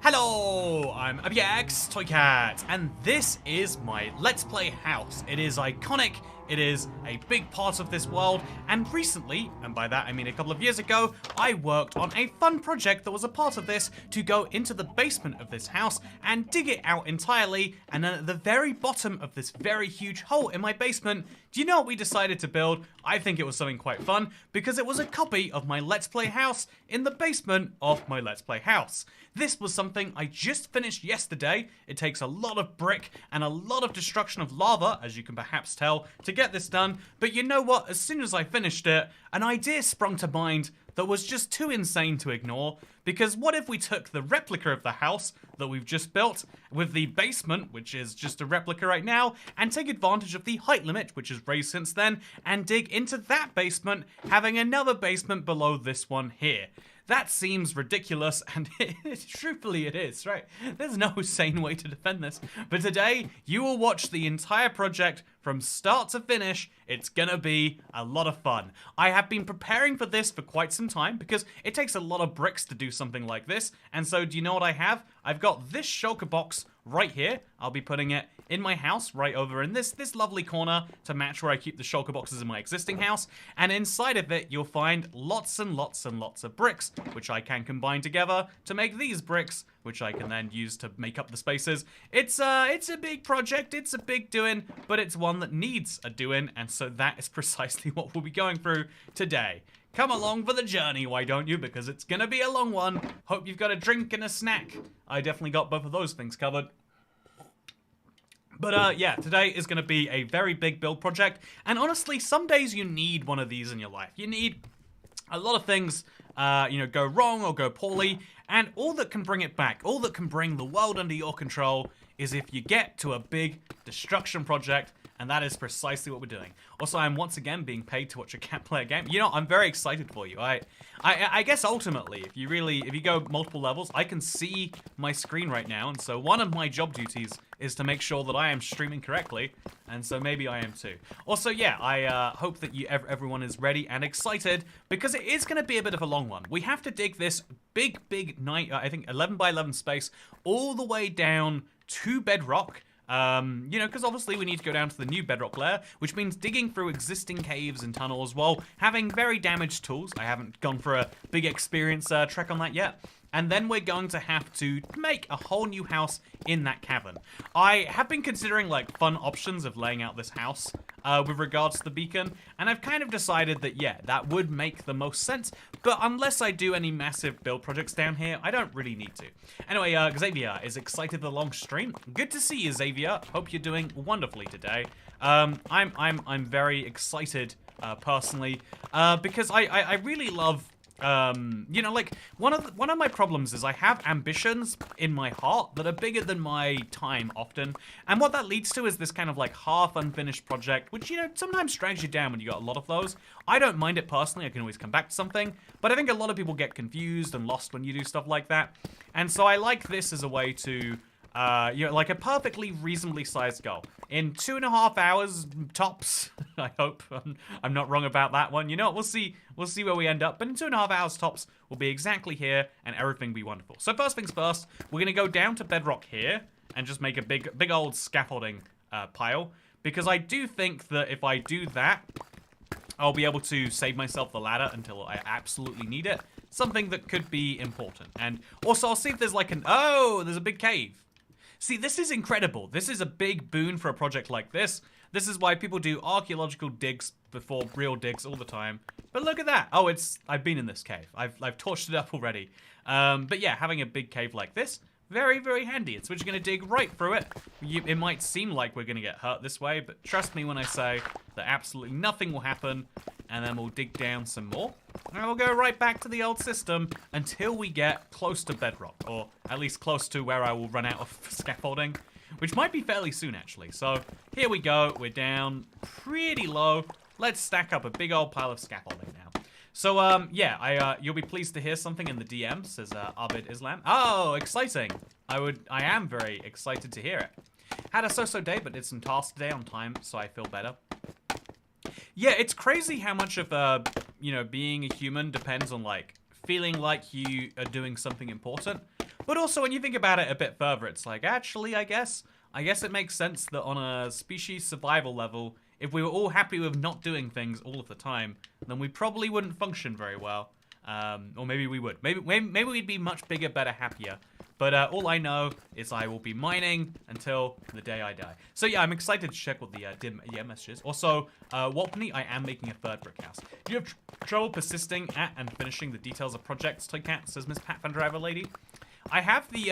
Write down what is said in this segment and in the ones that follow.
Hello, I'm ibxtoycat, and this is my Let's Play house. It is iconic, it is a big part of this world, and recently, and by that I mean a couple of years ago, I worked on a fun project that was a part of this to go into the basement of this house and dig it out entirely, and then at the very bottom of this very huge hole in my basement, do you know what we decided to build? I think it was something quite fun, because it was a copy of my Let's Play house in the basement of my Let's Play house. This was something I just finished yesterday. It takes a lot of brick and a lot of destruction of lava, as you can perhaps tell, to get this done. But you know what? As soon as I finished it, an idea sprung to mind that was just too insane to ignore. Because what if we took the replica of the house that we've just built with the basement, which is just a replica right now, and take advantage of the height limit, which is raised since then, and dig into that basement, having another basement below this one here. That seems ridiculous, and truthfully it is, right? There's no sane way to defend this. But today, you will watch the entire project from start to finish. It's gonna be a lot of fun. I have been preparing for this for quite some time because it takes a lot of bricks to do something like this. And so do you know what I have? I've got this shulker box right here. I'll be putting it in my house right over in this lovely corner to match where I keep the shulker boxes in my existing house. And inside of it, you'll find lots and lots and lots of bricks, which I can combine together to make these bricks, which I can then use to make up the spaces. It's a big project, it's a big doing, but it's one that needs a doing, and so that is precisely what we'll be going through today. Come along for the journey, why don't you? Because it's gonna be a long one. Hope you've got a drink and a snack. I definitely got both of those things covered. But yeah, today is going to be a very big build project, and honestly, some days you need one of these in your life. You need a lot of things, you know, go wrong or go poorly, and all that can bring it back, all that can bring the world under your control is if you get to a big destruction project, and that is precisely what we're doing. Also, I'm once again being paid to watch a cat play a game. You know, I'm very excited for you. I guess ultimately, if you go multiple levels, I can see my screen right now, and so one of my job duties is to make sure that I am streaming correctly, and so maybe I am too. Also, yeah, I hope that everyone is ready and excited, because it is going to be a bit of a long one. We have to dig this big, I think 11 by 11 space all the way down to bedrock. You know, because obviously we need to go down to the new bedrock layer, which means digging through existing caves and tunnels while having very damaged tools. I haven't gone for a big experience trek on that yet. And then we're going to have to make a whole new house in that cavern. I have been considering like fun options of laying out this house with regards to the beacon, and I've kind of decided that yeah, that would make the most sense, but unless I do any massive build projects down here, I don't really need to. Anyway, Xavier is excited for the long stream. Good to see you, Xavier. Hope you're doing wonderfully today. I'm very excited personally because I really love you know, like one of my problems is I have ambitions in my heart that are bigger than my time often, and what that leads to is this kind of like half unfinished project, which, you know, sometimes drags you down when you got a lot of those. I don't mind it personally, I can always come back to something, but I think a lot of people get confused and lost when you do stuff like that, and so I like this as a way to you know, like a perfectly reasonably sized goal. In 2.5 hours, tops, I hope I'm not wrong about that one. You know what, we'll see where we end up, but in 2.5 hours tops, we'll be exactly here, and everything will be wonderful. So first things first, we're gonna go down to bedrock here, and just make a big old scaffolding pile, because I do think that if I do that, I'll be able to save myself the ladder until I absolutely need it. Something that could be important. And also, I'll see if there's like oh, there's a big cave. See, this is incredible. This is a big boon for a project like this. This is why people do archaeological digs before real digs all the time. But look at that. Oh, I've been in this cave. I've torched it up already. But yeah, having a big cave like this, very, very handy. It's which you're going to dig right through it. It might seem like we're going to get hurt this way, but trust me when I say that absolutely nothing will happen. And then we'll dig down some more. And we'll go right back to the old system until we get close to bedrock, or at least close to where I will run out of scaffolding, which might be fairly soon, actually. So here we go. We're down pretty low. Let's stack up a big old pile of scaffolding now. So, yeah, you'll be pleased to hear something in the DM, says Abid Islam. Oh, exciting. I am very excited to hear it. Had a so-so day, but did some tasks today on time, so I feel better. Yeah, it's crazy how much of, you know, being a human depends on, like, feeling like you are doing something important. But also, when you think about it a bit further, it's like, actually, I guess it makes sense that on a species survival level, if we were all happy with not doing things all of the time, then we probably wouldn't function very well. Or maybe we would. Maybe we'd be much bigger, better, happier. But all I know is I will be mining until the day I die. So yeah, I'm excited to check what the DM message is. Also, Wapney, I am making a third brick house. Do you have trouble persisting at and finishing the details of projects, Toycat, says Miss Pathfinder Driver Lady? I have the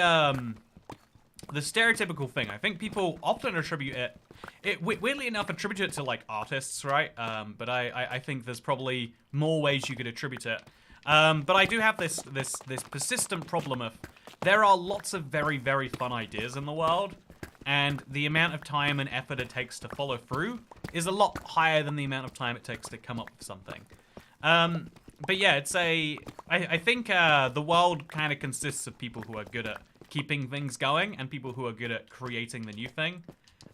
stereotypical thing. I think people often attribute it weirdly enough, attribute it to like artists, right? But I think there's probably more ways you could attribute it. But I do have this persistent problem of there are lots of very, very fun ideas in the world, and the amount of time and effort it takes to follow through is a lot higher than the amount of time it takes to come up with something. But yeah, I think the world kind of consists of people who are good at keeping things going and people who are good at creating the new thing.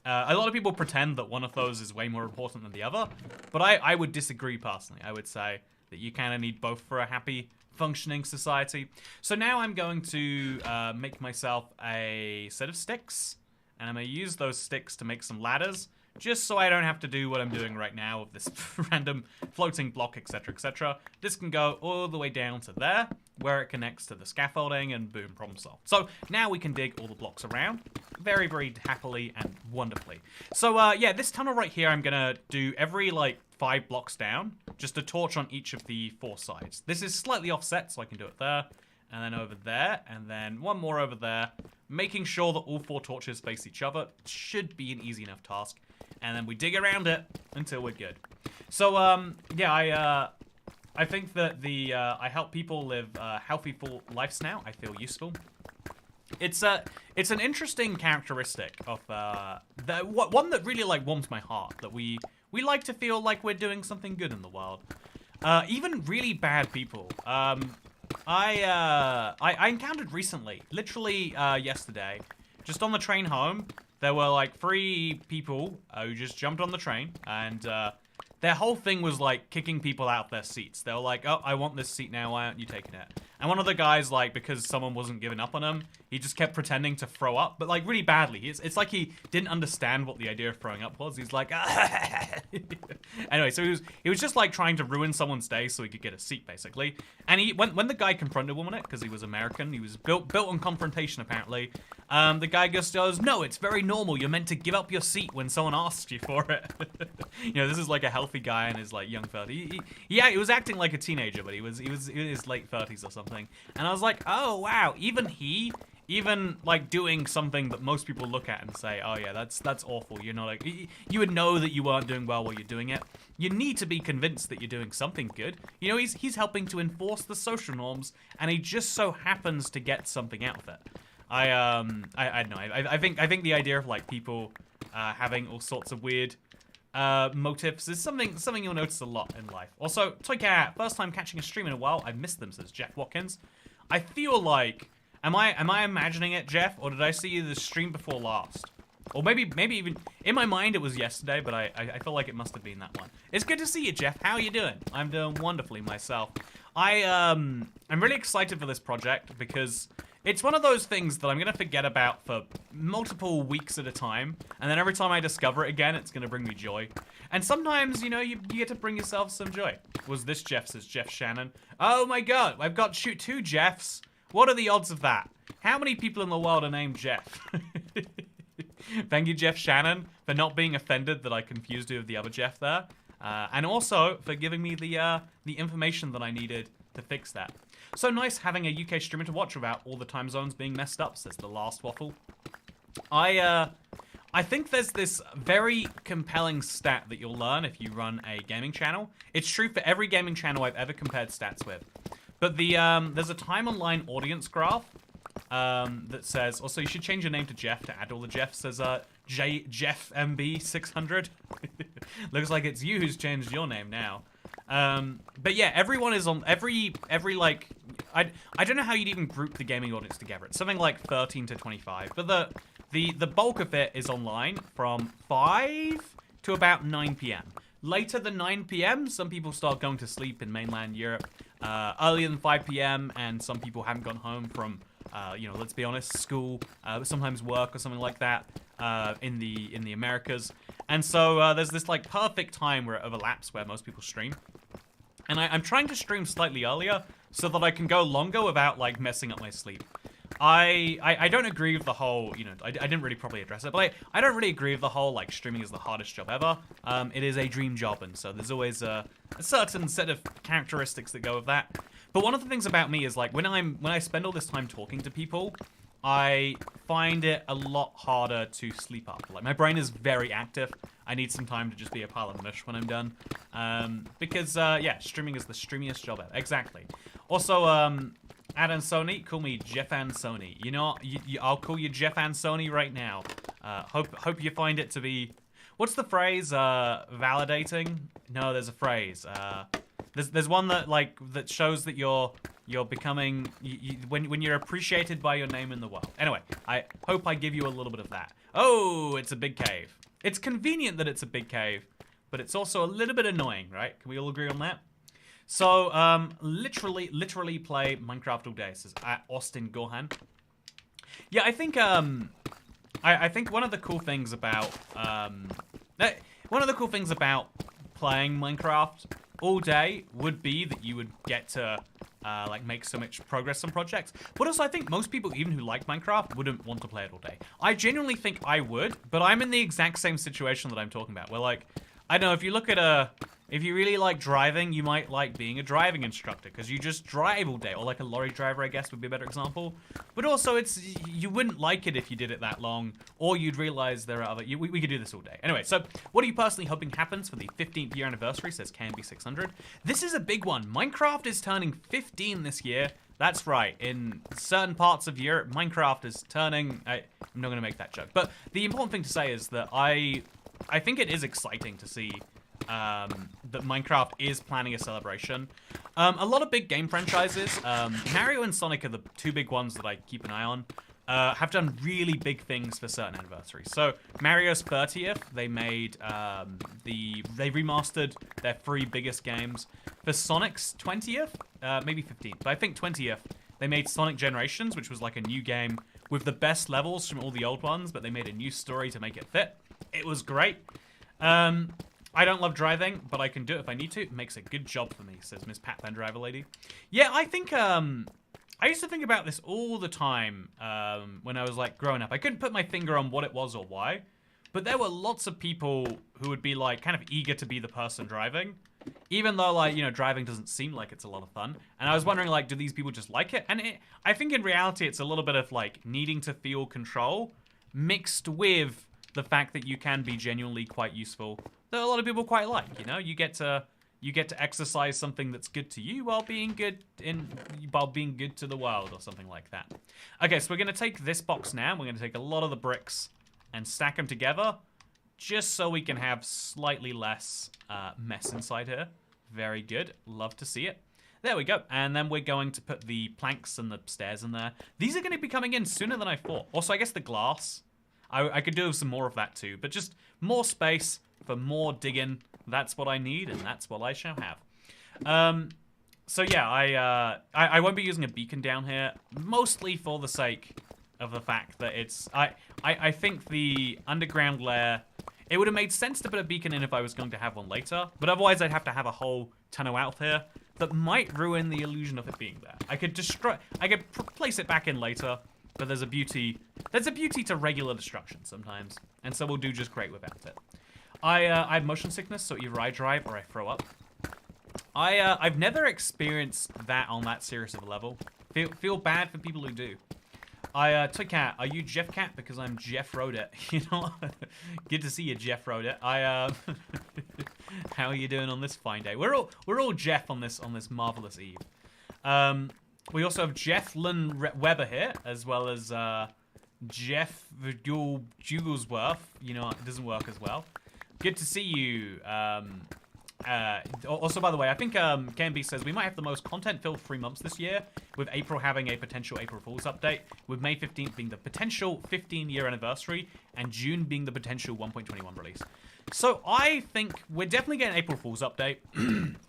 A lot of people pretend that one of those is way more important than the other, but I would disagree personally. I would say that you kind of need both for a happy, functioning society. So now I'm going to make myself a set of sticks, and I'm going to use those sticks to make some ladders, just so I don't have to do what I'm doing right now with this random floating block, etc., etc. This can go all the way down to there, where it connects to the scaffolding, and boom, problem solved. So now we can dig all the blocks around very, very happily and wonderfully. So yeah, this tunnel right here, I'm gonna do every like 5 blocks down, just a torch on each of the 4 sides. This is slightly offset, so I can do it there, and then over there, and then one more over there, making sure that all 4 torches face each other. Should be an easy enough task. And then we dig around it until we're good. So, yeah, I think that I help people live healthy, full lives now. I feel useful. It's an interesting characteristic of one that really like warms my heart. That we like to feel like we're doing something good in the world. Even really bad people. I encountered recently, literally yesterday, just on the train home. There were like 3 people who just jumped on the train, and their whole thing was like kicking people out of their seats. They were like, oh, I want this seat now, why aren't you taking it? And one of the guys, like, because someone wasn't giving up on him, he just kept pretending to throw up, but like really badly. It's like he didn't understand what the idea of throwing up was. He's like, anyway, so he was just like trying to ruin someone's day so he could get a seat, basically. And when the guy confronted him on it, because he was American, he was built on confrontation apparently. The guy just goes, no, it's very normal. You're meant to give up your seat when someone asks you for it. You know, this is like a healthy guy in his like young 30s. Yeah, he was acting like a teenager, but he was in his late 30s or something. And I was like, oh wow, even like doing something that most people look at and say, oh yeah, that's awful. You're not like, you would know that you weren't doing well while you're doing it. You need to be convinced that you're doing something good. You know, he's helping to enforce the social norms, and he just so happens to get something out of it. I don't know. I think the idea of like people having all sorts of weird motives is something you'll notice a lot in life. Also, Toycat, first time catching a stream in a while. I've missed them, says Jeff Watkins. I feel like, am I imagining it, Jeff, or did I see you the stream before last? Or maybe even in my mind it was yesterday, but I feel like it must have been that one. It's good to see you, Jeff. How are you doing? I'm doing wonderfully myself. I'm really excited for this project because it's one of those things that I'm going to forget about for multiple weeks at a time, and then every time I discover it again, it's going to bring me joy. And sometimes, you know, you get to bring yourself some joy. Was this Jeff, says Jeff Shannon. Oh my god, I've got 2 Jeffs. What are the odds of that? How many people in the world are named Jeff? Thank you, Jeff Shannon, for not being offended that I confused you with the other Jeff there. And also for giving me the information that I needed to fix that. So nice having a UK streamer to watch without all the time zones being messed up, says the last waffle. I think there's this very compelling stat that you'll learn if you run a gaming channel. It's true for every gaming channel I've ever compared stats with. But there's a time online audience graph that says, also you should change your name to Jeff to add all the Jeffs, says Jeff MB 600. Looks like it's you who's changed your name now. But yeah, everyone is on every like I don't know how you'd even group the gaming audience together. It's something like 13 to 25, but the bulk of it is online from 5 to about 9 p.m. Later than 9 p.m., some people start going to sleep in mainland Europe. Earlier than 5 p.m., and some people haven't gone home from you know, let's be honest, school, sometimes work or something like that in the Americas. And so there's this like perfect time where it overlaps where most people stream. And I'm trying to stream slightly earlier so that I can go longer without like messing up my sleep. I don't agree with the whole, you know, I didn't really properly address it, but I don't really agree with the whole, like, streaming is the hardest job ever. It is a dream job, and so there's always a certain set of characteristics that go with that. But one of the things about me is, like, when I spend all this time talking to people, I find it a lot harder to sleep up. Like, my brain is very active. I need some time to just be a pile of mush when I'm done. Because, yeah, streaming is the streamiest job ever. Exactly. Also, Adam Sony, call me Jeff Ansoni. You know, I'll call you Jeff Ansoni right now. Hope you find it to be, what's the phrase? Validating? No, there's a phrase. There's one that that shows that you're becoming when you're appreciated by your name in the world. Anyway, I hope I give you a little bit of that. Oh, it's a big cave. It's convenient that it's a big cave, but it's also a little bit annoying, right? Can we all agree on that? So, literally play Minecraft all day, says Austin Gohan. Yeah, I think, I think one of the cool things about, playing Minecraft all day would be that you would get to, like, make so much progress on projects. But also, I think most people, even who like Minecraft, wouldn't want to play it all day. I genuinely think I would, but I'm in the exact same situation that I'm talking about, where, like, I don't know, if you look at if you really like driving, you might like being a driving instructor because you just drive all day, or like a lorry driver, I guess, would be a better example. But also, you wouldn't like it if you did it that long, or you'd realize there are other. We could do this all day. Anyway, so what are you personally hoping happens for the 15th year anniversary? Says KMB600. This is a big one. Minecraft is turning 15 this year. That's right. In certain parts of Europe, Minecraft is turning. I'm not going to make that joke, but the important thing to say is that I think it is exciting to see. That Minecraft is planning a celebration. A lot of big game franchises, Mario and Sonic are the two big ones that I keep an eye on, have done really big things for certain anniversaries. So Mario's 30th, they made, they remastered their 3 biggest games. For Sonic's 20th, maybe 15th, but I think 20th, they made Sonic Generations, which was like a new game with the best levels from all the old ones, but they made a new story to make it fit. It was great. I don't love driving, but I can do it if I need to. It makes a good job for me, says Miss Pat Van Driver Lady. Yeah, I think, I used to think about this all the time when I was, like, growing up. I couldn't put my finger on what it was or why, but there were lots of people who would be, like, kind of eager to be the person driving, even though, like, you know, driving doesn't seem like it's a lot of fun. And I was wondering, like, do these people just like it? And I think in reality, it's a little bit of, like, needing to feel control mixed with the fact that you can be genuinely quite useful that a lot of people quite like, you know? You get to exercise something that's good to you while being good to the world or something like that. Okay, so we're gonna take this box now. We're gonna take a lot of the bricks and stack them together just so we can have slightly less mess inside here. Very good, love to see it. There we go, and then we're going to put the planks and the stairs in there. These are gonna be coming in sooner than I thought. Also, I guess the glass, I could do some more of that too, but just more space for more digging. That's what I need, and that's what I shall have. So yeah, I won't be using a beacon down here, mostly for the sake of the fact that it's... I think the underground lair... It would have made sense to put a beacon in if I was going to have one later, but otherwise I'd have to have a whole tunnel out here that might ruin the illusion of it being there. I could place it back in later, but there's a beauty to regular destruction sometimes, and so we'll do just great without it. I have motion sickness, so either I drive or I throw up. I've never experienced that on that serious of a level. Feel bad for people who do. Toycat, are you Jeff Cat? Because I'm Jeff Rodit. You know, good to see you, Jeff Rodit. How are you doing on this fine day? We're all Jeff on this marvelous eve. We also have Jeff Lynn Weber here, as well as Jeff Jugglesworth. You know, it doesn't work as well. Good to see you. Also, by the way, I think KMB says we might have the most content-filled 3 months this year, with April having a potential April Fool's update, with May 15th being the potential 15-year anniversary, and June being the potential 1.21 release. So I think we're definitely getting an April Fool's update.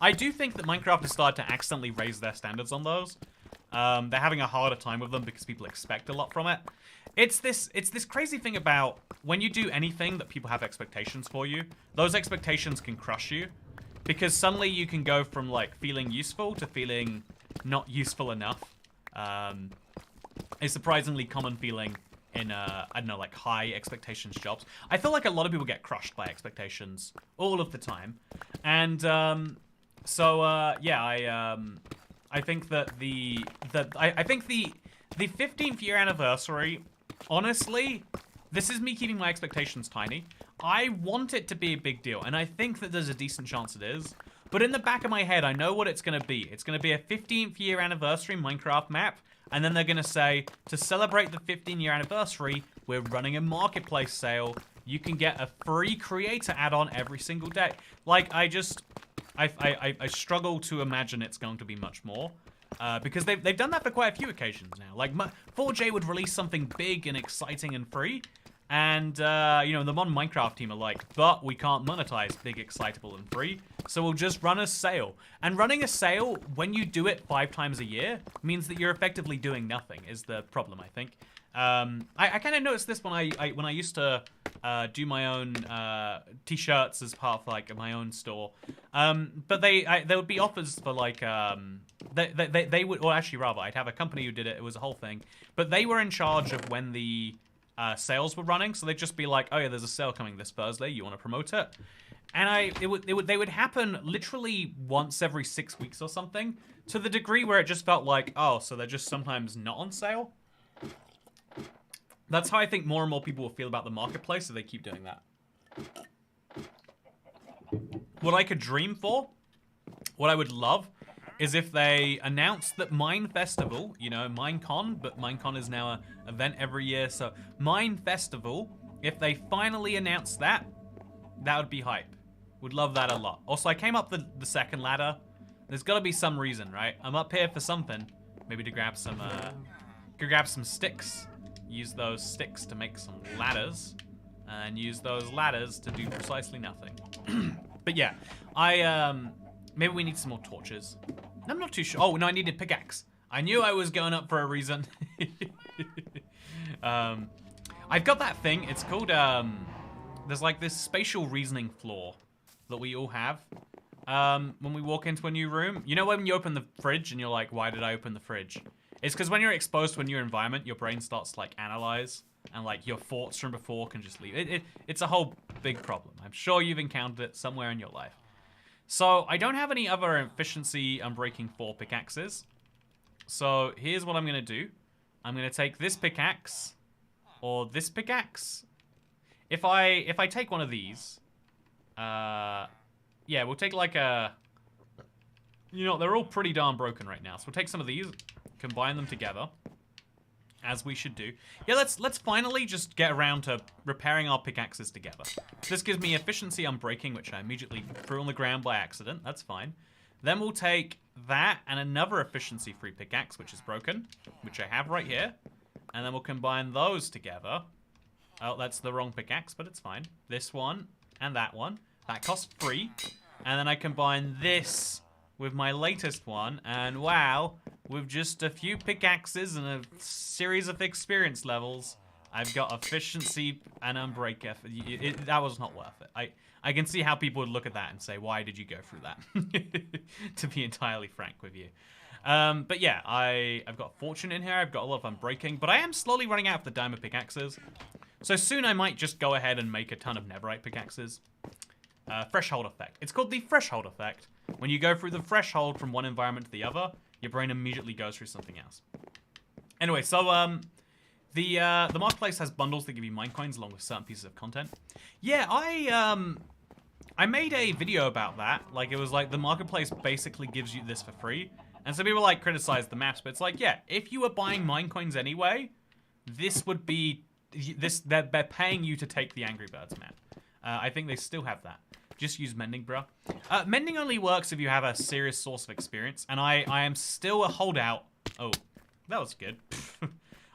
I do think that Minecraft has started to accidentally raise their standards on those. They're having a harder time with them because people expect a lot from it. It's this crazy thing about when you do anything that people have expectations for you, those expectations can crush you. Because suddenly you can go from, like, feeling useful to feeling not useful enough. A surprisingly common feeling in, I don't know, like, high expectations jobs. I feel like a lot of people get crushed by expectations all of the time. And, yeah, I think that I think the 15th year anniversary, honestly, this is me keeping my expectations tiny. I want it to be a big deal, and I think that there's a decent chance it is. But in the back of my head, I know what it's going to be. It's going to be a 15th year anniversary Minecraft map, and then they're going to say, to celebrate the 15-year anniversary, we're running a marketplace sale. You can get a free creator add-on every single day. Like, I struggle to imagine it's going to be much more. Because they've done that for quite a few occasions now. Like, 4J would release something big and exciting and free. And, you know, the modern Minecraft team are like, but we can't monetize big, excitable, and free, so we'll just run a sale. And running a sale, when you do it 5 times a year, means that you're effectively doing nothing, is the problem, I think. I kind of noticed this when I used to do my own t-shirts as part of, like, my own store. But there would be offers for, like, they would, or actually rather, I'd have a company who did it. It was a whole thing. But they were in charge of when the sales were running, so they'd just be like, oh yeah, there's a sale coming this Thursday, you want to promote it? And they would happen literally once every 6 weeks or something, to the degree where it just felt like, oh, so they're just sometimes not on sale? That's how I think more and more people will feel about the marketplace if they keep doing that. What I could dream for, what I would love, is if they announced that Mine Festival, you know, Minecon, but Minecon is now an event every year, so Mine Festival, if they finally announced that, that would be hype. Would love that a lot. Also, I came up the second ladder. There's got to be some reason, right? I'm up here for something. Maybe to grab some, sticks. Use those sticks to make some ladders. And use those ladders to do precisely nothing. But yeah, maybe we need some more torches. I'm not too sure. Oh, no, I needed pickaxe. I knew I was going up for a reason. I've got that thing. It's called, there's like this spatial reasoning flaw that we all have when we walk into a new room. You know when you open the fridge and you're like, why did I open the fridge? It's because when you're exposed to a new environment, your brain starts to, like, analyze, and, like, your thoughts from before can just leave. It's a whole big problem. I'm sure you've encountered it somewhere in your life. So, I don't have any other efficiency Unbreaking 4 pickaxes. So, here's what I'm going to do. I'm going to take this pickaxe, or this pickaxe. If I take one of these, yeah, we'll take, like, a... You know, they're all pretty darn broken right now. So, we'll take some of these, combine them together, as we should do. Yeah, let's finally just get around to repairing our pickaxes together. This gives me efficiency Unbreaking, which I immediately threw on the ground by accident. That's fine. Then we'll take that and another efficiency-free pickaxe, which is broken, which I have right here. And then we'll combine those together. Oh, that's the wrong pickaxe, but it's fine. This one and that one. That costs 3. And then I combine this with my latest one, and wow, with just a few pickaxes and a series of experience levels, I've got efficiency and Unbreak. That was not worth it. I can see how people would look at that and say, why did you go through that? To be entirely frank with you. But yeah, I've got Fortune in here, I've got a lot of Unbreaking, but I am slowly running out of the diamond pickaxes. So soon I might just go ahead and make a ton of netherite pickaxes. Threshold effect. It's called the threshold effect. When you go through the threshold from one environment to the other, your brain immediately goes through something else. Anyway, so the marketplace has bundles that give you mine coins along with certain pieces of content. Yeah, I made a video about that. Like, it was like the marketplace basically gives you this for free. And so people like criticize the maps, but it's like, yeah, if you were buying mine coins anyway, this would be they're paying you to take the Angry Birds map. I think they still have that. Just use mending, bruh. Mending only works if you have a serious source of experience, and I am still a holdout. Oh, that was good.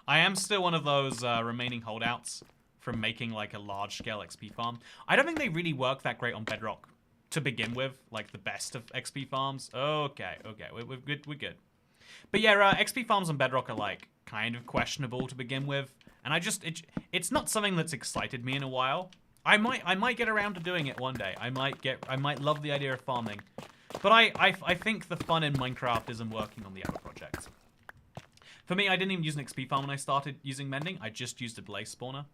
I am still one of those remaining holdouts from making like a large-scale XP farm. I don't think they really work that great on Bedrock to begin with, like the best of XP farms. Okay, we're good. But yeah, XP farms on Bedrock are like kind of questionable to begin with, and it's not something that's excited me in a while. I might get around to doing it one day. I might love the idea of farming, but I think the fun in Minecraft is in working on the other projects. For me, I didn't even use an XP farm when I started using mending. I just used a blaze spawner.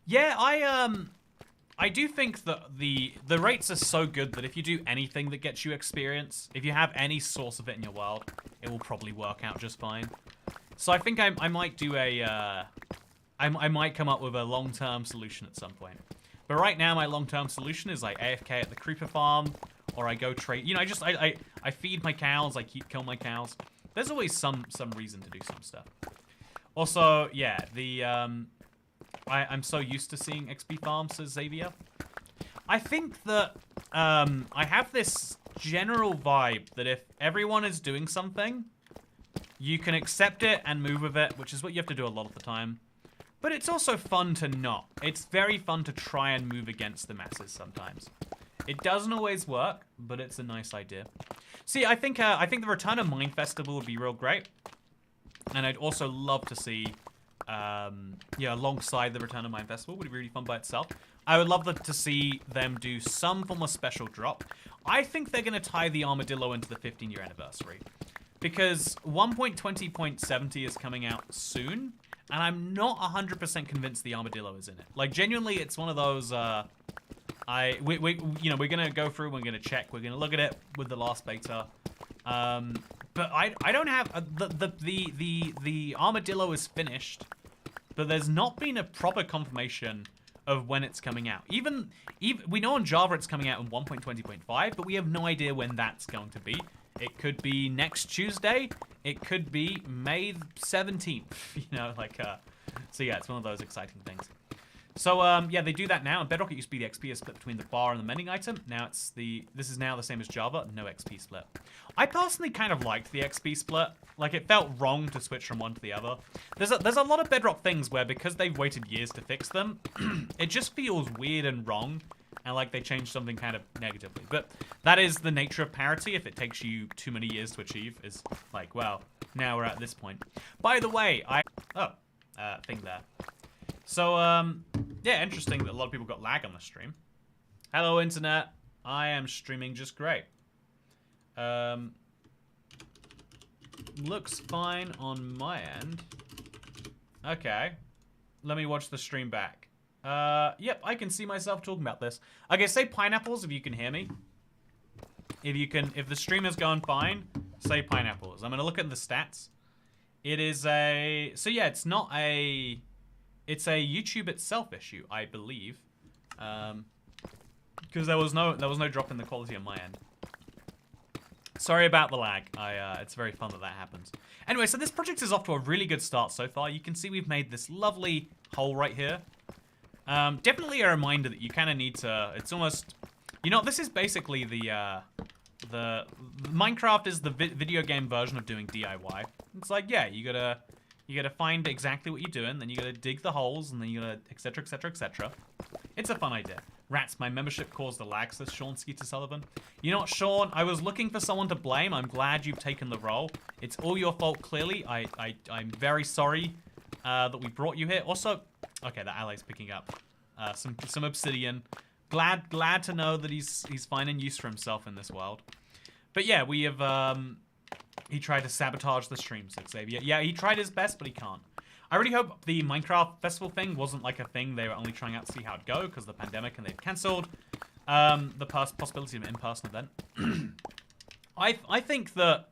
Yeah, I do think that the rates are so good that if you do anything that gets you experience, if you have any source of it in your world, it will probably work out just fine. So I think I might do a I might come up with a long-term solution at some point. But right now, my long-term solution is like AFK at the creeper farm, or I go trade. You know, I feed my cows, I kill my cows. There's always some reason to do some stuff. Also, yeah, I'm so used to seeing XP farms, says Xavier. I think that I have this general vibe that if everyone is doing something, you can accept it and move with it, which is what you have to do a lot of the time. But it's also fun to not. It's very fun to try and move against the masses sometimes. It doesn't always work, but it's a nice idea. See, I think the return of Mine Festival would be real great, and I'd also love to see, yeah, alongside the return of Mine Festival, would be really fun by itself. I would love to see them do some form of special drop. I think they're going to tie the armadillo into the 15-year anniversary, because 1.20.70 is coming out soon, and I'm not 100% convinced the armadillo is in it. Like, genuinely, it's one of those. We're gonna go through. We're gonna check. We're gonna look at it with the last beta. But I don't have the armadillo is finished, but there's not been a proper confirmation of when it's coming out. Even we know on Java it's coming out in 1.20.5, but we have no idea when that's going to be. It could be next Tuesday. It could be May 17th. You know, like so yeah, it's one of those exciting things. So, yeah, they do that now. In Bedrock, it used to be the XP is split between the bar and the mending item. Now this is now the same as Java, no XP split. I personally kind of liked the XP split. Like, it felt wrong to switch from one to the other. There's a lot of Bedrock things where, because they've waited years to fix them, it just feels weird and wrong, and like they changed something kind of negatively. But that is the nature of parity. If it takes you too many years to achieve, is like, well, now we're at this point. By the way, thing there. So, yeah, interesting that a lot of people got lag on the stream. Hello, internet. I am streaming just great. Looks fine on my end. Okay. Let me watch the stream back. Yep, I can see myself talking about this. Okay, say pineapples if you can hear me. If the stream is going fine, say pineapples. I'm gonna look at the stats. It is so yeah, it's not a... It's a YouTube itself issue, I believe, because there was no drop in the quality on my end. Sorry about the lag. It's very fun that happens. Anyway, so this project is off to a really good start so far. You can see we've made this lovely hole right here. Definitely a reminder that you kind of need to. It's almost, you know, this is basically the Minecraft is the video game version of doing DIY. It's like, yeah, you gotta find exactly what you're doing, then you gotta dig the holes, and then you gotta etc, etc, etc. It's a fun idea. Rats, my membership caused a lag, says Sean Skeeter Sullivan. You know what, Sean? I was looking for someone to blame. I'm glad you've taken the role. It's all your fault, clearly. I'm very sorry that we brought you here. Also, okay, the ally's picking up some obsidian. Glad to know that he's finding use for himself in this world. But yeah, we have he tried to sabotage the stream, said Xavier. Yeah, he tried his best, but he can't. I really hope the Minecraft festival thing wasn't like a thing they were only trying out to see how it'd go because of the pandemic and they've cancelled the possibility of an in-person event. I think that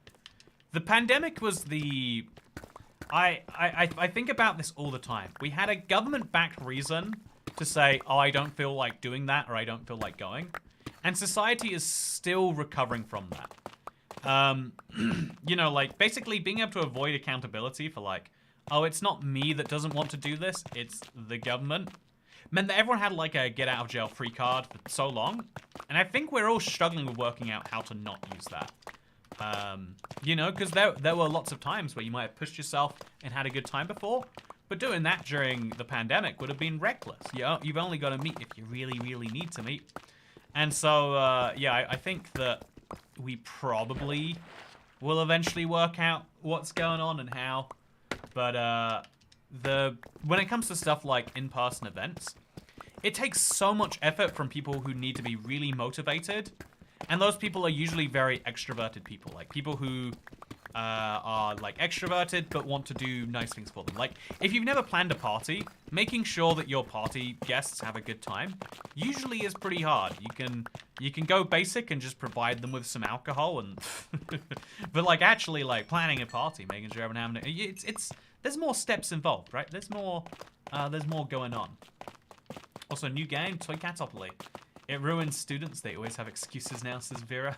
the pandemic was the... I think about this all the time. We had a government-backed reason to say, oh, I don't feel like doing that or I don't feel like going. And society is still recovering from that. You know, like, basically being able to avoid accountability for, like, oh, it's not me that doesn't want to do this, it's the government, meant that everyone had, like, a get-out-of-jail-free card for so long. And I think we're all struggling with working out how to not use that. You know, because there were lots of times where you might have pushed yourself and had a good time before, but doing that during the pandemic would have been reckless. You've only got to meet if you really, really need to meet. And so, yeah, I think that we probably we'll eventually work out what's going on and how. But when it comes to stuff like in-person events, it takes so much effort from people who need to be really motivated. And those people are usually very extroverted people, like people who are like extroverted but want to do nice things for them. Like if you've never planned a party, making sure that your party guests have a good time usually is pretty hard. You can go basic and just provide them with some alcohol and but like actually like planning a party, making sure everyone having it's there's more steps involved, right? There's more going on. Also, new game, Toycatopoly. It ruins students. They always have excuses now, says Vera.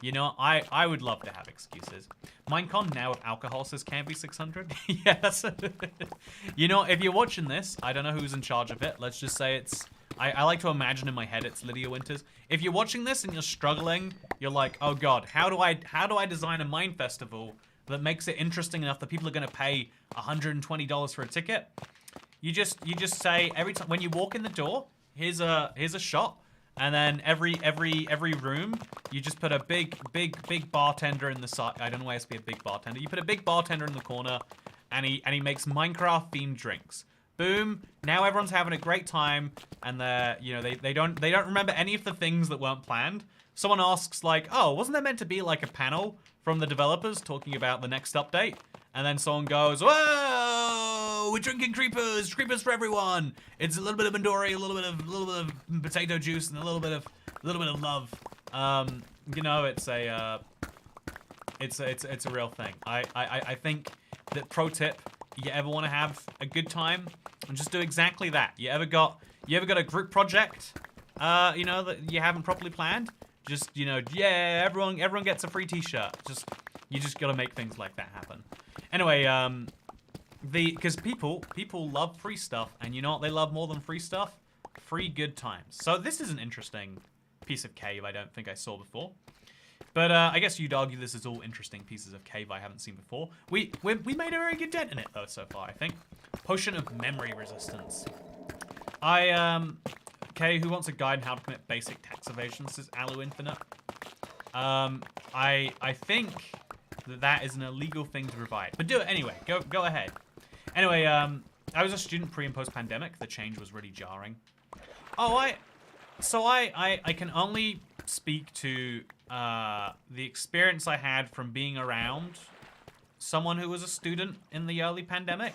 You know, I would love to have excuses. Minecon now with alcohol says Canby 600. Yes. You know, if you're watching this, I don't know who's in charge of it. Let's just say it's... I like to imagine in my head it's Lydia Winters. If you're watching this and you're struggling, you're like, oh god, how do I design a mine festival that makes it interesting enough that people are going to pay $120 for a ticket? You just say every time when you walk in the door, here's a shot, and then every room you just put a big bartender in the side. I don't know why it has to be a big bartender. You put a big bartender in the corner, and he makes Minecraft themed drinks. Boom! Now everyone's having a great time, and they don't remember any of the things that weren't planned. Someone asks like, oh, wasn't there meant to be like a panel from the developers talking about the next update? And then someone goes, whoa, we're drinking creepers for everyone. It's a little bit of Midori, a little bit of potato juice, and a little bit of love. You know, it's a real thing. I think that pro tip, you ever want to have a good time, and just do exactly that. You ever got a group project, you know, that you haven't properly planned? Just, you know, yeah, everyone gets a free t-shirt. You just gotta make things like that happen. Anyway, because people love free stuff, and you know what they love more than free stuff? Free good times. So this is an interesting piece of cave I don't think I saw before. But I guess you'd argue this is all interesting pieces of cave I haven't seen before. We made a very good dent in it though so far, I think. Potion of memory resistance. Okay, who wants a guide on how to commit basic tax evasion, says Alu Infinite. I think that is an illegal thing to provide. But do it anyway. Go ahead. Anyway, I was a student pre and post pandemic. The change was really jarring. Oh, I can only speak to the experience I had from being around someone who was a student in the early pandemic.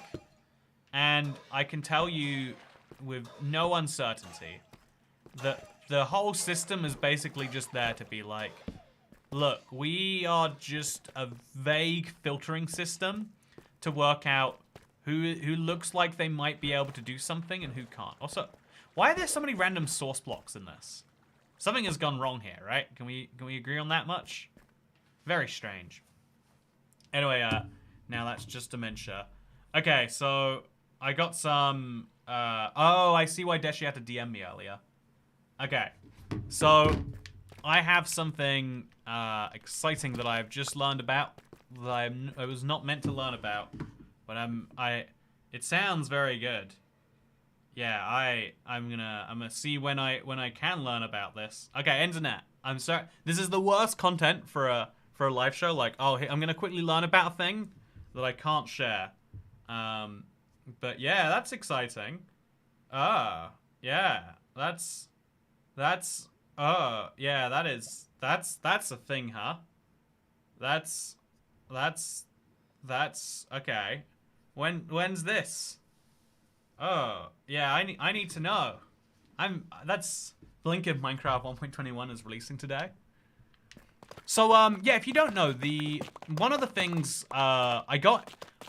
And I can tell you with no uncertainty that the whole system is basically just there to be like, look, we are just a vague filtering system to work out who looks like they might be able to do something and who can't. Also, why are there so many random source blocks in this? Something has gone wrong here, right? Can we agree on that much? Very strange. Anyway, now that's just dementia. Okay, so I got some... oh, I see why Deshi had to DM me earlier. Okay, so I have something exciting that I've just learned about that I was not meant to learn about, but it sounds very good. Yeah, I'm gonna see when I can learn about this. Okay, internet. I'm sorry. This is the worst content for a live show. Like, oh, I'm gonna quickly learn about a thing that I can't share. But yeah, that's exciting. Yeah, that's a thing, huh? That's okay. When's this? Oh, yeah, I need to know. That's Blink of Minecraft 1.21 is releasing today. So yeah, if you don't know, one of the things I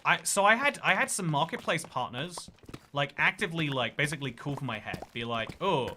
had some marketplace partners like actively like basically call for my head, be like, oh,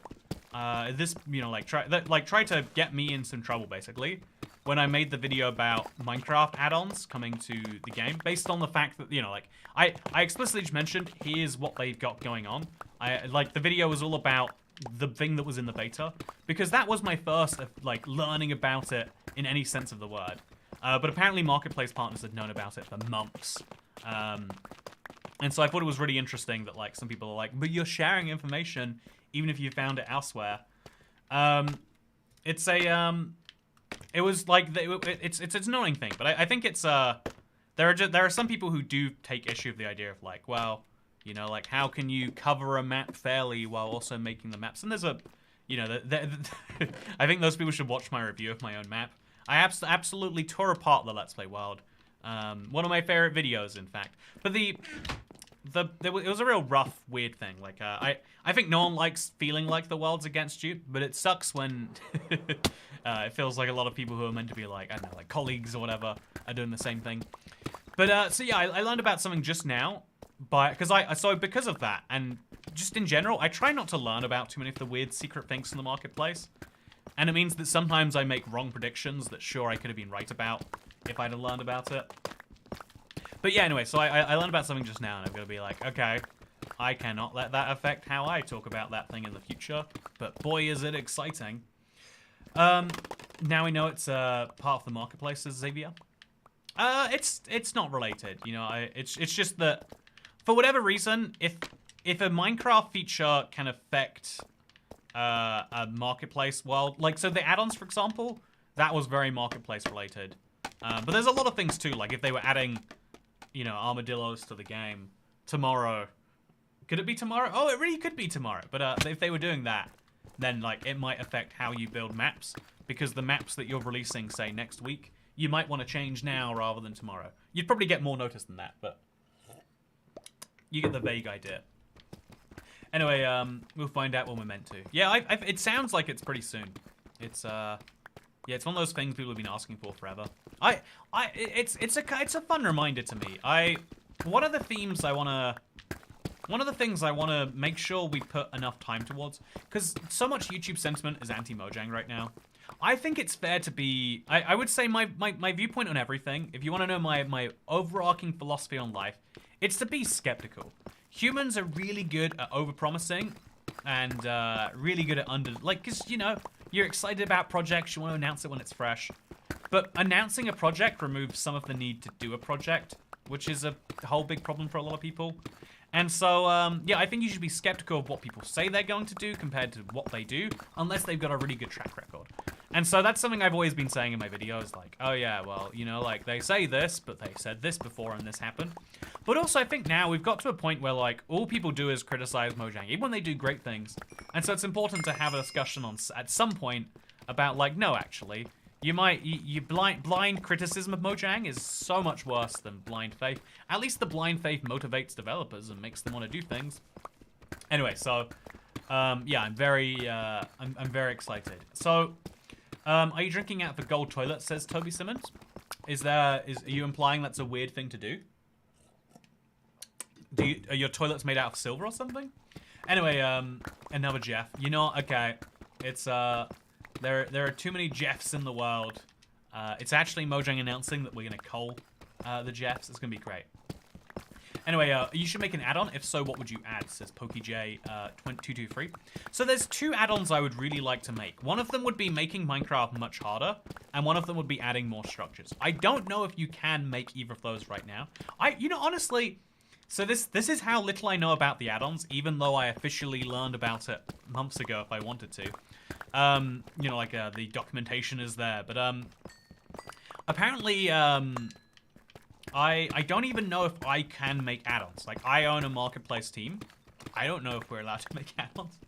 this, you know, like try to get me in some trouble basically when I made the video about Minecraft add-ons coming to the game, based on the fact that, you know, like I explicitly just mentioned here's what they've got going on. The video was all about the thing that was in the beta, because that was my first like learning about it in any sense of the word. But apparently marketplace partners had known about it for months. And so I thought it was really interesting that like some people are like, but you're sharing information even if you found it elsewhere. It's a it was like it's an annoying thing, but I think it's there are some people who do take issue with the idea of like, well, you know, like how can you cover a map fairly while also making the maps? And there's a, you know, I think those people should watch my review of my own map. I absolutely tore apart the Let's Play World. One of my favorite videos, in fact. But it was a real rough, weird thing. Like, I think no one likes feeling like the world's against you, but it sucks when it feels like a lot of people who are meant to be like, I don't know, like colleagues or whatever are doing the same thing. But, so yeah, I learned about something just now, because of that, and just in general, I try not to learn about too many of the weird secret things in the marketplace. And it means that sometimes I make wrong predictions that sure I could have been right about if I'd have learned about it. But yeah, anyway, so I learned about something just now, and I'm going to be like, okay, I cannot let that affect how I talk about that thing in the future. But boy, is it exciting. Now we know it's part of the marketplace, as Xavier. It's not related, you know. It's just that for whatever reason, if a Minecraft feature can affect a marketplace world, like so the add-ons, for example, that was very marketplace related. But there's a lot of things too, like if they were adding, you know, armadillos to the game tomorrow. Could it be tomorrow? Oh, it really could be tomorrow. But if they were doing that, then like it might affect how you build maps, because the maps that you're releasing, say, next week, you might want to change now rather than tomorrow. You'd probably get more notice than that, but you get the vague idea. Anyway, we'll find out when we're meant to. Yeah, it sounds like it's pretty soon. It's yeah, it's one of those things people have been asking for forever. It's a fun reminder to me. One of the things I wanna make sure we put enough time towards, because so much YouTube sentiment is anti-Mojang right now. I think it's fair to be, I would say my viewpoint on everything, if you want to know my overarching philosophy on life, it's to be skeptical. Humans are really good at overpromising and really good at because, you know, you're excited about projects, you want to announce it when it's fresh. But announcing a project removes some of the need to do a project, which is a whole big problem for a lot of people. And so, yeah, I think you should be skeptical of what people say they're going to do compared to what they do, unless they've got a really good track record. And so that's something I've always been saying in my videos, like, oh yeah, well, you know, like, they say this, but they said this before and this happened. But also, I think now we've got to a point where, like, all people do is criticize Mojang, even when they do great things. And so it's important to have a discussion at some point about, like, no, actually, blind criticism of Mojang is so much worse than blind faith. At least the blind faith motivates developers and makes them want to do things. Anyway, so yeah, I'm very excited. So, are you drinking out of a gold toilet? Says Toby Simmons. Are you implying that's a weird thing to do? Are your toilets made out of silver or something? Anyway, another Jeff. You know, okay, it's there are too many Jeffs in the world. It's actually Mojang announcing that we're gonna cull the Jeffs. It's gonna be great. Anyway, you should make an add-on. If so, what would you add? Says PokeJ223. So there's two add-ons I would really like to make. One of them would be making Minecraft much harder, and one of them would be adding more structures. I don't know if you can make either of those right now. You know, honestly, so this is how little I know about the add-ons, even though I officially learned about it months ago if I wanted to. You know, like the documentation is there, but apparently I don't even know if I can make add-ons. Like, I own a marketplace team. I don't know if we're allowed to make add-ons.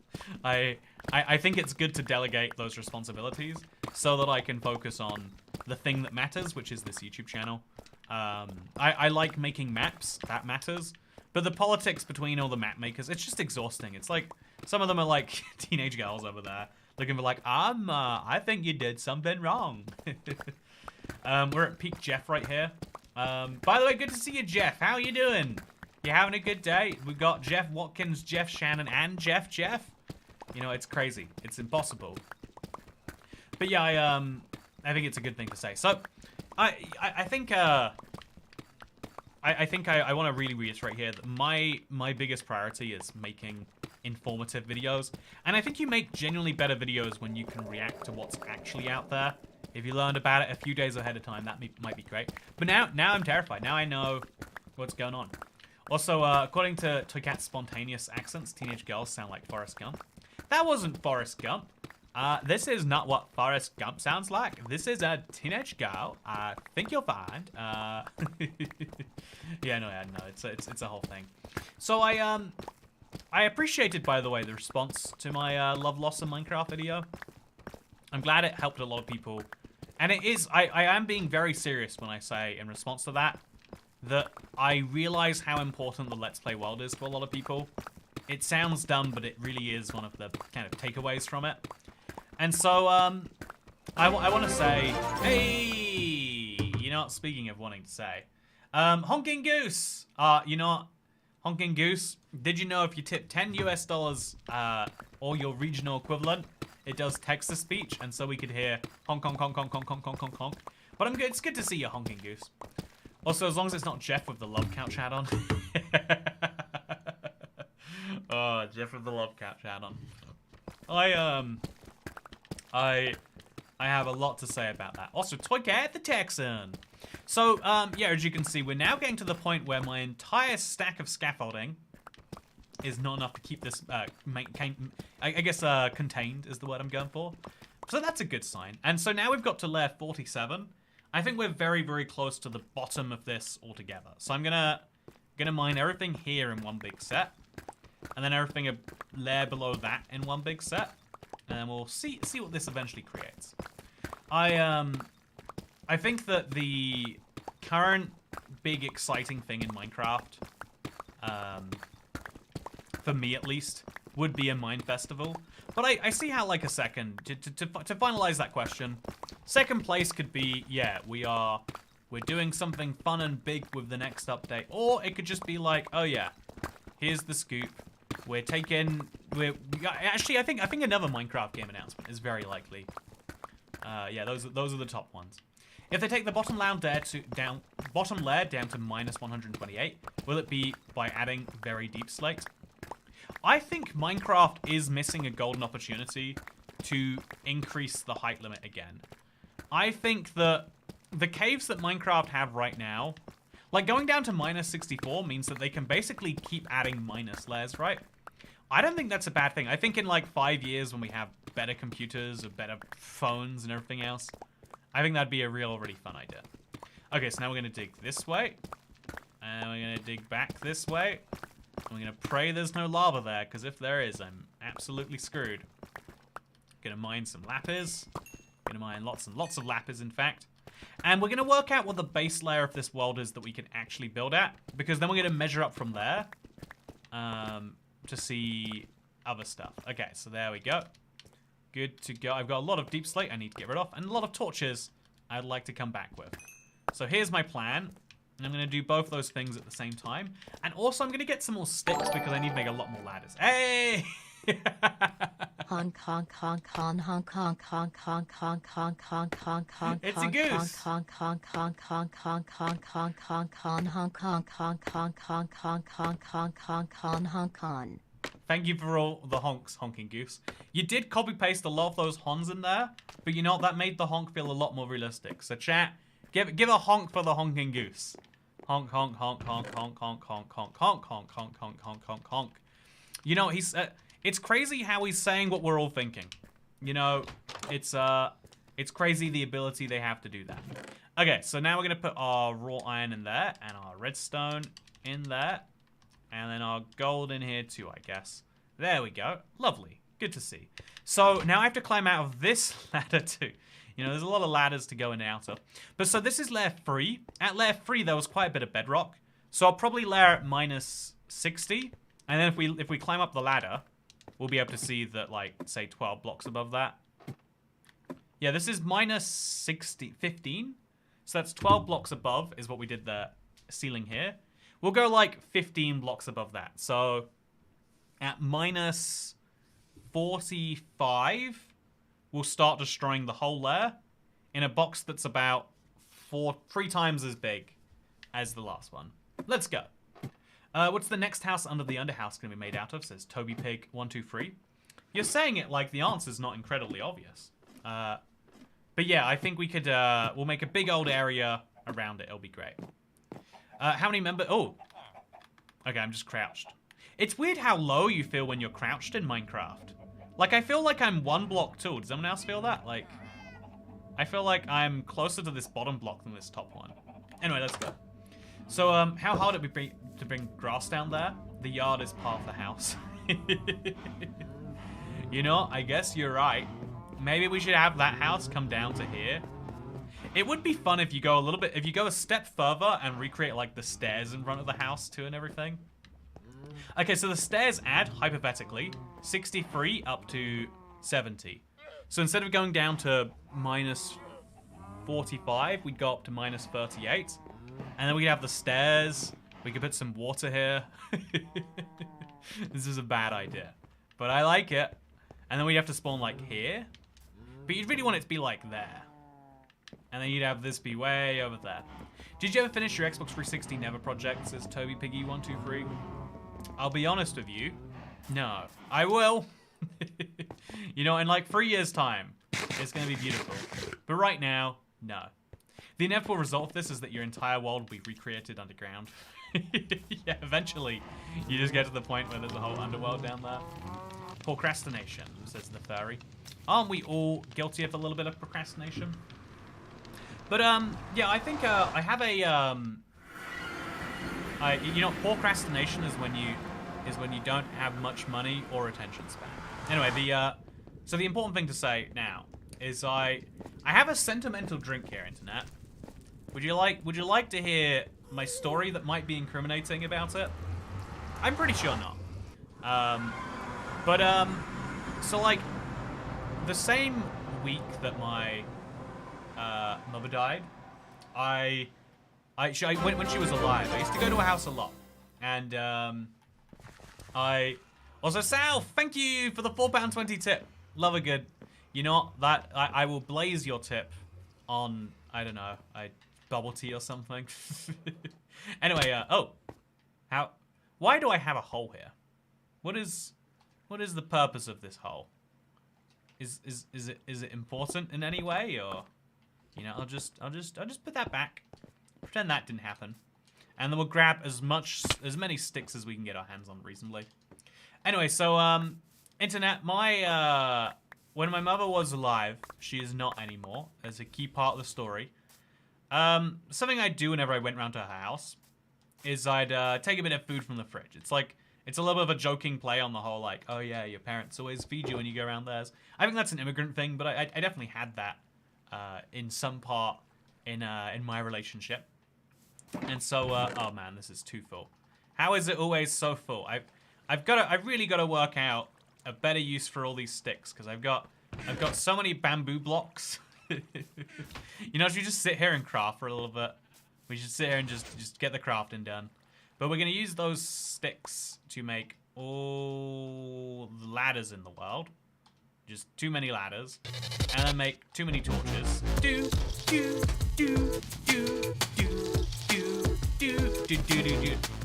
I think it's good to delegate those responsibilities so that I can focus on the thing that matters, which is this YouTube channel. I like making maps, that matters. But the politics between all the map makers, it's just exhausting. It's like, some of them are like teenage girls over there looking for like, I think you did something wrong. We're at peak Jeff right here. By the way, good to see you, Jeff. How you doing? You having a good day? We've got Jeff Watkins, Jeff Shannon, and Jeff. You know, it's crazy. It's impossible. But yeah, I think it's a good thing to say. So, I think I want to really reiterate here that my biggest priority is making informative videos. And I think you make genuinely better videos when you can react to what's actually out there. If you learned about it a few days ahead of time, that might be great. But now I'm terrified. Now I know what's going on. Also, according to Toycat's spontaneous accents, teenage girls sound like Forrest Gump. That wasn't Forrest Gump. This is not what Forrest Gump sounds like. This is a teenage girl. I think you'll find. Yeah, no, it's a whole thing. So I appreciated, by the way, the response to my Love Lost in Minecraft video. I'm glad it helped a lot of people. And it is, I am being very serious when I say, in response to that I realize how important the Let's Play world is for a lot of people. It sounds dumb, but it really is one of the kind of takeaways from it. And so, I want to say, hey, you know what, speaking of wanting to say, Honking Goose, you know what, Honking Goose, did you know if you tip $10 US, or your regional equivalent, it does text-to-speech, and so we could hear honk, honk, honk, honk, honk, honk, honk, honk, honk. But it's good to see you, Honking Goose. Also, as long as it's not Jeff with the love couch hat on. Oh, Jeff with the love couch hat on. I have a lot to say about that. Also, Toycat the Texan. So, yeah, as you can see, we're now getting to the point where my entire stack of scaffolding is not enough to keep this, contained is the word I'm going for. So that's a good sign. And so now we've got to layer 47. I think we're very, very close to the bottom of this altogether. So I'm gonna mine everything here in one big set. And then everything a layer below that in one big set. And then we'll see what this eventually creates. I think that the current big exciting thing in Minecraft, for me at least, would be a mine festival. But I see how, like, a second, to finalize that question, second place could be, yeah, we're doing something fun and big with the next update. Or it could just be like, oh yeah, here's the scoop. Actually, I think another Minecraft game announcement is very likely. Yeah, those are the top ones. If they take the bottom layer down to minus 128, will it be by adding very deep slate? I think Minecraft is missing a golden opportunity to increase the height limit again. I think that the caves that Minecraft have right now, like going down to minus 64 means that they can basically keep adding minus layers, right? I don't think that's a bad thing. I think in like 5 years when we have better computers or better phones and everything else, I think that'd be a really fun idea. Okay, so now we're gonna dig this way. And we're gonna dig back this way. And we're gonna pray there's no lava there, because if there is, I'm absolutely screwed. Gonna mine some lapis. Gonna mine lots and lots of lapis, in fact. And we're gonna work out what the base layer of this world is that we can actually build at, because then we're gonna measure up from there to see other stuff. Okay, so there we go. Good to go. I've got a lot of deep slate I need to get rid of, and a lot of torches I'd like to come back with. So here's my plan. And I'm going to do both those things at the same time. And also I'm going to get some more sticks because I need to make a lot more ladders. Hey! Hong Kong, Hong Kong, Hong Kong, Hong Kong, Hong Kong, Hong Kong, Hong Kong. It's a goose. Hong Kong, Hong Kong, Hong Kong, Hong Kong, Hong Kong, Hong Kong, Hong Kong, Hong Kong, Hong Kong, Hong Kong. Thank you for all the honks, Honking Goose. You did copy paste a lot of those hons in there, but you know what? That made the honk feel a lot more realistic. So chat, give a honk for the Honking Goose. Honk, honk, honk, honk, honk, honk, honk, honk, honk, honk, honk, honk, honk, honk, honk. You know, it's crazy how he's saying what we're all thinking. You know, it's crazy the ability they have to do that. Okay, so now we're gonna put our raw iron in there and our redstone in there. And then our gold in here too, I guess. There we go. Lovely. Good to see. So now I have to climb out of this ladder too. You know, there's a lot of ladders to go in and out of. But so this is layer 3. At layer 3, there was quite a bit of bedrock. So I'll probably layer at minus 60. And then if we climb up the ladder, we'll be able to see that, like, say 12 blocks above that. Yeah, this is minus 15. So that's 12 blocks above is what we did the ceiling here. We'll go like 15 blocks above that. So at minus 45, we'll start destroying the whole layer in a box that's about 3 times as big as the last one. Let's go. What's the next house under the underhouse going to be made out of? Says Toby Pig 123. You're saying it like the answer's not incredibly obvious. But yeah, I think we could, we'll make a big old area around it. It'll be great. How many members? Oh. Okay, I'm just crouched. It's weird how low you feel when you're crouched in Minecraft. Like, I feel like I'm one block tall. Does anyone else feel that? Like, I feel like I'm closer to this bottom block than this top one. Anyway, let's go. So, how hard would it be to bring grass down there? The yard is part of the house. You know, I guess you're right. Maybe we should have that house come down to here. It would be fun if you go a little bit, if you go a step further and recreate like the stairs in front of the house too and everything. Okay, so the stairs add, hypothetically, 63 up to 70. So instead of going down to minus 45, we'd go up to minus 38. And then we could have the stairs. We could put some water here. This is a bad idea. But I like it. And then we'd have to spawn like here. But you'd really want it to be like there. And then you'd have this be way over there. Did you ever finish your Xbox 360 Never project, says Toby Piggy 123? I'll be honest with you. No. I will. You know, in like 3 years' time, it's going to be beautiful. But right now, no. The inevitable result of this is that your entire world will be recreated underground. Yeah, eventually, you just get to the point where there's a whole underworld down there. Procrastination, says the furry. Aren't we all guilty of a little bit of procrastination? But, yeah, I think, I have a, you know, procrastination is when you don't have much money or attention span. Anyway, so the important thing to say now is I have a sentimental drink here, Internet. Would you like to hear my story that might be incriminating about it? I'm pretty sure not. So like, the same week that my mother died, when she was alive, I used to go to her house a lot, and also Sal, thank you for the £4.20 tip. Love a good. You know that I will blaze your tip on, I don't know, bubble tea or something. Anyway, why do I have a hole here? What is the purpose of this hole? Is it important in any way, or, you know, I'll just put that back. Pretend that didn't happen. And then we'll grab as many sticks as we can get our hands on reasonably. Anyway, so Internet, when my mother was alive, she is not anymore, as a key part of the story. Something I'd do whenever I went round to her house is I'd take a bit of food from the fridge. It's a little bit of a joking play on the whole, like, oh yeah, your parents always feed you when you go around theirs. I think that's an immigrant thing, but I definitely had that in some part in my relationship. And so, oh man, this is too full. How is it always so full? I've really got to work out a better use for all these sticks, because I've got so many bamboo blocks. You know, should we just sit here and craft for a little bit? We should sit here and just get the crafting done. But we're going to use those sticks to make all the ladders in the world. Just too many ladders. And then make too many torches.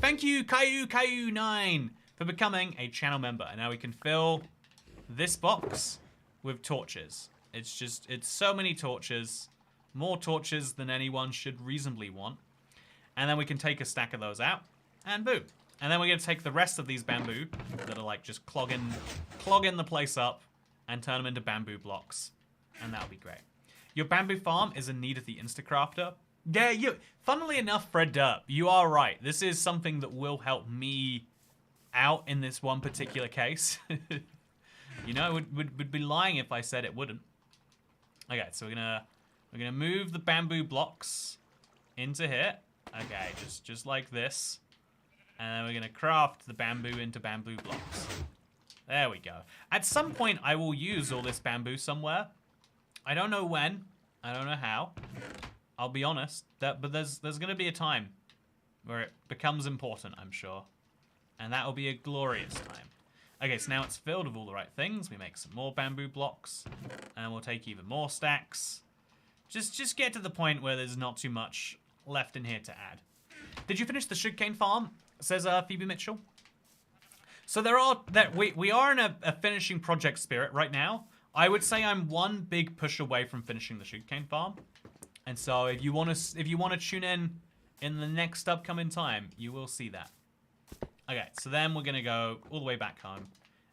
Thank you, Caillou9, for becoming a channel member. And now we can fill this box with torches. It's so many torches. More torches than anyone should reasonably want. And then we can take a stack of those out. And boom. And then we're going to take the rest of these bamboo that are like just clogging the place up and turn them into bamboo blocks. And that'll be great. Your bamboo farm is in need of the Instacrafter. Yeah, funnily enough, Fred Derp, you are right. This is something that will help me out in this one particular case. You know, would be lying if I said it wouldn't. Okay, so we're gonna move the bamboo blocks into here. Okay, just like this. And then we're gonna craft the bamboo into bamboo blocks. There we go. At some point, I will use all this bamboo somewhere. I don't know when. I don't know how. I'll be honest. But there's gonna be a time where it becomes important, I'm sure. And that will be a glorious time. Okay, so now it's filled with all the right things. We make some more bamboo blocks. And we'll take even more stacks. Just get to the point where there's not too much left in here to add. Did you finish the sugarcane farm? Says Phoebe Mitchell. So we are in a finishing project spirit right now. I would say I'm one big push away from finishing the sugarcane farm. And so if you want to tune in the next upcoming time, you will see that. Okay, so then we're gonna go all the way back home,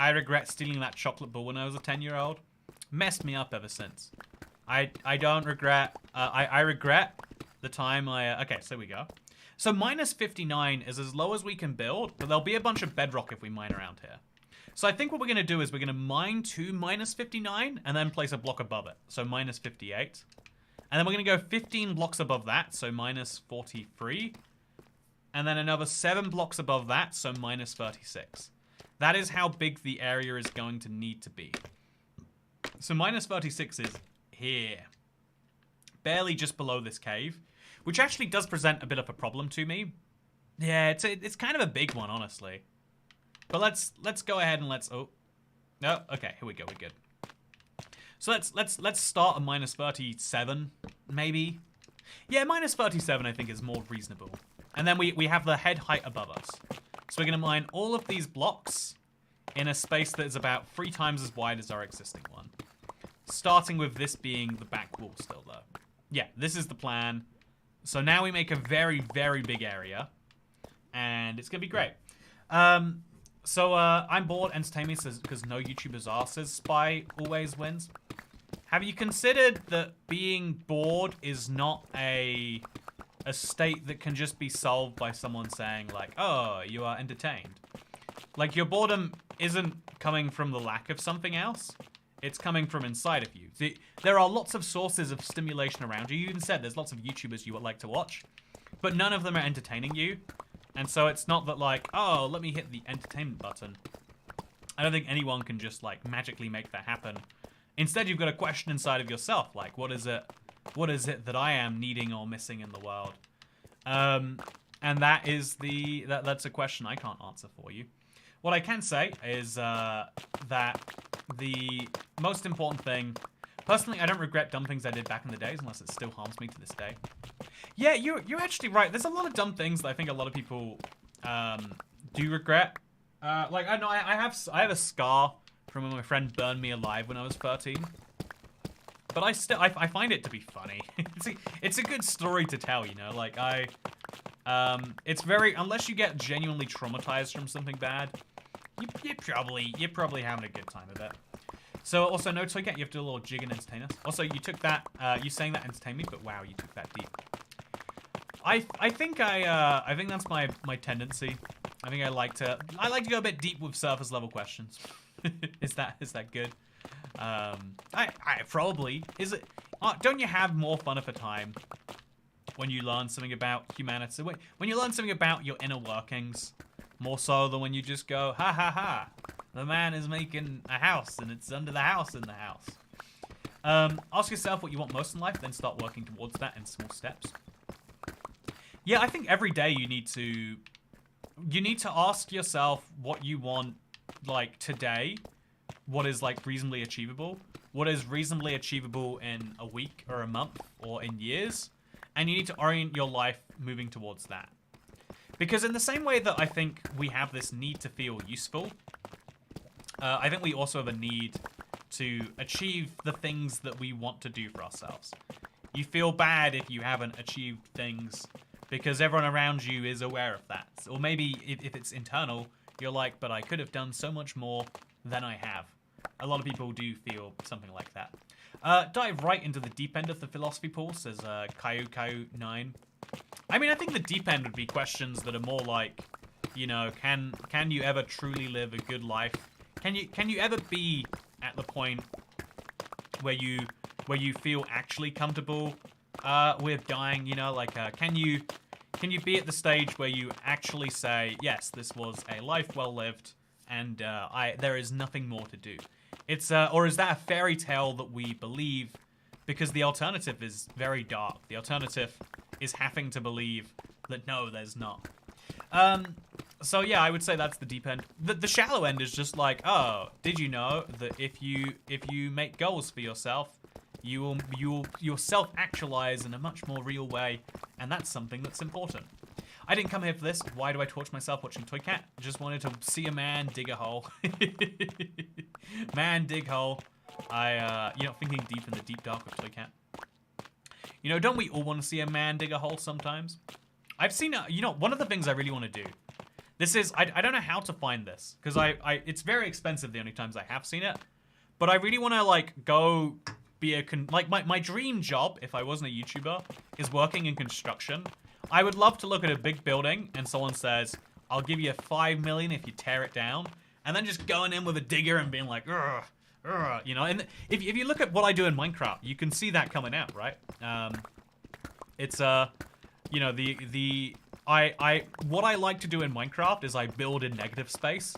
I regret stealing that chocolate ball when I was a 10-year-old. Messed me up ever since. I don't regret. I regret the time I. Okay, so we go. So minus 59 is as low as we can build, but there'll be a bunch of bedrock if we mine around here. So I think what we're going to do is we're going to mine to minus 59 and then place a block above it. So minus 58. And then we're going to go 15 blocks above that, so minus 43. And then another 7 blocks above that, so minus 36. That is how big the area is going to need to be. So minus 36 is here. Barely just below this cave, which actually does present a bit of a problem to me. Yeah, it's kind of a big one, honestly. But let's go ahead and oh. No, okay, here we go, we're good. So let's start at minus 37, maybe. Yeah, minus 37 I think is more reasonable. And then we have the head height above us. So we're gonna mine all of these blocks in a space that is about 3 times as wide as our existing one. Starting with this being the back wall still though. Yeah, this is the plan. So now we make a very, very big area. And it's gonna be great. So I'm bored, entertain me, says, because no YouTubers are, says Spy always wins. Have you considered that being bored is not a state that can just be solved by someone saying like, oh, you are entertained? Like, your boredom isn't coming from the lack of something else. It's coming from inside of you. There are lots of sources of stimulation around you. You even said there's lots of YouTubers you would like to watch, but none of them are entertaining you. And so it's not that like, oh, let me hit the entertainment button. I don't think anyone can just like magically make that happen. Instead, you've got a question inside of yourself, like, what is it that I am needing or missing in the world? And that is that's a question I can't answer for you. What I can say is that the most important thing, personally, I don't regret dumb things I did back in the days unless it still harms me to this day. Yeah, you're actually right. There's a lot of dumb things that I think a lot of people do regret. Like, I know I have a scar from when my friend burned me alive when I was 13. But I find it to be funny. it's a good story to tell, you know. Like it's very, unless you get genuinely traumatized from something bad, you're probably having a good time with it. So also, no, Toycat, you have to do a little jig and entertain us. Also, you took that, you saying that entertained me, but wow, you took that deep. I think that's my tendency. I think I like to go a bit deep with surface level questions. Is that good? I probably, is it, don't you have more fun of a time when you learn something about humanity? When you learn something about your inner workings, more so than when you just go, ha ha ha, the man is making a house and it's under the house in the house. Ask yourself what you want most in life, then start working towards that in small steps. Yeah, I think every day you need to ask yourself what you want, like, today. What is, like, reasonably achievable? What is reasonably achievable in a week or a month or in years? And you need to orient your life moving towards that. Because in the same way that I think we have this need to feel useful, I think we also have a need to achieve the things that we want to do for ourselves. You feel bad if you haven't achieved things because everyone around you is aware of that. Or maybe if it's internal, you're like, but I could have done so much more than I have. A lot of people do feel something like that. Dive right into the deep end of the philosophy pool, says Caillou9. I mean, I think the deep end would be questions that are more like, you know, can you ever truly live a good life? Can you ever be at the point where you feel actually comfortable with dying? You know, like can you be at the stage where you actually say, yes, this was a life well lived, and there is nothing more to do? It's or is that a fairy tale that we believe? Because the alternative is very dark. The alternative is having to believe that no, there's not. So yeah, I would say that's the deep end. The shallow end is just like, oh, did you know that if you make goals for yourself, you'll self-actualize in a much more real way, and that's something that's important. I didn't come here for this. Why do I torture myself watching Toycat? Just wanted to see a man dig a hole. Man dig hole. You know, thinking deep in the deep dark of Toycat. You know, don't we all want to see a man dig a hole sometimes? I've seen, you know, one of the things I really want to do. This is, I don't know how to find this, because it's very expensive the only times I have seen it. But I really want to, like, go be my dream job, if I wasn't a YouTuber, is working in construction. I would love to look at a big building and someone says, I'll give you 5 million if you tear it down. And then just going in with a digger and being like, ugh, ugh, you know? And if you look at what I do in Minecraft, you can see that coming out, right? It's, you know, what I like to do in Minecraft is I build in negative space.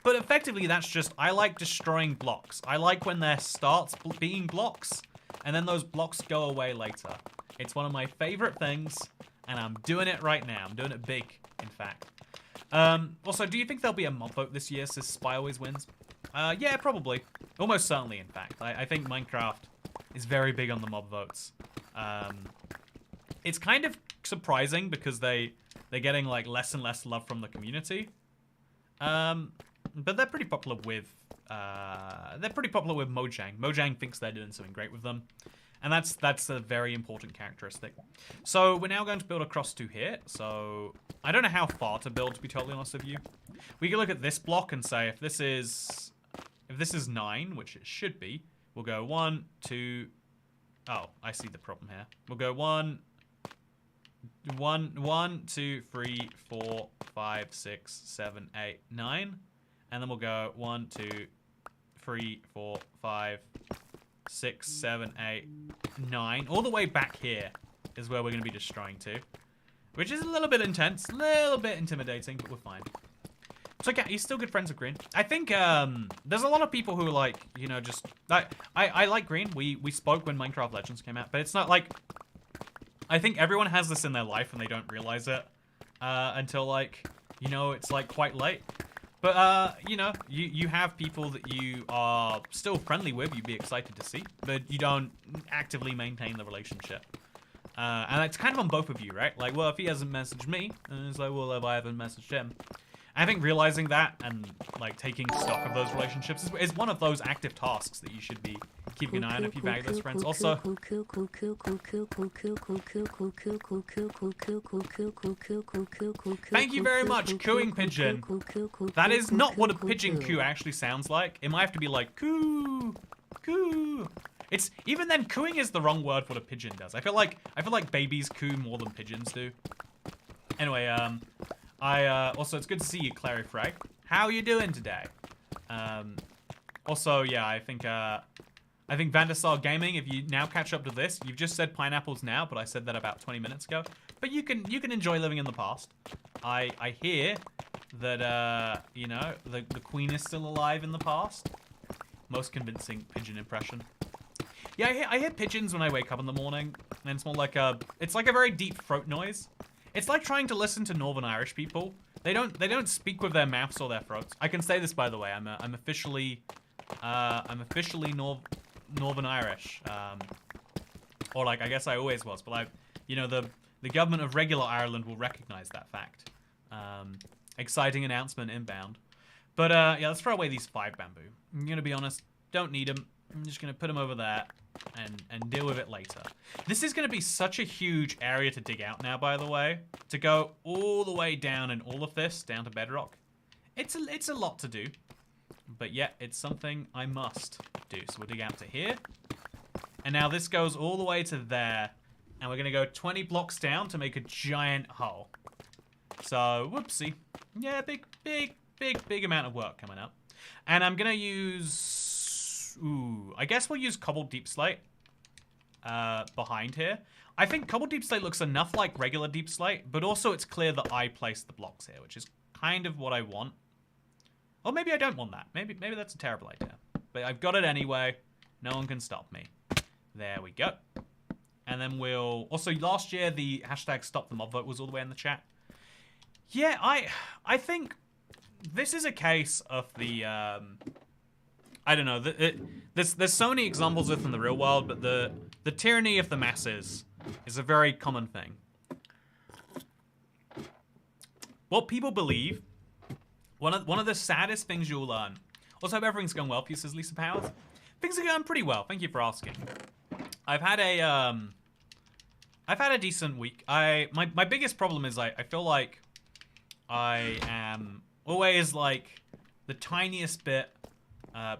But effectively, that's just, I like destroying blocks. I like when there starts being blocks, and then those blocks go away later. It's one of my favorite things, and I'm doing it right now. I'm doing it big, in fact. Also, do you think there'll be a mob vote this year since Spy always wins? Yeah, probably. Almost certainly, in fact. I think Minecraft is very big on the mob votes. It's kind of surprising because they're getting like less and less love from the community. But they're pretty popular with Mojang. Mojang thinks they're doing something great with them. And that's a very important characteristic. So we're now going to build across to here. So I don't know how far to build, to be totally honest with you. We can look at this block and say if this is 9, which it should be, we'll go 1, 2. Oh, I see the problem here. We'll go 1, 2, 3, 4, 5, 6, 7, 8, 9. And then we'll go 1, 2, 3, 4, 5, 6, 7, 8, 9. All the way back here is where we're going to be destroying to. Which is a little bit intense, a little bit intimidating, but we're fine. So yeah, he's still good friends with Green. I think there's a lot of people who like, you know, just... I like Green. We spoke when Minecraft Legends came out, but it's not like... I think everyone has this in their life and they don't realize it until, like, you know, it's, like, quite late. But, you know, you have people that you are still friendly with, you'd be excited to see, but you don't actively maintain the relationship. And it's kind of on both of you, right? Like, well, if he hasn't messaged me, then it's like, well, if I haven't messaged him. I think realizing that and, like, taking stock of those relationships is one of those active tasks that you should be keeping an eye on if you value those friends. Also, thank you very much, cooing pigeon. That is not what a pigeon coo actually sounds like. It might have to be like coo, coo. It's even then, cooing is the wrong word for what a pigeon does. I feel like babies coo more than pigeons do. Anyway, also, it's good to see you, Clary Frag. How are you doing today? Also, yeah, I think Vanderstar Gaming, if you now catch up to this, you've just said pineapples now, but I said that about 20 minutes ago. But you can enjoy living in the past. I hear that, you know, the queen is still alive in the past. Most convincing pigeon impression. Yeah, I hear pigeons when I wake up in the morning, and it's more like it's like a very deep throat noise. It's like trying to listen to Northern Irish people. They don't speak with their mouths or their throats. I can say this, by the way. I'm officially Northern Irish. Or like I guess I always was, but you know, the government of regular Ireland will recognize that fact. Exciting announcement inbound. But yeah, let's throw away these 5 bamboo. I'm gonna be honest, don't need them. I'm just gonna put them over there and deal with it later. This is gonna be such a huge area to dig out now, by the way. To go all the way down and all of this down to bedrock. It's a lot to do. But yet, it's something I must do. So we'll dig out to here. And now this goes all the way to there. And we're gonna go 20 blocks down to make a giant hole. So, whoopsie. Yeah, big amount of work coming up. And I'm gonna use... Ooh, I guess we'll use cobbled deep slate behind here. I think cobbled deep slate looks enough like regular deep slate, but also it's clear that I placed the blocks here, which is kind of what I want. Or maybe I don't want that. Maybe that's a terrible idea. But I've got it anyway. No one can stop me. There we go. And then we'll... Also, last year, the hashtag stop the mob vote was all the way in the chat. Yeah, I think this is a case of the... I don't know. There's so many examples of it in the real world, but the tyranny of the masses is a very common thing. What people believe, one of the saddest things you'll learn. Also, hope everything's going well for you, says Lisa Powers. Things are going pretty well. Thank you for asking. I've had a decent week. My biggest problem is I feel like I am always like the tiniest bit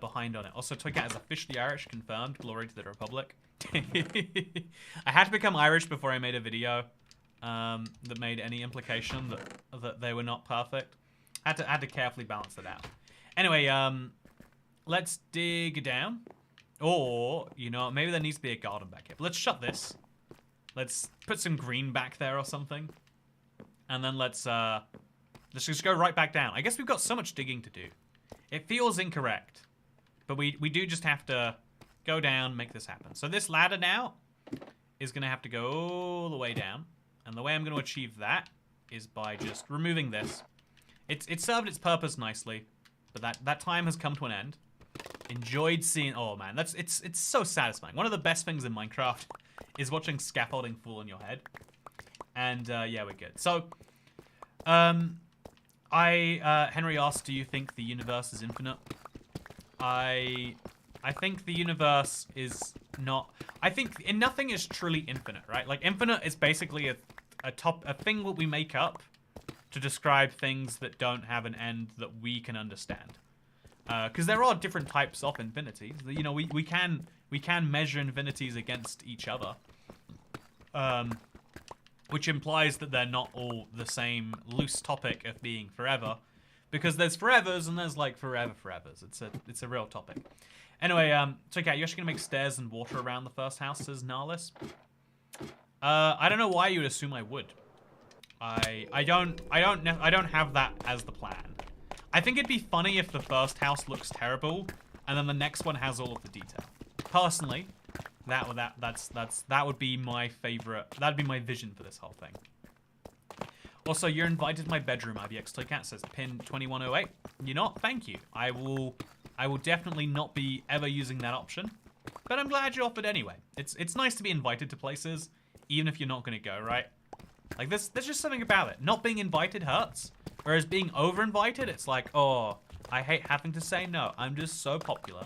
behind on it. Also, Toycat is officially Irish, confirmed. Glory to the Republic. I had to become Irish before I made a video that made any implication that they were not perfect. Had to carefully balance it out. Anyway, let's dig down. Or, you know, maybe there needs to be a garden back here. But let's shut this. Let's put some green back there or something. And then let's just go right back down. I guess we've got so much digging to do. It feels incorrect. But we do just have to go down, make this happen. So this ladder now is going to have to go all the way down. And the way I'm going to achieve that is by just removing this. It served its purpose nicely. But that time has come to an end. Enjoyed seeing... Oh, man. It's so satisfying. One of the best things in Minecraft is watching scaffolding fall on your head. And, yeah, we're good. So, Henry asked, do you think the universe is infinite? I think the universe is not... I think nothing is truly infinite, right? Like, infinite is basically a thing that we make up to describe things that don't have an end that we can understand. Because there are different types of infinities. You know, we can measure infinities against each other. Which implies that they're not all the same loose topic of being forever. Because there's forevers and there's like forevers. It's a real topic. Anyway, Toycat, you're actually gonna make stairs and water around the first house, says Narlis. I don't know why you would assume I would. I don't have that as the plan. I think it'd be funny if the first house looks terrible and then the next one has all of the detail. Personally, that would be my favorite. That'd be my vision for this whole thing. Also, you're invited to my bedroom. ibxtoycat says pin 2108. You're not? Thank you. I will definitely not be ever using that option. But I'm glad you offered anyway. It's nice to be invited to places, even if you're not going to go, right? Like, there's just something about it. Not being invited hurts. Whereas being over-invited, it's like, oh, I hate having to say no. I'm just so popular.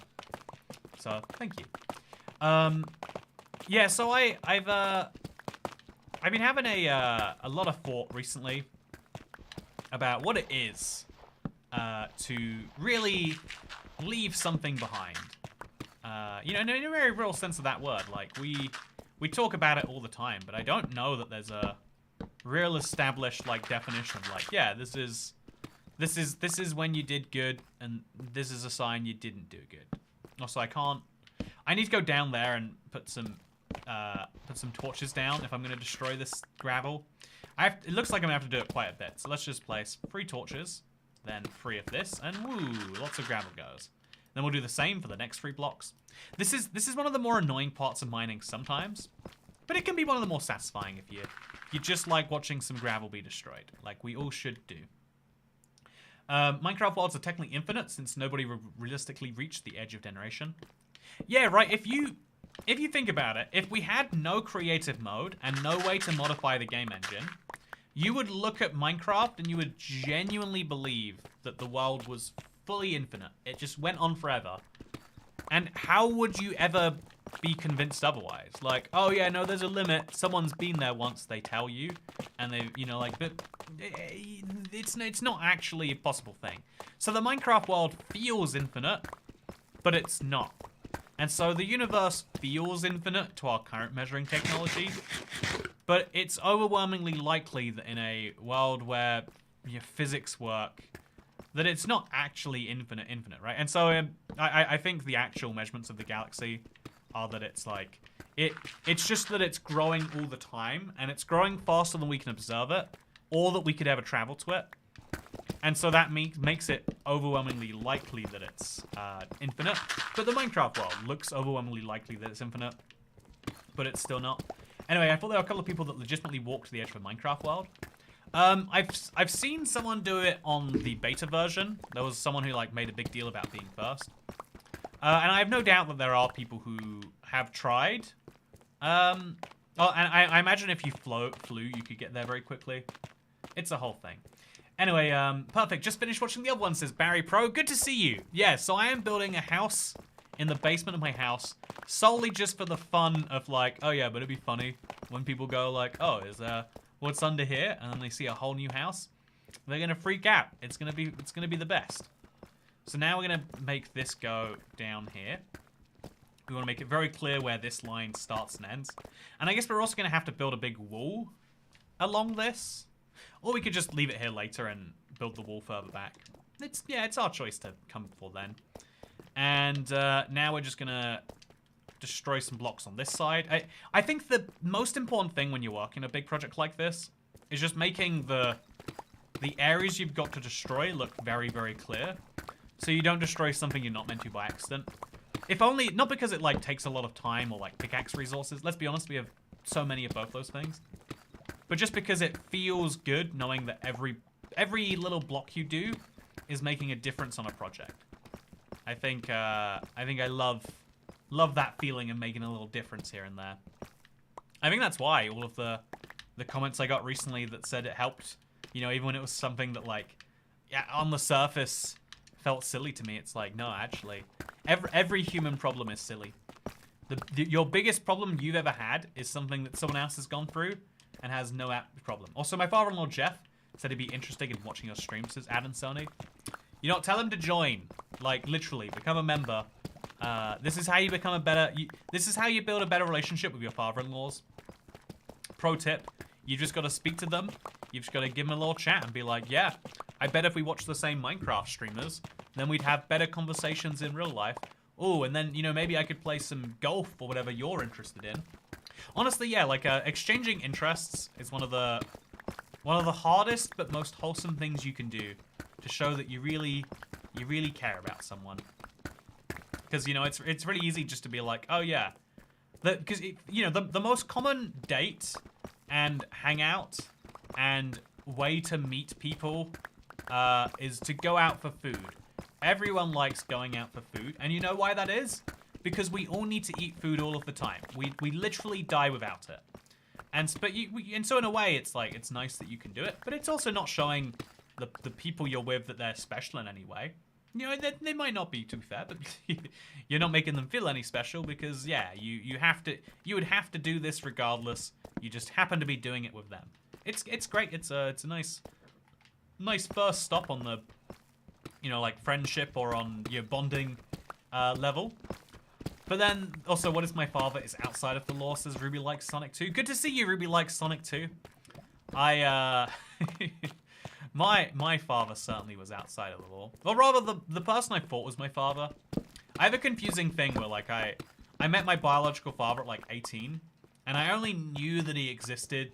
So, thank you. Yeah, so I've been having a lot of thought recently about what it is to really leave something behind. You know, in a very real sense of that word. Like, we talk about it all the time, but I don't know that there's a real established like definition of like, yeah, this is when you did good, and this is a sign you didn't do good. Also, I need to go down there and put some torches down if I'm going to destroy this gravel. It looks like I'm going to have to do it quite a bit. So let's just place 3 torches, then 3 of this, and woo, lots of gravel goes. Then we'll do the same for the next 3 blocks. This is one of the more annoying parts of mining sometimes, but it can be one of the more satisfying if you just like watching some gravel be destroyed, like we all should do. Minecraft worlds are technically infinite since nobody realistically reached the edge of generation. Yeah, right. If you think about it, if we had no creative mode and no way to modify the game engine, you would look at Minecraft and you would genuinely believe that the world was fully infinite. It just went on forever. And how would you ever be convinced otherwise? Like, oh yeah, no, there's a limit. Someone's been there once, they tell you. And they, you know, like, but it's not actually a possible thing. So the Minecraft world feels infinite, but it's not. And so the universe feels infinite to our current measuring technology, but it's overwhelmingly likely that in a world where physics work, that it's not actually infinite, right? And so I think the actual measurements of the galaxy are that it's like, it's just that it's growing all the time, and it's growing faster than we can observe it, or that we could ever travel to it. And so that makes it overwhelmingly likely that it's infinite. But the Minecraft world looks overwhelmingly likely that it's infinite, but it's still not. Anyway, I thought there were a couple of people that legitimately walked to the edge of a Minecraft world. I've seen someone do it on the beta version. There was someone who like made a big deal about being first. And I have no doubt that there are people who have tried. And I imagine if you flew, you could get there very quickly. It's a whole thing. Anyway, perfect. Just finished watching the other one, says Barry Pro. Good to see you. Yeah, so I am building a house in the basement of my house solely just for the fun of like, oh yeah, but it'd be funny when people go like, oh, is there, what's under here? And then they see a whole new house. they're gonna freak out. It's gonna be the best. So now we're gonna make this go down here. We want to make it very clear where this line starts and ends. And I guess we're also gonna have to build a big wall along this, or we could just leave it here later and build the wall further back. It's our choice to come before then. And now we're just gonna destroy some blocks on this side. I think the most important thing when you're working a big project like this is just making the areas you've got to destroy look very, very clear. So you don't destroy something you're not meant to by accident. If only, not because it like takes a lot of time or like pickaxe resources. Let's be honest, we have so many of both those things. But just because it feels good knowing that every little block you do is making a difference on a project. I think I love that feeling of making a little difference here and there. I think that's why all of the comments I got recently that said it helped, you know, even when it was something that like, yeah, on the surface felt silly to me. It's like, no, actually, every human problem is silly. Your biggest problem you've ever had is something that someone else has gone through and has no problem. Also, my father-in-law Jeff said he'd be interested in watching your stream, says Adam Sony. You know, tell him to join. Like, literally, become a member. This is how you become a better... this is how you build a better relationship with your father-in-laws. Pro tip. You just got to speak to them. You've just got to give them a little chat and be like, yeah, I bet if we watched the same Minecraft streamers, then we'd have better conversations in real life. Oh, and then, you know, maybe I could play some golf or whatever you're interested in. Honestly, yeah, like, exchanging interests is one of the hardest but most wholesome things you can do to show that you really care about someone. Because, you know, it's really easy just to be like, oh yeah, because you know the most common date and hangout and way to meet people is to go out for food. Everyone likes going out for food, and you know why that is? Because we all need to eat food all of the time. We literally die without it. And so in a way, it's like, it's nice that you can do it, but it's also not showing the people you're with that they're special in any way. You know, they might not be, to be fair, but you're not making them feel any special because, yeah, you would have to do this regardless. You just happen to be doing it with them. It's great. It's a nice first stop on the, you know, like friendship or on your bonding level. But then, also, what is my father is outside of the law, says Ruby likes Sonic 2. Good to see you, Ruby likes Sonic 2. My father certainly was outside of the law. Or rather, the person I thought was my father. I have a confusing thing where, like, I met my biological father at, like, 18. And I only knew that he existed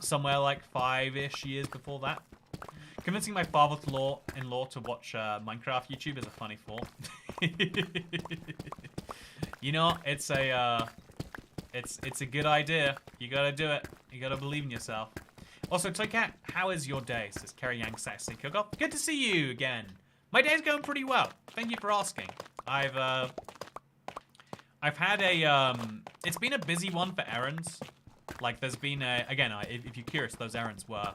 somewhere, like, 5-ish years before that. Convincing my father-in-law to watch Minecraft YouTube is a funny thought. You know, it's a good idea. You gotta do it. You gotta believe in yourself. Also, Toycat, how is your day? Says Kerry Yang Sassy Cook. Good to see you again. My day's going pretty well. Thank you for asking. I've had a it's been a busy one for errands. Like, there's been again, if you're curious, those errands were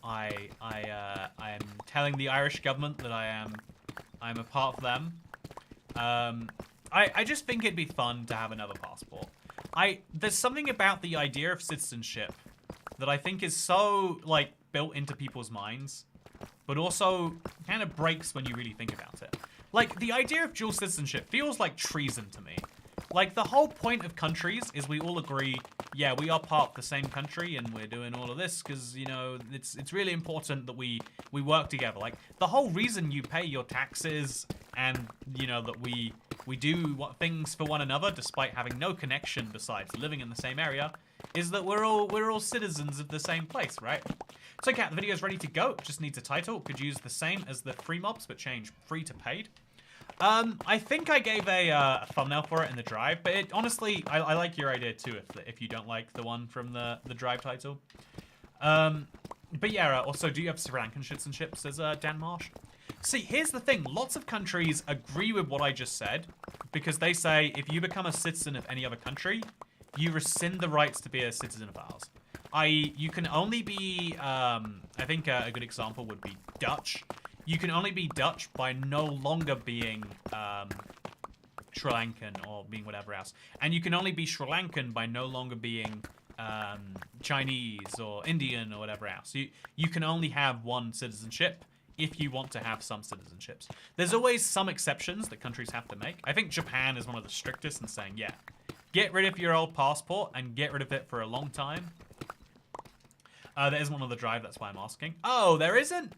I am telling the Irish government that I'm a part of them. I just think it'd be fun to have another passport. There's something about the idea of citizenship that I think is so, like, built into people's minds, but also kind of breaks when you really think about it. Like, the idea of dual citizenship feels like treason to me. Like, the whole point of countries is we all agree, yeah, we are part of the same country and we're doing all of this because, you know, it's really important that we work together. Like, the whole reason you pay your taxes and, you know, that we do things for one another despite having no connection besides living in the same area is that we're all citizens of the same place, right? So, Kat, the video's ready to go. It just needs a title. Could use the same as the free mobs, but change free to paid. I think I gave a thumbnail for it in the drive, but honestly, I like your idea too, if you don't like the one from the drive title. But yeah, also, do you have Sri Lankan citizenship, says Dan Marsh. See, here's the thing. Lots of countries agree with what I just said, because they say if you become a citizen of any other country, you rescind the rights to be a citizen of ours. I.e., you can only be, I think a good example would be Dutch. You can only be Dutch by no longer being Sri Lankan or being whatever else. And you can only be Sri Lankan by no longer being Chinese or Indian or whatever else. You can only have one citizenship if you want to have some citizenships. There's always some exceptions that countries have to make. I think Japan is one of the strictest in saying, yeah, get rid of your old passport and get rid of it for a long time. There isn't one on the drive, that's why I'm asking. Oh, there isn't?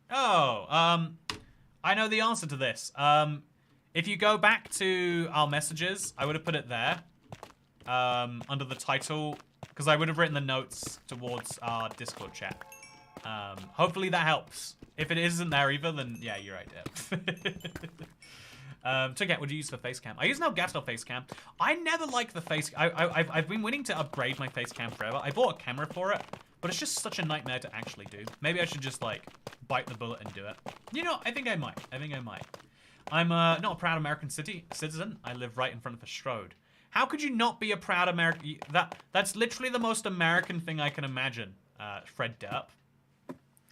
Oh, I know the answer to this. If you go back to our messages, I would have put it there under the title, because I would have written the notes towards our Discord chat. Hopefully that helps. If it isn't there either, then yeah, you're right, Toycat, would you use for face cam? I use an Elgato face cam. I never like the face. I've been wanting to upgrade my face cam forever. I bought a camera for it, but it's just such a nightmare to actually do. Maybe I should just like bite the bullet and do it. You know, I think I might. I'm not a proud American citizen. I live right in front of a Strode. How could you not be a proud American? That's literally the most American thing I can imagine. Fred Derp.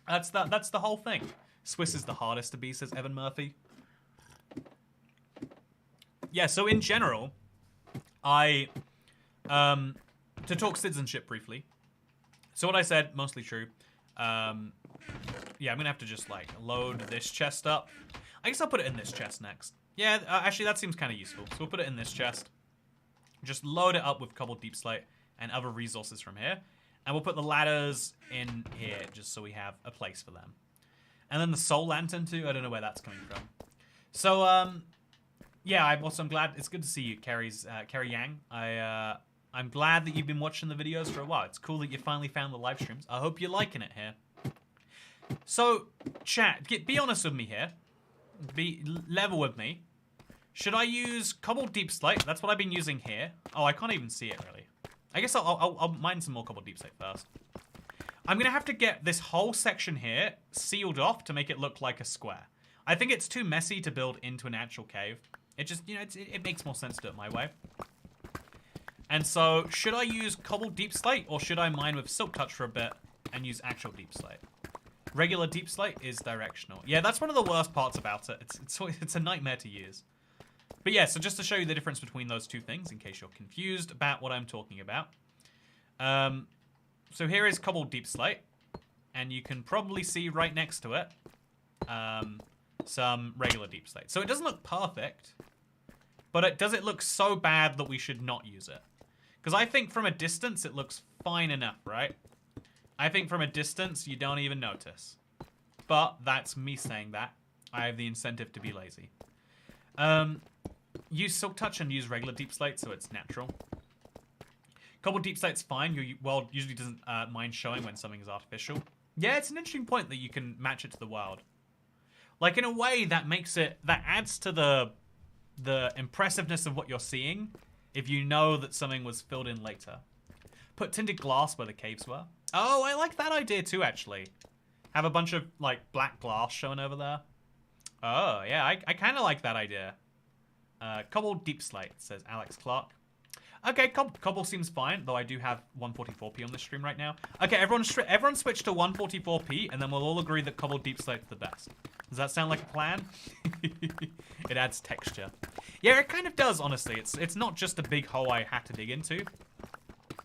That's the whole thing. Swiss is the hardest to be, says Evan Murphy. Yeah, so in general, to talk citizenship briefly. So what I said, mostly true. Yeah, I'm gonna have to just like load this chest up. I guess I'll put it in this chest next. Yeah, actually that seems kind of useful. So we'll put it in this chest. Just load it up with cobbled deep slate and other resources from here. And we'll put the ladders in here just so we have a place for them. And then the soul lantern too. I don't know where that's coming from. So, yeah, I'm glad. It's good to see you, Kerry Yang. I'm glad that you've been watching the videos for a while. It's cool that you finally found the live streams. I hope you're liking it here. So, chat, be honest with me here. Be level with me. Should I use cobbled deep slate? That's what I've been using here. Oh, I can't even see it really. I guess I'll mine some more cobbled deep slate first. I'm gonna have to get this whole section here sealed off to make it look like a square. I think it's too messy to build into an actual cave. It just, you know, it makes more sense to do it my way. And so, should I use cobbled deep slate or should I mine with silk touch for a bit and use actual deep slate? Regular deep slate is directional. Yeah, that's one of the worst parts about it. It's a nightmare to use. But yeah, so just to show you the difference between those two things, in case you're confused about what I'm talking about. So here is cobbled deep slate, and you can probably see right next to it some regular deep slate. So it doesn't look perfect, but does it look so bad that we should not use it? Because I think from a distance it looks fine enough, right? I think from a distance you don't even notice. But that's me saying that. I have the incentive to be lazy. Use silk touch and use regular deep slate so it's natural. Cobbled deep slate's fine. Your world usually doesn't mind showing when something is artificial. Yeah, it's an interesting point that you can match it to the world. Like in a way that makes it, that adds to the impressiveness of what you're seeing if you know that something was filled in later. Put tinted glass where the caves were. Oh, I like that idea too, actually. Have a bunch of like black glass showing over there. Oh, yeah, I kind of like that idea. Cobbled deep slate, says Alex Clark. Okay, cobble seems fine, though I do have 144p on this stream right now. Okay, everyone switch to 144p, and then we'll all agree that cobbled deep slate's the best. Does that sound like a plan? It adds texture. Yeah, it kind of does, honestly. It's not just a big hole I had to dig into.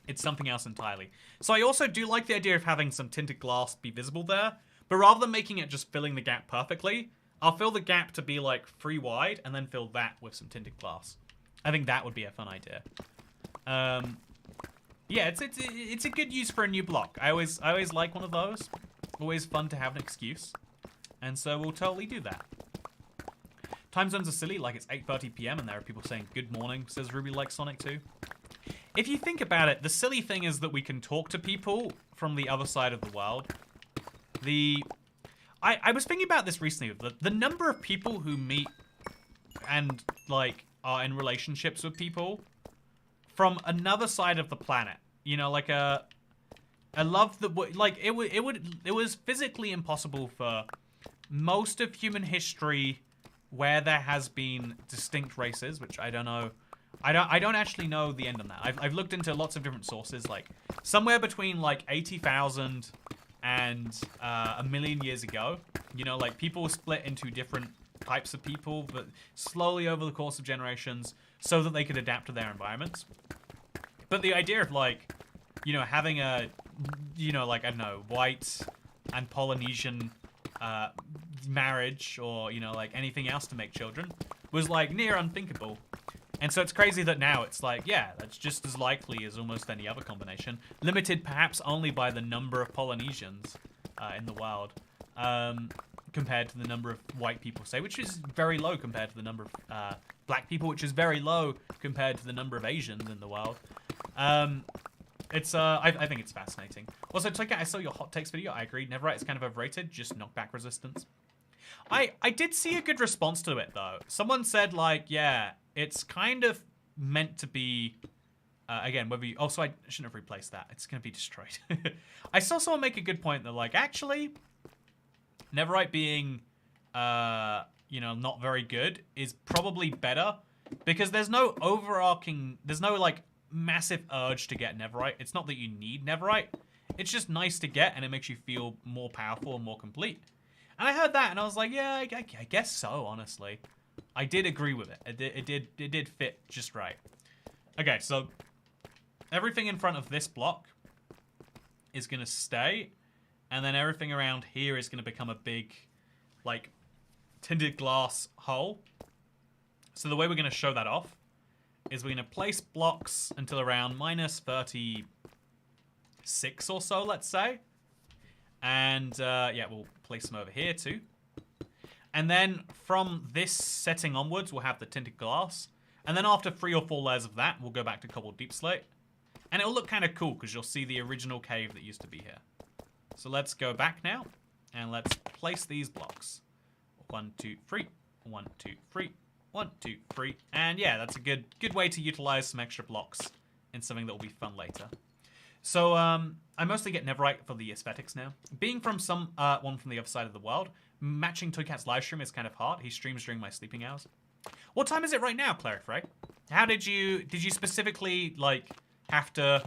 It's something else entirely. So I also do like the idea of having some tinted glass be visible there, but rather than making it just filling the gap perfectly, I'll fill the gap to be like 3 wide and then fill that with some tinted glass. I think that would be a fun idea. Yeah, it's a good use for a new block. I always like one of those. Always fun to have an excuse. And so we'll totally do that. Time zones are silly, like it's 8:30 p.m. and there are people saying good morning, says Ruby likes Sonic 2. If you think about it, the silly thing is that we can talk to people from the other side of the world. I was thinking about this recently. The number of people who meet and like are in relationships with people from another side of the planet. You know, like I love that. Like it was physically impossible for most of human history where there has been distinct races, which I don't know. I don't actually know the end on that. I've looked into lots of different sources, like somewhere between like 80,000 and a million years ago. You know, like people split into different types of people, but slowly over the course of generations, so that they could adapt to their environments. But the idea of like you know, having a, you know, like, I don't know, white and Polynesian marriage or, you know, like anything else to make children was like near unthinkable. And so it's crazy that now it's like, yeah, that's just as likely as almost any other combination. Limited perhaps only by the number of Polynesians in the world compared to the number of white people, say, which is very low compared to the number of black people, which is very low compared to the number of Asians in the world. I think it's fascinating. Also, Toycat, I saw your hot takes video. I agree. Neverite is kind of overrated. Just knockback resistance. I did see a good response to it, though. Someone said, like, yeah, it's kind of meant to be... again, whether you... Oh, so I shouldn't have replaced that. It's going to be destroyed. I saw someone make a good point that, like, actually, Neverite being, you know, not very good is probably better because there's no overarching... There's no, like, massive urge to get Neverite. It's not that you need Neverite. It's just nice to get, and it makes you feel more powerful and more complete. And I heard that, and I was like, yeah, I guess so, honestly. I did agree with it. It did fit just right. Okay, so everything in front of this block is going to stay, and then everything around here is going to become a big, like, tinted glass hole. So the way we're going to show that off is we're going to place blocks until around minus 36 or so, let's say. And, yeah, we'll place them over here, too. And then from this setting onwards, we'll have the tinted glass. And then after 3 or 4 layers of that, we'll go back to cobbled deep slate. And it'll look kind of cool, because you'll see the original cave that used to be here. So let's go back now, and let's place these blocks. 1, 2, 3. 1, 2, 3. 1, 2, 3. And yeah, that's a good way to utilize some extra blocks in something that will be fun later. So, I mostly get Neverite for the aesthetics now. Being from one from the other side of the world, matching Toycat's live stream is kind of hard. He streams during my sleeping hours. What time is it right now, Clarifray? How did you specifically, like, have to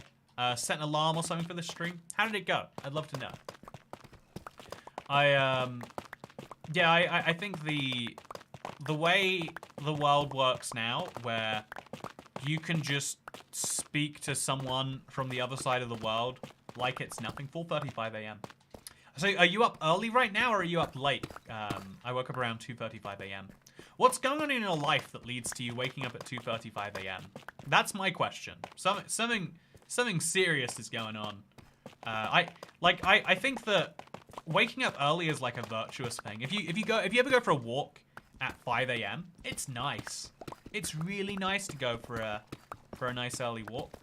set an alarm or something for the stream? How did it go? I'd love to know. I think the way the world works now, where you can just speak to someone from the other side of the world like it's nothing. 4:35 a.m. So are you up early right now, or are you up late? I woke up around 2:35 a.m. What's going on in your life that leads to you waking up at 2:35 a.m.? That's my question. Something serious is going on. I think that waking up early is like a virtuous thing. If you ever go for a walk at 5 a.m., it's nice. It's really nice to go for a nice early walk.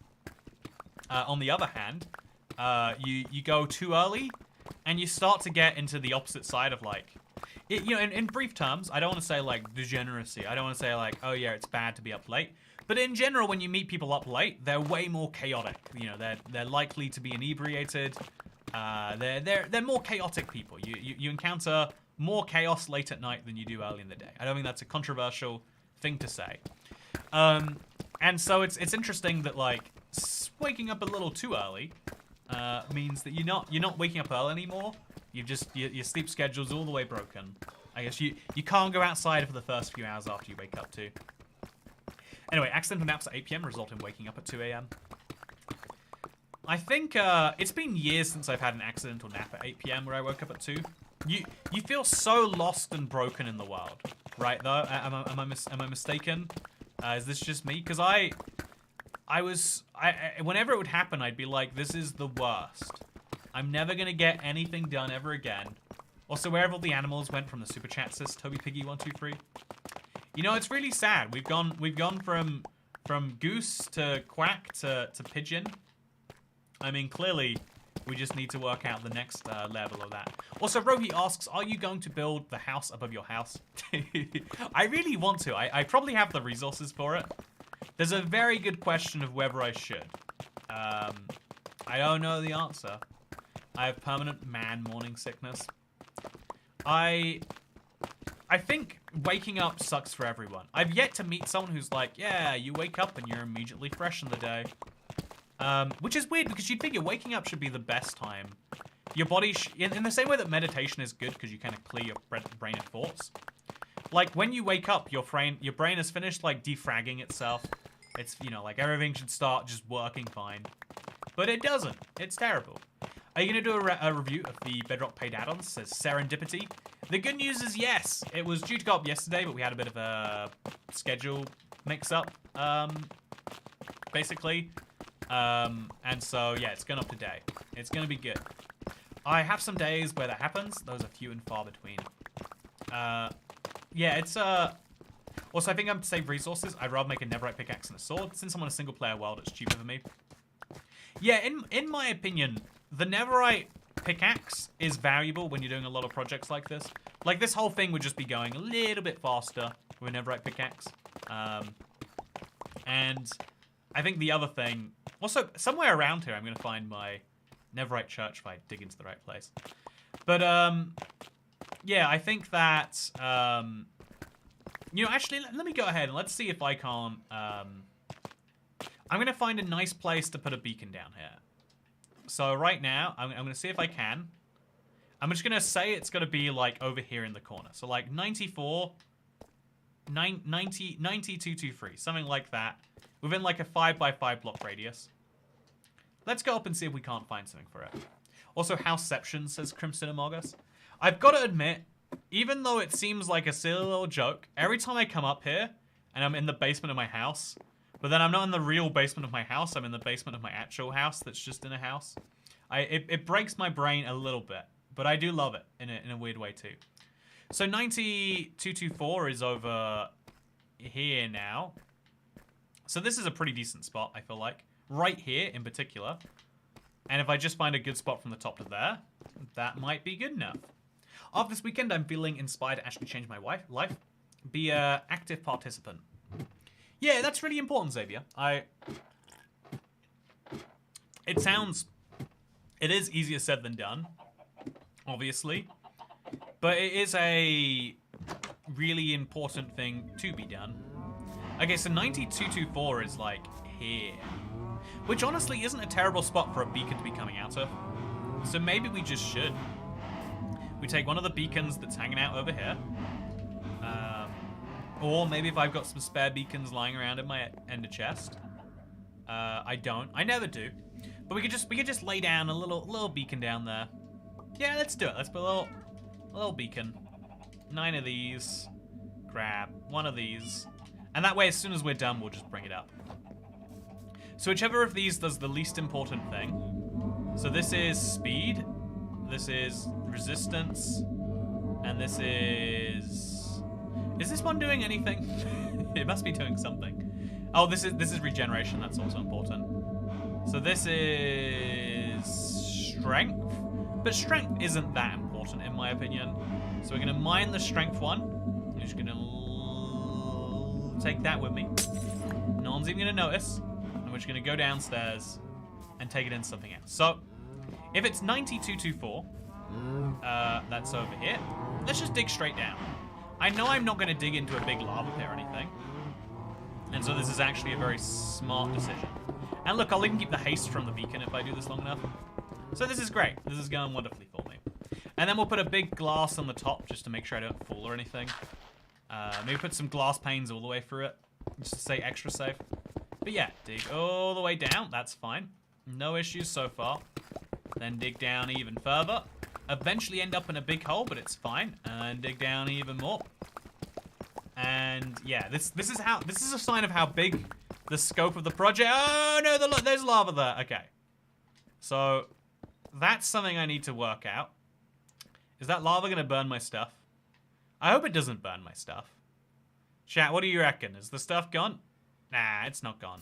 On the other hand, you go too early, and you start to get into the opposite side of, like, you know, in brief terms, I don't want to say, like, degeneracy. I don't want to say, like, oh yeah, it's bad to be up late. But in general, when you meet people up late, they're way more chaotic. You know, they're likely to be inebriated. They're more chaotic people. You encounter more chaos late at night than you do early in the day. I don't think that's a controversial thing to say. And so it's interesting that, like, waking up a little too early means that you're not waking up early anymore. Your sleep schedule's all the way broken. I guess you can't go outside for the first few hours after you wake up too. Anyway, accidental naps at 8 p.m. result in waking up at 2 a.m. I think it's been years since I've had an accidental nap at 8 p.m. where I woke up at 2. You feel so lost and broken in the world, right? Though, am I mistaken? Is this just me? Because whenever it would happen, I'd be like, this is the worst. I'm never gonna get anything done ever again. Also, wherever all the animals went from the super chat, says Toby Piggy 123. You know, it's really sad. We've gone from goose to quack to pigeon. I mean, clearly, we just need to work out the next level of that. Also, Rohi asks, are you going to build the house above your house? I really want to. I probably have the resources for it. There's a very good question of whether I should. I don't know the answer. I have permanent man morning sickness. I think waking up sucks for everyone. I've yet to meet someone who's like, yeah, you wake up and you're immediately fresh in the day. Which is weird because you'd think your waking up should be the best time. Your body, in the same way that meditation is good because you kind of clear your brain of thoughts. Like when you wake up, your brain has finished like defragging itself. It's, you know, like everything should start just working fine. but it doesn't. It's terrible. Are you going to do a review of the Bedrock paid add-ons? Says Serendipity. The good news is yes. It was due to go up yesterday, but we had a bit of a schedule mix-up, basically. And so, yeah, it's gone up today. It's going to be good. I have some days where that happens. Those are few and far between. Yeah, it's... Also, I think I'm to save resources. I'd rather make a netherite pickaxe and a sword. Since I'm on a single-player world, it's cheaper for me. Yeah, in my opinion, the netherite pickaxe is valuable when you're doing a lot of projects like this. Like, this whole thing would just be going a little bit faster with a netherite pickaxe. And I think the other thing... Also, somewhere around here, I'm going to find my netherite church if I dig into the right place. But, yeah, I think that... you know, actually, let me go ahead and let's see if I can't... I'm going to find a nice place to put a beacon down here. So right now, I'm going to see if I can. I'm just going to say it's going to be, like, over here in the corner. So, like, 94, 90, 223, something like that. Within, like, a 5x5 block radius. Let's go up and see if we can't find something for it. Also, Houseception, says Crimson Amogus. I've got to admit, even though it seems like a silly little joke, every time I come up here, and I'm in the basement of my house... But then I'm not in the real basement of my house. I'm in the basement of my actual house that's just in a house. It breaks my brain a little bit. But I do love it in a weird way too. So 90224 is over here now. So this is a pretty decent spot, I feel like. Right here in particular. And if I just find a good spot from the top to there, that might be good enough. After this weekend, I'm feeling inspired to actually change my life. Be an active participant. Yeah, that's really important, Xavier. It is easier said than done, obviously. But it is a really important thing to be done. Okay, so 90224 is like here. Which honestly isn't a terrible spot for a beacon to be coming out of. So maybe we just should. We take one of the beacons that's hanging out over here. Or maybe if I've got some spare beacons lying around in my ender chest. I don't. I never do. But we could just lay down a little beacon down there. Yeah, let's do it. Let's put a little beacon. 9 of these. Grab 1 of these. And that way, as soon as we're done, we'll just bring it up. So whichever of these does the least important thing. So this is speed. This is resistance. And this is... Is this one doing anything? It must be doing something. Oh, this is regeneration. That's also important. So this is strength, but strength isn't that important in my opinion. So we're gonna mine the strength one. I'm just gonna take that with me. No one's even gonna notice. And we're just gonna go downstairs and take it into something else. So if it's 90224, that's over here. Let's just dig straight down. I know I'm not going to dig into a big lava pit or anything. And so this is actually a very smart decision. And look, I'll even keep the haste from the beacon if I do this long enough. So this is great. This is going wonderfully for me. And then we'll put a big glass on the top just to make sure I don't fall or anything. Maybe put some glass panes all the way through it. Just to stay extra safe. But yeah, dig all the way down. That's fine. No issues so far. Then dig down even further. Eventually end up in a big hole, but it's fine. And dig down even more. And yeah, this is a sign of how big the scope of the project. Oh no, there's lava there. Okay, so that's something I need to work out. Is that lava gonna burn my stuff? I hope it doesn't burn my stuff. Chat, what do you reckon? Is the stuff gone? Nah, it's not gone.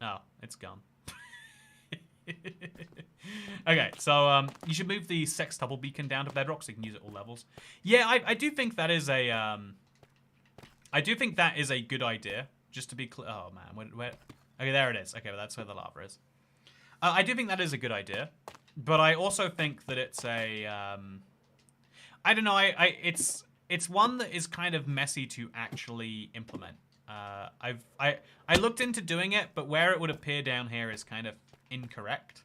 Oh, it's gone. Okay, so you should move the sextuple beacon down to bedrock so you can use it all levels. Yeah, I do think that is a good idea. Just to be clear. Oh man, where? Okay, there it is. Okay, well, that's where the lava is. I do think that is a good idea, but I also think that it's a I don't know. It's one that is kind of messy to actually implement. I looked into doing it, but where it would appear down here is kind of incorrect.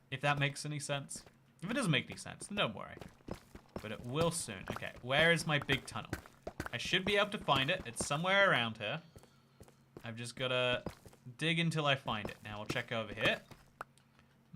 If that makes any sense. If it doesn't make any sense, then don't worry. But it will soon. Okay, where is my big tunnel? I should be able to find it. It's somewhere around here. I've just got to dig until I find it. Now we'll check over here.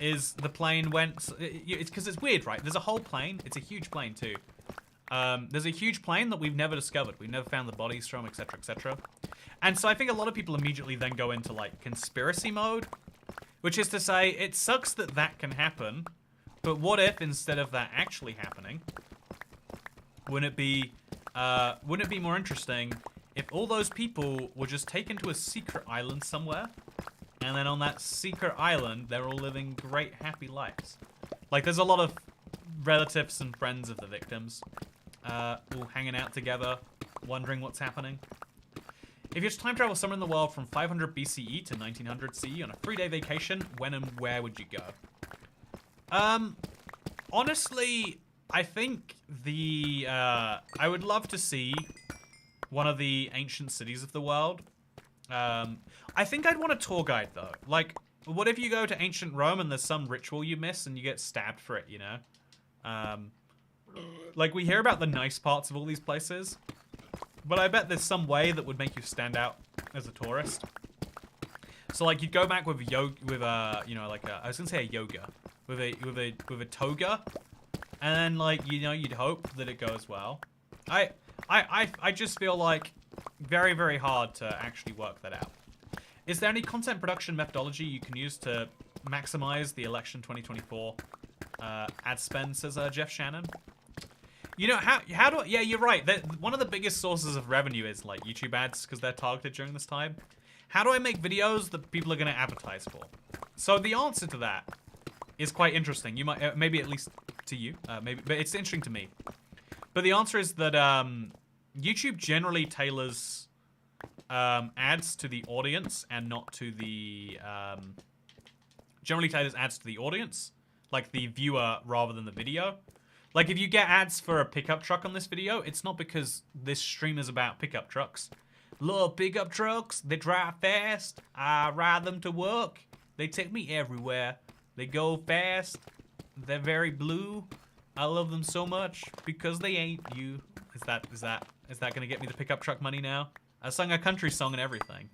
is the plane went... It's because it's weird, right? There's a whole plane. It's a huge plane, too. There's a huge plane that we've never discovered. We've never found the bodies from, etc., etc. And so I think a lot of people immediately then go into, like, conspiracy mode. Which is to say, it sucks that that can happen. But what if, instead of that actually happening, wouldn't it be more interesting if all those people were just taken to a secret island somewhere, and then on that secret island, they're all living great, happy lives? Like, there's a lot of relatives and friends of the victims all hanging out together, wondering what's happening. If you had to time travel somewhere in the world from 500 BCE to 1900 CE on a 3-day vacation, when and where would you go? Honestly, I think I would love to see one of the ancient cities of the world. I think I'd want a tour guide, though. Like, what if you go to ancient Rome and there's some ritual you miss and you get stabbed for it, you know? Like, we hear about the nice parts of all these places, but I bet there's some way that would make you stand out as a tourist. So, like, you'd go back with you know, like I was gonna say a yoga, with a toga, and then, like, you know, you'd hope that it goes well. I just feel like very, very hard to actually work that out. Is there any content production methodology you can use to maximize the election 2024 ad spend, says Jeff Shannon? You know, how do I, yeah, you're right. One of the biggest sources of revenue is, like, YouTube ads, because they're targeted during this time. How do I make videos that people are going to advertise for? So the answer to that is quite interesting. You might, maybe at least to you, maybe, but it's interesting to me. But the answer is that YouTube generally tailors ads to the audience and not to the... generally tailors ads to the audience, like the viewer rather than the video. Like, if you get ads for a pickup truck on this video, it's not because this stream is about pickup trucks. Love pickup trucks. They drive fast. I ride them to work. They take me everywhere. They go fast. They're very blue. I love them so much because they ain't you. Is that gonna get me the pickup truck money now? I sung a country song and everything.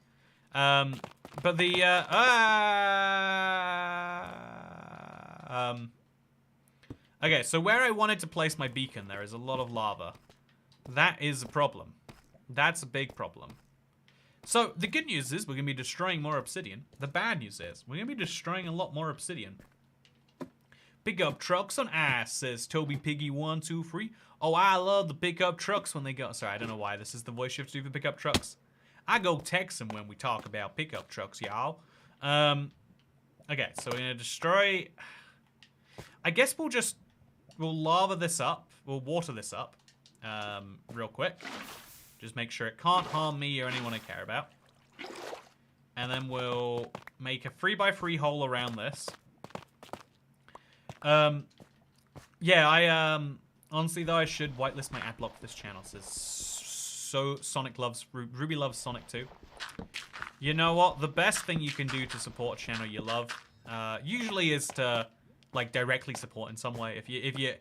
But the okay, so where I wanted to place my beacon, there is a lot of lava. That is a problem. That's a big problem. So, the good news is we're going to be destroying more obsidian. The bad news is we're going to be destroying a lot more obsidian. Pick up trucks on ice, says Toby Piggy123. Oh, I love the pickup trucks when they go... Sorry, I don't know why this is the voice you have to do for pickup trucks. I go Texan when we talk about pickup trucks, y'all. Okay, so we're going to destroy... I guess we'll lava this up. We'll water this up real quick. Just make sure it can't harm me or anyone I care about. And then we'll make a 3x3 hole around this. Yeah, honestly though, I should whitelist my ad block for this channel. Says so Sonic loves Ruby loves Sonic too. You know what? The best thing you can do to support a channel you love, usually is to, like, directly support in some way. If you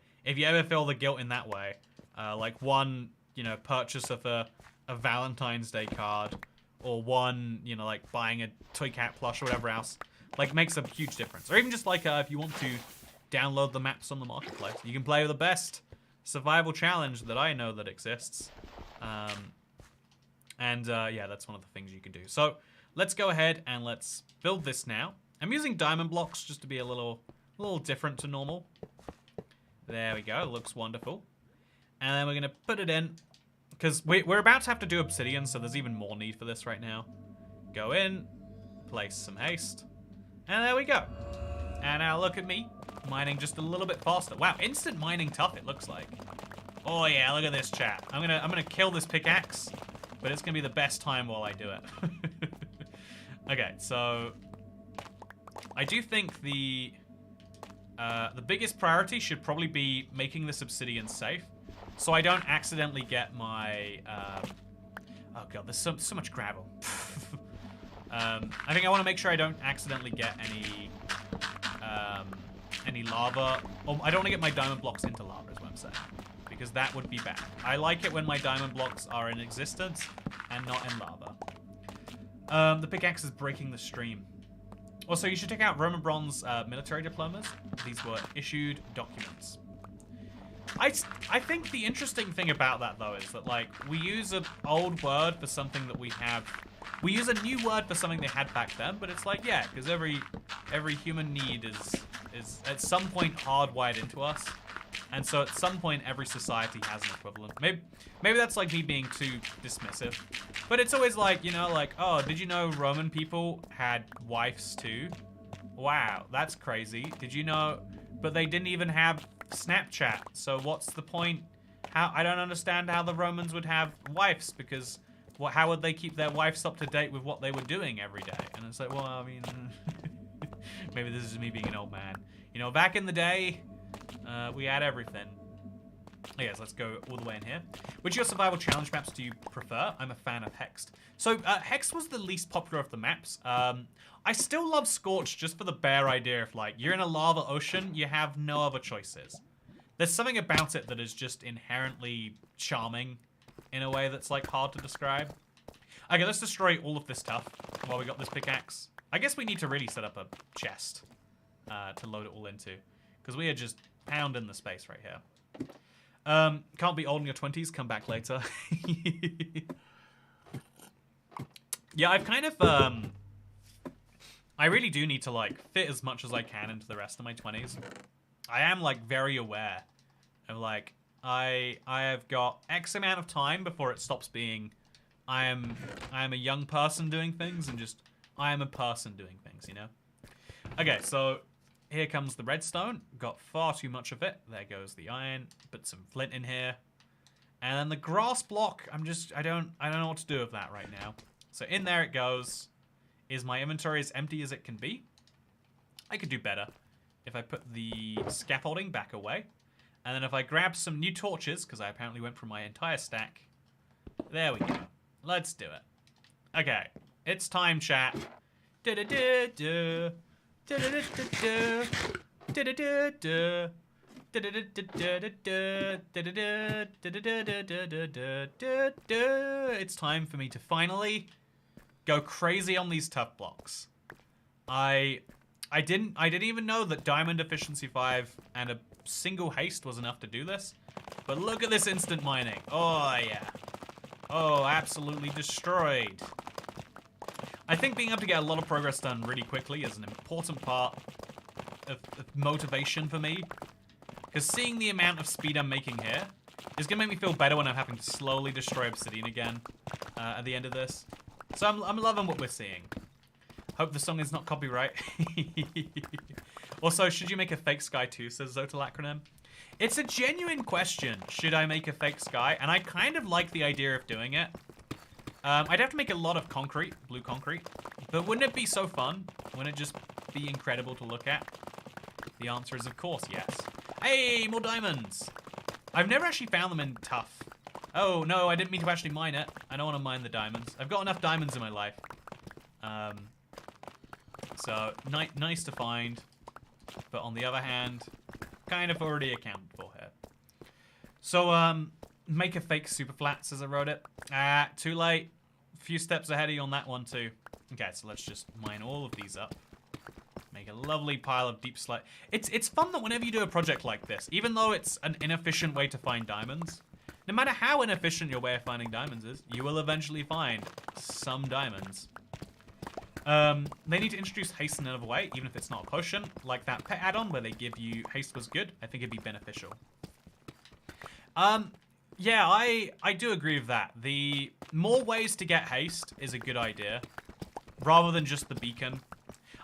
ever feel the guilt in that way, like one, you know, purchase of a Valentine's Day card, or one, you know, like buying a Toycat plush or whatever else, like, makes a huge difference. Or even just like if you want to download the maps on the marketplace, you can play with the best survival challenge that I know that exists. Yeah, that's one of the things you can do. So let's go ahead and let's build this now. I'm using diamond blocks just to be a little different to normal. There we go. It looks wonderful. And then we're going to put it in, because we're about to have to do obsidian, so there's even more need for this right now. Go in, place some haste, and there we go. And now look at me, mining just a little bit faster. Wow, instant mining tough, it looks like. Oh yeah, look at this, chat. I'm gonna kill this pickaxe, but it's gonna be the best time while I do it. Okay, so I do think the biggest priority should probably be making this obsidian safe, so I don't accidentally get my... oh god, there's so much gravel. I think I want to make sure I don't accidentally get any lava. Or I don't want to get my diamond blocks into lava, is what I'm saying, because that would be bad. I like it when my diamond blocks are in existence and not in lava. The pickaxe is breaking the stream. Also, you should check out Roman Bronze military diplomas. These were issued documents. I think the interesting thing about that, though, is that, like, we use an old word for something that we have. We use a new word for something they had back then, but it's like, yeah, because every human need is at some point hardwired into us. And so at some point, every society has an equivalent. Maybe that's like me being too dismissive. But it's always like, you know, like, oh, did you know Roman people had wives too? Wow, that's crazy. Did you know? But they didn't even have Snapchat. So what's the point? I don't understand how the Romans would have wives, because how would they keep their wives up to date with what they were doing every day? And it's like, well, I mean, maybe this is me being an old man. You know, back in the day, we had everything. Yes, let's go all the way in here. Which of your survival challenge maps do you prefer? I'm a fan of Hexed. So, Hexed was the least popular of the maps. I still love Scorched just for the bare idea of, like, you're in a lava ocean, you have no other choices. There's something about it that is just inherently charming in a way that's, like, hard to describe. Okay, let's destroy all of this stuff while we got this pickaxe. I guess we need to really set up a chest to load it all into, because we are just pounding the space right here. Can't be old in your 20s, come back later. Yeah, I've kind of, I really do need to, like, fit as much as I can into the rest of my 20s. I am, like, very aware of, like, I have got X amount of time before it stops being I am a young person doing things and just I am a person doing things, you know? Okay, so here comes the redstone. Got far too much of it. There goes the iron. Put some flint in here. And then the grass block, I don't know what to do with that right now. So in there it goes. Is my inventory as empty as it can be? I could do better if I put the scaffolding back away. And then if I grab some new torches, because I apparently went through my entire stack. There we go. Let's do it. Okay, it's time, chat. It's time for me to finally go crazy on these tough blocks. I didn't even know that Diamond Efficiency 5 and a single haste was enough to do this. But look at this instant mining. Oh, yeah. Oh, absolutely destroyed. I think being able to get a lot of progress done really quickly is an important part of motivation for me. Because seeing the amount of speed I'm making here is going to make me feel better when I'm having to slowly destroy obsidian again at the end of this. So I'm loving what we're seeing. Hope the song is not copyright. Also, should you make a fake sky too, says Zotal Acronym. It's a genuine question. Should I make a fake sky? And I kind of like the idea of doing it. I'd have to make a lot of concrete, blue concrete. But wouldn't it be so fun? Wouldn't it just be incredible to look at? The answer is, of course, yes. Hey, more diamonds! I've never actually found them in tough. Oh, no, I didn't mean to actually mine it. I don't want to mine the diamonds. I've got enough diamonds in my life. So, nice to find. But on the other hand, kind of already accounted for here. So, make a fake super flats as I wrote it. Too late. A few steps ahead of you on that one too. Okay, so let's just mine all of these up. Make a lovely pile of deep slate. It's fun that whenever you do a project like this, even though it's an inefficient way to find diamonds, no matter how inefficient your way of finding diamonds is, you will eventually find some diamonds. They need to introduce haste in another way, even if it's not a potion, like that pet add-on where they give you haste was good. I think it'd be beneficial. Yeah, I do agree with that. The more ways to get haste is a good idea, rather than just the beacon.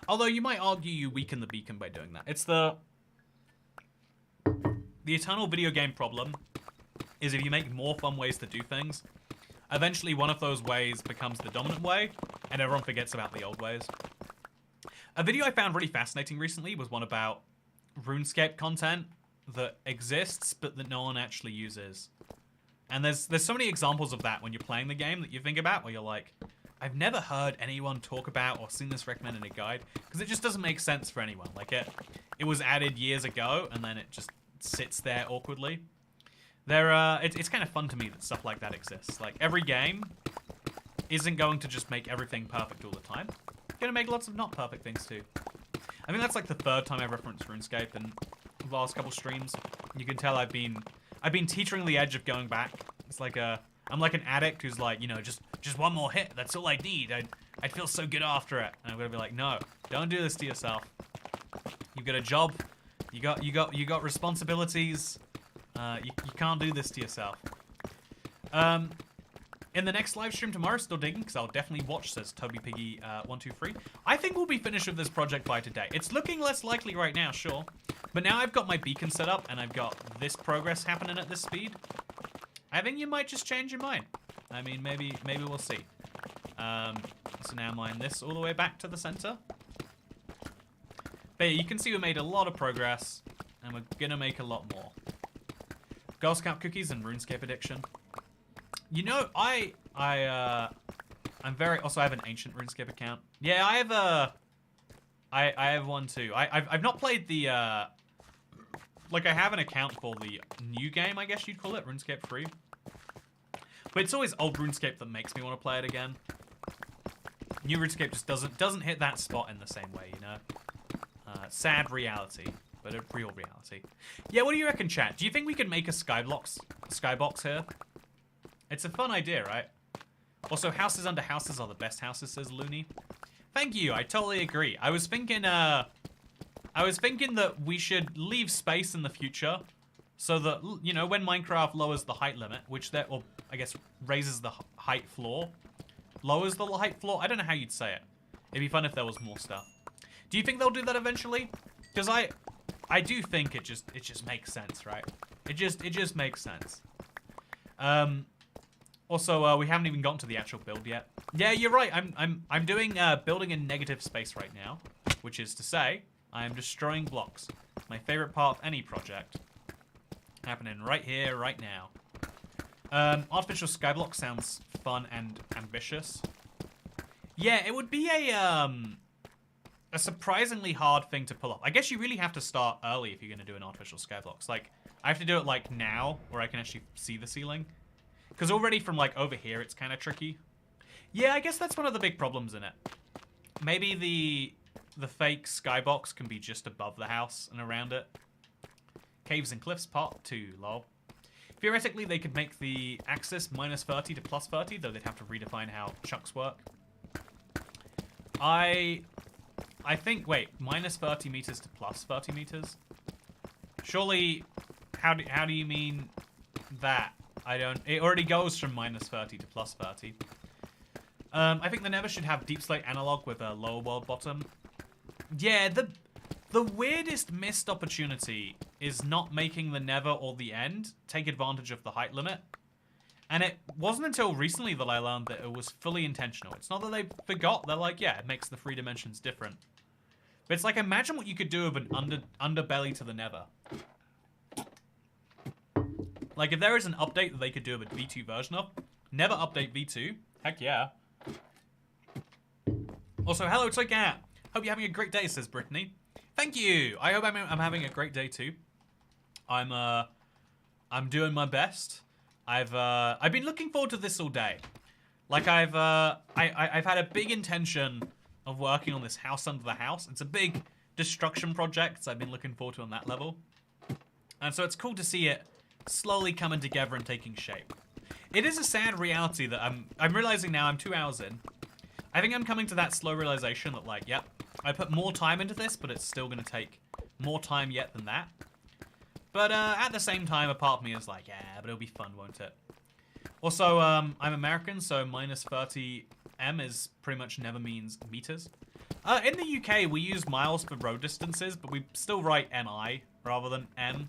Although you might argue you weaken the beacon by doing that. It's the eternal video game problem is if you make more fun ways to do things, eventually one of those ways becomes the dominant way, and everyone forgets about the old ways. A video I found really fascinating recently was one about RuneScape content that exists, but that no one actually uses. And there's so many examples of that when you're playing the game that you think about, where you're like, I've never heard anyone talk about or seen this recommended in a guide, because it just doesn't make sense for anyone. Like, it was added years ago, and then it just sits there awkwardly. It's kind of fun to me that stuff like that exists. Like, every game isn't going to just make everything perfect all the time. gonna make lots of not perfect things too. I think that's like the third time I've referenced RuneScape in the last couple streams. You can tell I've been teetering the edge of going back. It's like I'm like an addict who's like, you know, just one more hit. That's all I need. I'd feel so good after it. And I'm gonna be like, no, don't do this to yourself. You've got a job. You got responsibilities. You can't do this to yourself. In the next live stream tomorrow, still digging, because I'll definitely watch, says Toby Piggy 123. I think we'll be finished with this project by today. It's looking less likely right now, sure. But now I've got my beacon set up, and I've got this progress happening at this speed. I think you might just change your mind. I mean, maybe we'll see. So now mine this all the way back to the center. But yeah, you can see we made a lot of progress, and we're gonna make a lot more. Girl Scout cookies and RuneScape addiction. You know, I'm very... Also, I have an ancient RuneScape account. Yeah, I have I have one too. I've not played the, like, I have an account for the new game, I guess you'd call it, RuneScape 3. But it's always old RuneScape that makes me want to play it again. New RuneScape just doesn't hit that spot in the same way, you know? Sad reality, but a real reality. Yeah, what do you reckon, chat? Do you think we could make a skybox here? It's a fun idea, right? Also, houses under houses are the best houses, says Looney. Thank you, I totally agree. I was thinking that we should leave space in the future so that, you know, when Minecraft lowers the height limit, which or I guess raises the height floor, lowers the height floor. I don't know how you'd say it. It'd be fun if there was more stuff. Do you think they'll do that eventually? Because I do think it just makes sense, right? It just makes sense. Also, we haven't even gotten to the actual build yet. Yeah, you're right. I'm doing building in negative space right now, which is to say, I am destroying blocks. My favorite part of any project. Happening right here, right now. Artificial skyblock sounds fun and ambitious. Yeah, it would be a surprisingly hard thing to pull off. I guess you really have to start early if you're going to do an artificial skyblocks. Like, I have to do it like now, where I can actually see the ceiling. Because already from like over here, it's kind of tricky. Yeah, I guess that's one of the big problems in it. Maybe the fake skybox can be just above the house and around it. Caves and Cliffs Part 2, lol. Theoretically, they could make the axis minus 30 to plus 30, though they'd have to redefine how chunks work. I think, wait, minus 30 meters to plus 30 meters? Surely, how do you mean that? It already goes from minus 30 to plus 30. I think the Nether should have deep slate analog with a lower world bottom. Yeah, the weirdest missed opportunity is not making the Nether or the End take advantage of the height limit. And it wasn't until recently that I learned that it was fully intentional. It's not that they forgot. They're like, yeah, it makes the 3 dimensions different. But it's like, imagine what you could do with an underbelly to the Nether. Like, if there is an update that they could do with a V2 version of, Nether update V2, heck yeah. Also, hello, Toycat. Hope you're having a great day, says Brittany. Thank you. I hope I'm having a great day too. I'm doing my best. I've been looking forward to this all day. Like I've had a big intention of working on this house under the house. It's a big destruction project, so I've been looking forward to on that level. And so it's cool to see it slowly coming together and taking shape. It is a sad reality that I'm realizing now. I'm 2 hours in. I think I'm coming to that slow realization that, like, yep, I put more time into this, but it's still going to take more time yet than that. But at the same time, a part of me is like, yeah, but it'll be fun, won't it? Also, I'm American, so minus 30 M is pretty much never means meters. In the UK, we use miles for road distances, but we still write MI rather than M.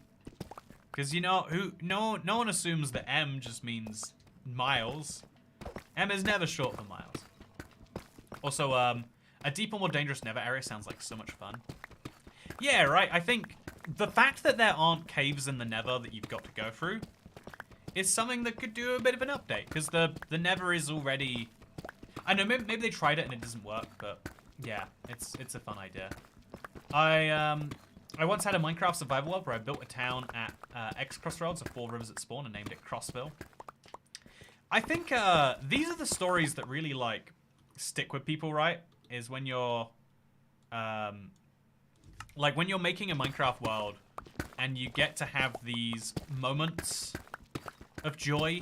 Because, you know, no one assumes that M just means miles. M is never short for miles. Also, a deeper, more dangerous Nether area sounds like so much fun. Yeah, right, I think the fact that there aren't caves in the Nether that you've got to go through is something that could do a bit of an update, because the Nether is already... I know, maybe they tried it and it doesn't work, but yeah, it's a fun idea. I once had a Minecraft survival world where I built a town at X Crossroads of 4 rivers at spawn and named it Crossville. I think these are the stories that really, like, stick with people, right? is when you're, like when you're making a Minecraft world and you get to have these moments of joy.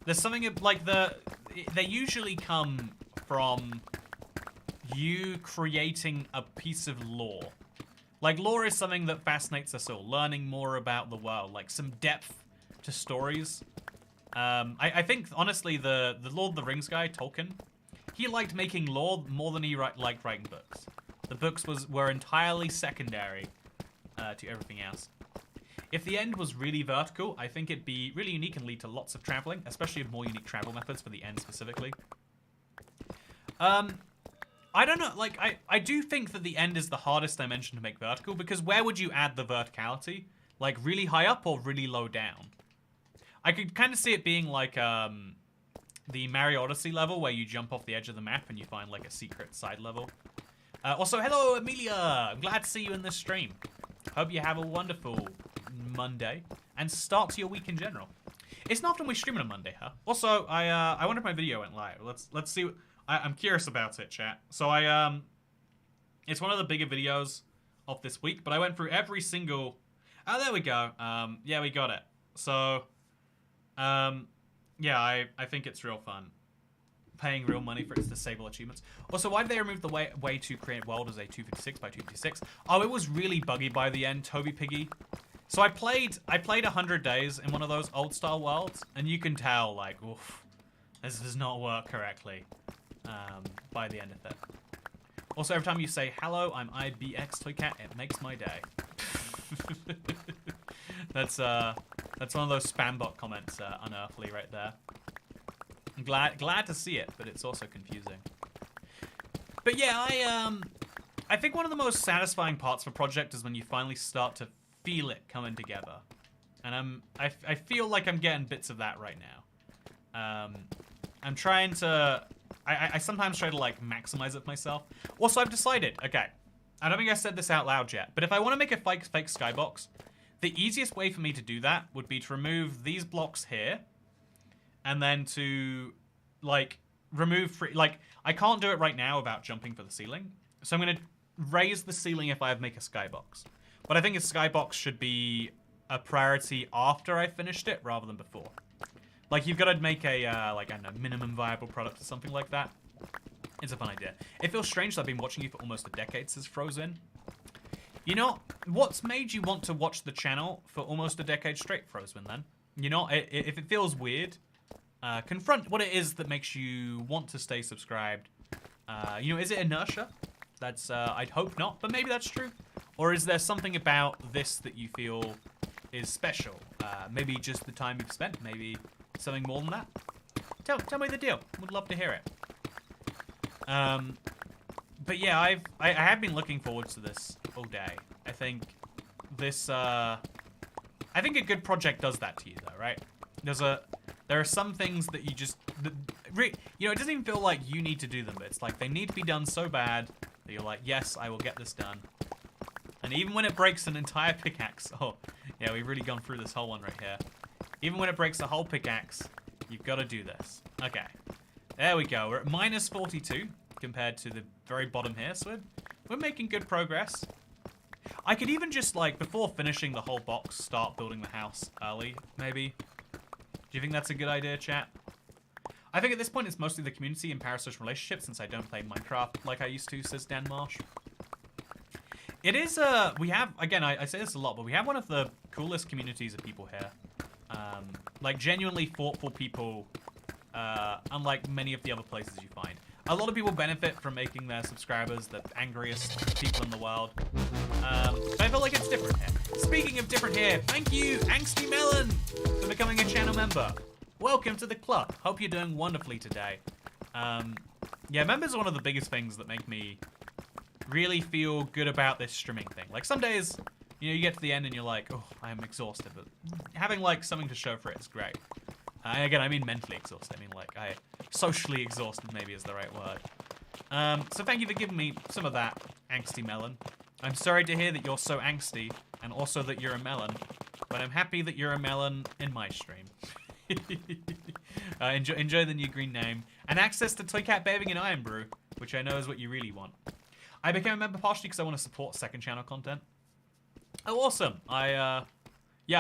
There's something like they usually come from you creating a piece of lore. Like, lore is something that fascinates us all, learning more about the world, like some depth to stories. I think, honestly, the Lord of the Rings guy, Tolkien, he liked making lore more than he liked writing books. The books were entirely secondary to everything else. If the end was really vertical, I think it'd be really unique and lead to lots of traveling, especially with more unique travel methods for the end specifically. I don't know, like, I do think that the end is the hardest dimension to make vertical, because where would you add the verticality? Like, really high up or really low down? I could kind of see it being like, the Mario Odyssey level, where you jump off the edge of the map and you find, like, a secret side level. Also, hello, Amelia! I'm glad to see you in this stream. Hope you have a wonderful Monday, and start to your week in general. It's not often we stream on a Monday, huh? Also, I wonder if my video went live. Let's see what... I'm curious about it, chat. So it's one of the bigger videos of this week, but I went through every single... Oh, there we go. Yeah, we got it. So, yeah, I think it's real fun. Paying real money for its disable achievements. Also, why did they remove the way to create world as a 256 by 256? Oh, it was really buggy by the end, Toby Piggy. So I played 100 days in one of those old style worlds, and you can tell, like, oof, this does not work correctly. By the end of it. Also, every time you say, hello, I'm ibxtoycat, it makes my day. That's one of those spam bot comments, unearthly right there. I'm glad to see it, but it's also confusing. But yeah, I think one of the most satisfying parts of a project is when you finally start to feel it coming together. And I feel like I'm getting bits of that right now. I'm trying to... I sometimes try to, like, maximize it myself. Also, I've decided, okay, I don't think I said this out loud yet, but if I want to make a fake skybox, the easiest way for me to do that would be to remove these blocks here, and then to, like, remove like, I can't do it right now without jumping for the ceiling, so I'm going to raise the ceiling if I make a skybox. But I think a skybox should be a priority after I finished it, rather than before. Like, you've got to make a, like, I don't know, minimum viable product or something like that. It's a fun idea. It feels strange that I've been watching you for almost a decade, says Frozen. You know, what's made you want to watch the channel for almost a decade straight, Frozen, then? You know, if it feels weird, confront what it is that makes you want to stay subscribed. You know, is it inertia? That's, I'd hope not, but maybe that's true. Or is there something about this that you feel is special? Maybe just the time you've spent, maybe... something more than that? Tell me the deal. Would love to hear it. But yeah, I have been looking forward to this all day. I think this I think a good project does that to you though, right? There are some things that you just you know, it doesn't even feel like you need to do them, but it's like they need to be done so bad that you're like, yes, I will get this done. And even when it breaks an entire pickaxe, oh yeah, we've really gone through this whole one right here. Even when it breaks a whole pickaxe, you've got to do this. Okay. There we go. We're at minus 42 compared to the very bottom here, so we're making good progress. I could even just, like, before finishing the whole box, start building the house early, maybe. Do you think that's a good idea, chat? I think at this point it's mostly the community and parasocial relationships since I don't play Minecraft like I used to, says Dan Marsh. It is, we have, again, I say this a lot, but we have one of the coolest communities of people here. Like, genuinely thoughtful people, unlike many of the other places you find. A lot of people benefit from making their subscribers the angriest people in the world. But I feel like it's different here. Speaking of different here, thank you, Angsty Melon, for becoming a channel member. Welcome to the club. Hope you're doing wonderfully today. Yeah, members are one of the biggest things that make me really feel good about this streaming thing. Like, some days... you know, you get to the end and you're like, oh, I'm exhausted. But having, like, something to show for it is great. And again, I mean mentally exhausted. I mean, like, socially exhausted maybe is the right word. So thank you for giving me some of that, Angsty Melon. I'm sorry to hear that you're so angsty, and also that you're a melon. But I'm happy that you're a melon in my stream. Enjoy the new green name. And access to Toycat Bathing in Iron Brew. which I know is what you really want. I became a member partially because I want to support second channel content. Oh, awesome. Yeah,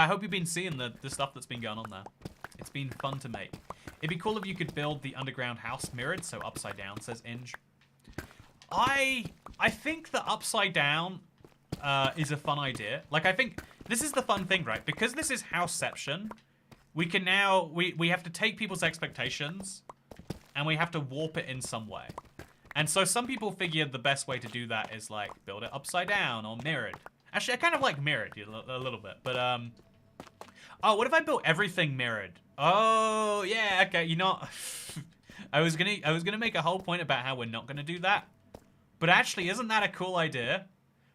I hope you've been seeing the stuff that's been going on there. It's been fun to make. It'd be cool if you could build the underground house mirrored, so upside down, says Inge. I think the upside down is a fun idea. Like, I think this is the fun thing, right? Because this is Houseception, we can now, we have to take people's expectations and we have to warp it in some way. And so some people figured the best way to do that is, like, build it upside down or mirrored. Actually, I kind of like mirrored a little bit, but, oh, what if I built everything mirrored? Oh, yeah, okay, you know, I was gonna make a whole point about how we're not gonna do that. But actually, isn't that a cool idea?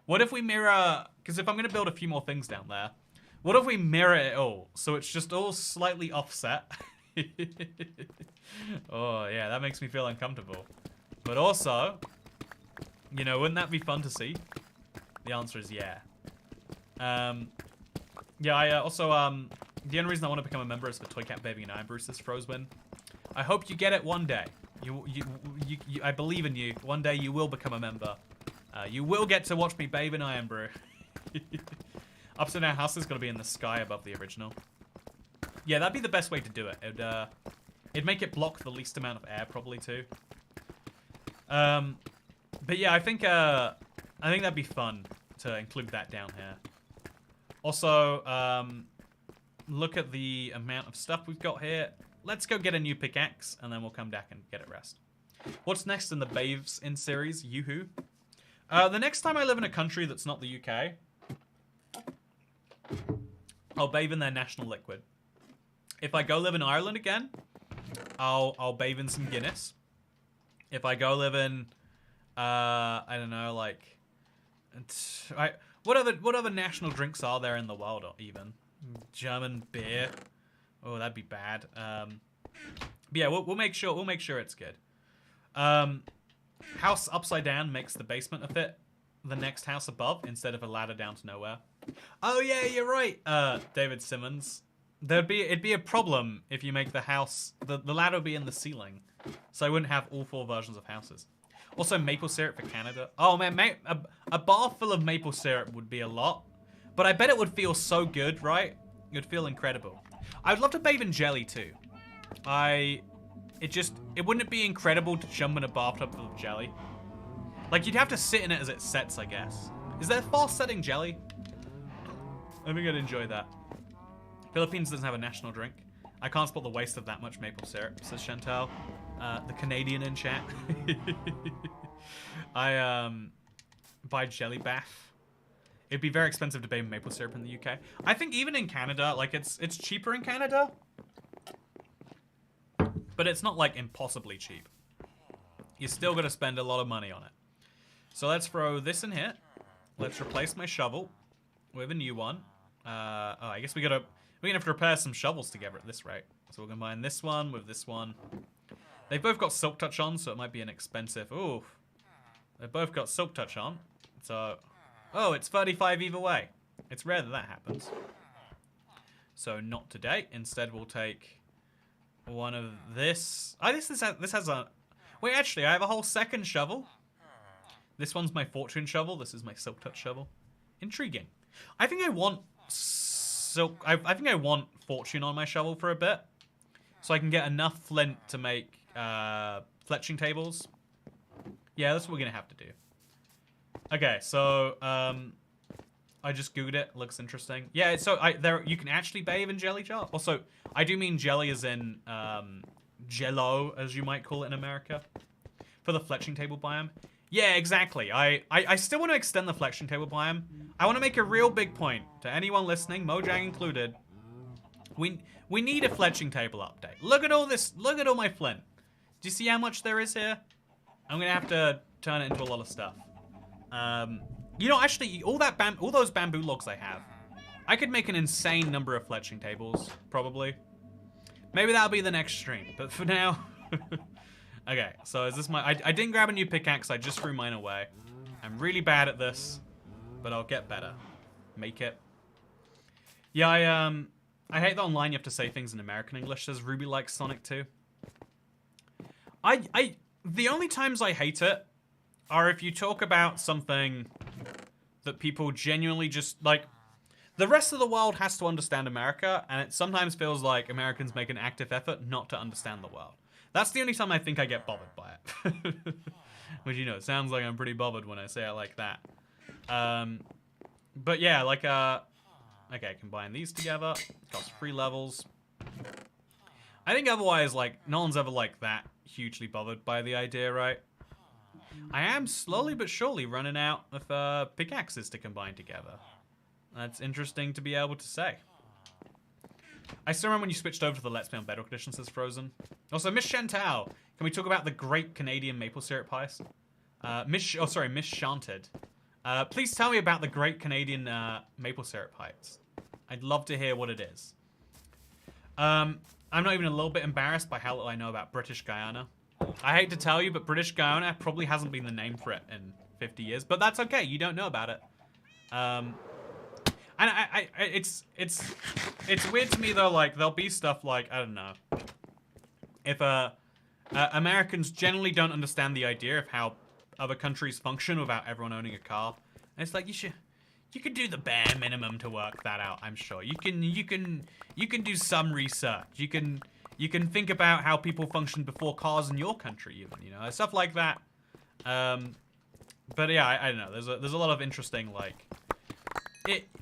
What if we mirror, because if I'm gonna build a few more things down there, what if we mirror it all? So it's just all slightly offset. Oh, yeah, that makes me feel uncomfortable. But also, you know, wouldn't that be fun to see? The answer is yeah. Yeah, I also, the only reason I want to become a member is for Toycat Baby and Iron Bruce's Frozewin. I hope you get it one day. I believe in you. One day you will become a member. You will get to watch me bathe in Iron Brew. Upside down house is going to be in the sky above the original. Yeah, that'd be the best way to do it. It'd make it block the least amount of air, probably, too. But yeah, I think that'd be fun to include that down here. Also, look at the amount of stuff we've got here. Let's go get a new pickaxe, and then we'll come back and get it rest. What's next in the Bathes in series? Yoo-hoo. The next time I live in a country that's not the UK, I'll bathe in their national liquid. If I go live in Ireland again, I'll bathe in some Guinness. If I go live in, I don't know, like, what other national drinks are there in the world, even? German beer. Oh, that'd be bad. But yeah, we'll make sure it's good. House upside down makes the basement a fit the next house above instead of a ladder down to nowhere. Oh yeah, you're right, David Simmons. It'd be a problem if you make the house, the ladder would be in the ceiling, so I wouldn't have all 4 versions of houses. Also, maple syrup for Canada. Oh man, a bar full of maple syrup would be a lot, but I bet it would feel so good, right? It would feel incredible. I'd love to bathe in jelly too. Wouldn't it be incredible to jump in a bathtub full of jelly? Like, you'd have to sit in it as it sets, I guess. Is there fast setting jelly? I think I'd enjoy that. Philippines doesn't have a national drink. I can't spot the waste of that much maple syrup, says Chantal. The Canadian in chat. I buy jelly bath. It'd be very expensive to bathe in maple syrup in the UK. I think even in Canada, like, it's cheaper in Canada. But it's not, like, impossibly cheap. You still got to spend a lot of money on it. So let's throw this in here. Let's replace my shovel with a new one. Oh, I guess we're gonna have to repair some shovels together at this rate. So we'll combine this one with this one. They've both got Silk Touch on, so it might be an expensive... Ooh. They've both got Silk Touch on. So... Oh, it's 35 either way. It's rare that happens. So not today. Instead, we'll take one of this. Oh, this has a... Wait, actually, I have a whole second shovel. This one's my fortune shovel. This is my Silk Touch shovel. Intriguing. I think I want silk... I think I want fortune on my shovel for a bit. So I can get enough flint to make fletching tables. Yeah, that's what we're going to have to do. Okay, so I just googled it. Looks interesting. Yeah, so you can actually bathe in jelly jar. Also, I do mean jelly as in jello, as you might call it in America, for the fletching table biome. Yeah, exactly. I still want to extend the fletching table biome. I want to make a real big point to anyone listening, Mojang included. We need a fletching table update. Look at all this. Look at all my flint. Do you see how much there is here? I'm gonna have to turn it into a lot of stuff. You know, actually, all those bamboo logs I have, I could make an insane number of fletching tables, probably. Maybe that'll be the next stream, but for now... Okay, so is this my... I didn't grab a new pickaxe, I just threw mine away. I'm really bad at this, but I'll get better. Make it. Yeah, I hate that online you have to say things in American English, says Ruby likes Sonic 2. The only times I hate it are if you talk about something that people genuinely just, like, the rest of the world has to understand America, and it sometimes feels like Americans make an active effort not to understand the world. That's the only time I think I get bothered by it. Which, it sounds like I'm pretty bothered when I say it like that. But yeah, like, okay, combine these together. Costs 3 levels. I think otherwise, like, no one's ever, like, that hugely bothered by the idea, right? I am slowly but surely running out of pickaxes to combine together. That's interesting to be able to say. I still remember when you switched over to the Let's Play on Bedrock Edition, says Frozen. Also, Miss Chantal, can we talk about the great Canadian maple syrup pies? Miss Shanted. Please tell me about the great Canadian maple syrup pies. I'd love to hear what it is. I'm not even a little bit embarrassed by how little I know about British Guyana. I hate to tell you, but British Guyana probably hasn't been the name for it in 50 years, but that's okay. You don't know about it. And it's weird to me though. Like, there'll be stuff like, I don't know, if Americans generally don't understand the idea of how other countries function without everyone owning a car. And it's like, you could do the bare minimum to work that out. I'm sure you can do some research. You can think about how people functioned before cars in your country, even, stuff like that. But yeah, I don't know. There's a lot of interesting, like,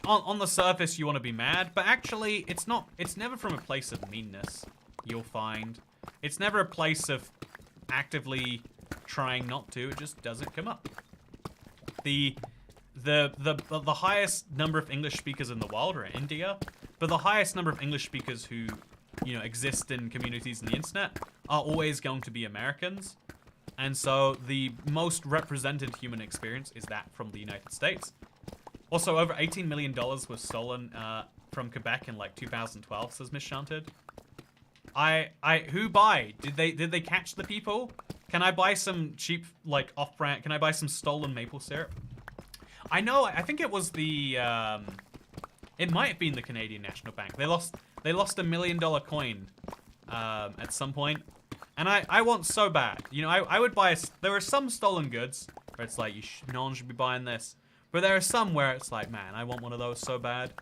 on the surface you want to be mad, but actually it's not. It's never from a place of meanness. You'll find it's never a place of actively trying not to. It just doesn't come up. The highest number of English speakers in the world are in India, but the highest number of English speakers who exist in communities on the internet are always going to be Americans. And so the most represented human experience is that from the United States. Also, over $18 million was stolen from Quebec in like 2012, says Miss Shanted. Who buy? Did they catch the people? Can I buy some cheap, like, off-brand? Can I buy some stolen maple syrup? I know. I think it was the. It might have been the Canadian National Bank. They lost $1 million coin at some point, and I want so bad. I would buy. There are some stolen goods where it's like no one should be buying this, but there are some where it's like, man, I want one of those so bad.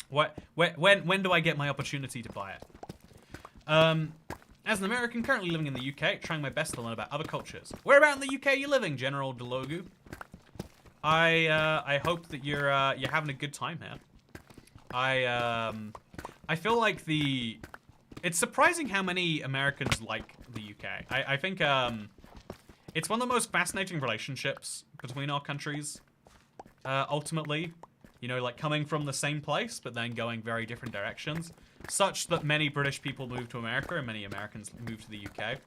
When do I get my opportunity to buy it? As an American currently living in the UK, trying my best to learn about other cultures. Where about in the UK are you living, General Delogu? I hope that you're having a good time here. I feel like it's surprising how many Americans like the UK. I think it's one of the most fascinating relationships between our countries. Ultimately, like coming from the same place but then going very different directions, such that many British people move to America and many Americans move to the UK.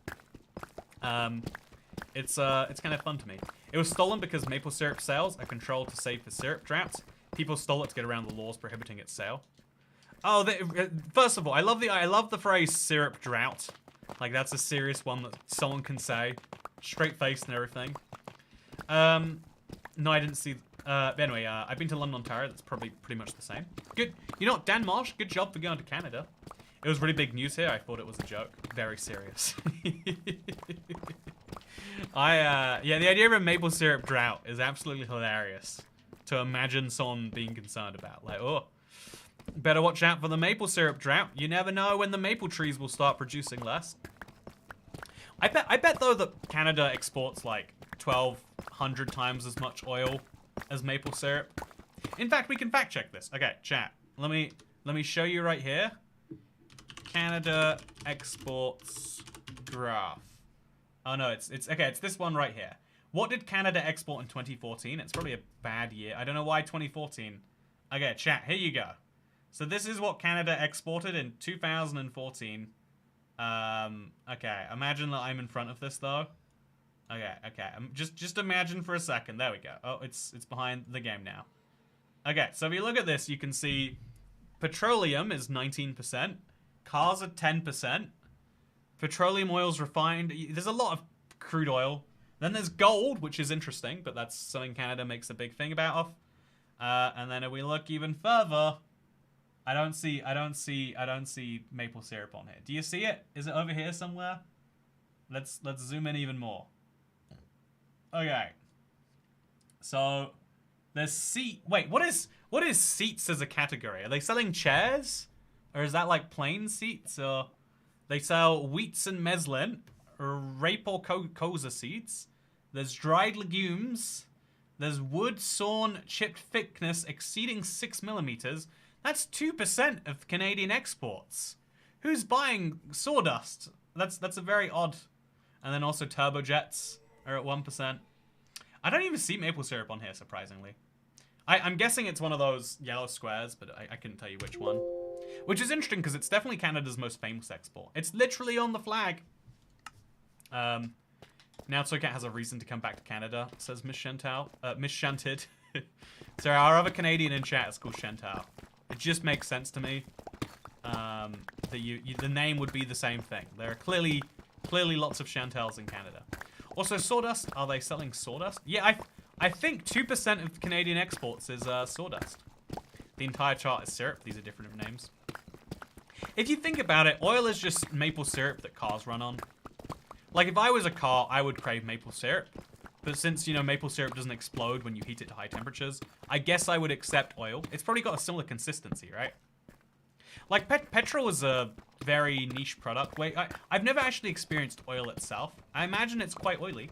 It's kind of fun to me. It was stolen because maple syrup sales are controlled to save for syrup droughts. People stole it to get around the laws prohibiting its sale. Oh, first of all, I love the phrase syrup drought. Like, that's a serious one that someone can say, straight faced and everything. No, I didn't see. But anyway, I've been to London, Ontario. That's probably pretty much the same. Good. You know what, Dan Marsh? Good job for going to Canada. It was really big news here. I thought it was a joke. Very serious. Yeah, the idea of a maple syrup drought is absolutely hilarious to imagine someone being concerned about. Like, oh, better watch out for the maple syrup drought. You never know when the maple trees will start producing less. I bet though that Canada exports like 1,200 times as much oil as maple syrup. In fact, we can fact check this. Okay, chat. Let me show you right here. Canada exports graph. Oh no, it's okay. It's this one right here. What did Canada export in 2014? It's probably a bad year. I don't know why 2014. Okay, chat. Here you go. So this is what Canada exported in 2014. Okay. Imagine that I'm in front of this though. Okay. Just imagine for a second. There we go. Oh, it's behind the game now. Okay, so if you look at this, you can see petroleum is 19%. Cars are 10%. Petroleum oil's refined. There's a lot of crude oil. Then there's gold, which is interesting, but that's something Canada makes a big thing about. And then if we look even further, I don't see maple syrup on here. Do you see it? Is it over here somewhere? Let's zoom in even more. Okay. So there's Wait, what is seats as a category? Are they selling chairs? Or is that like plain seats? Or they sell wheats and meslin, or rape or koza seeds. There's dried legumes. There's wood sawn chipped thickness exceeding 6 millimeters. That's 2% of Canadian exports. Who's buying sawdust? That's a very odd. And then also turbojets are at 1%. I don't even see maple syrup on here, surprisingly. I'm guessing it's one of those yellow squares, but I couldn't tell you which one. Which is interesting because it's definitely Canada's most famous export. It's literally on the flag. Now Toycat has a reason to come back to Canada, says Miss Chantal. Miss Shanted. So our other Canadian in chat is called Chantal. It just makes sense to me that the name would be the same thing. There are clearly lots of Chantals in Canada. Also, sawdust. Are they selling sawdust? Yeah, I think 2% of Canadian exports is sawdust. The entire chart is syrup. These are different names. If you think about it, oil is just maple syrup that cars run on. Like, if I was a car, I would crave maple syrup. But since, you know, maple syrup doesn't explode when you heat it to high temperatures, I guess I would accept oil. It's probably got a similar consistency, right? Like, petrol is a very niche product. Wait, I've never actually experienced oil itself. I imagine it's quite oily,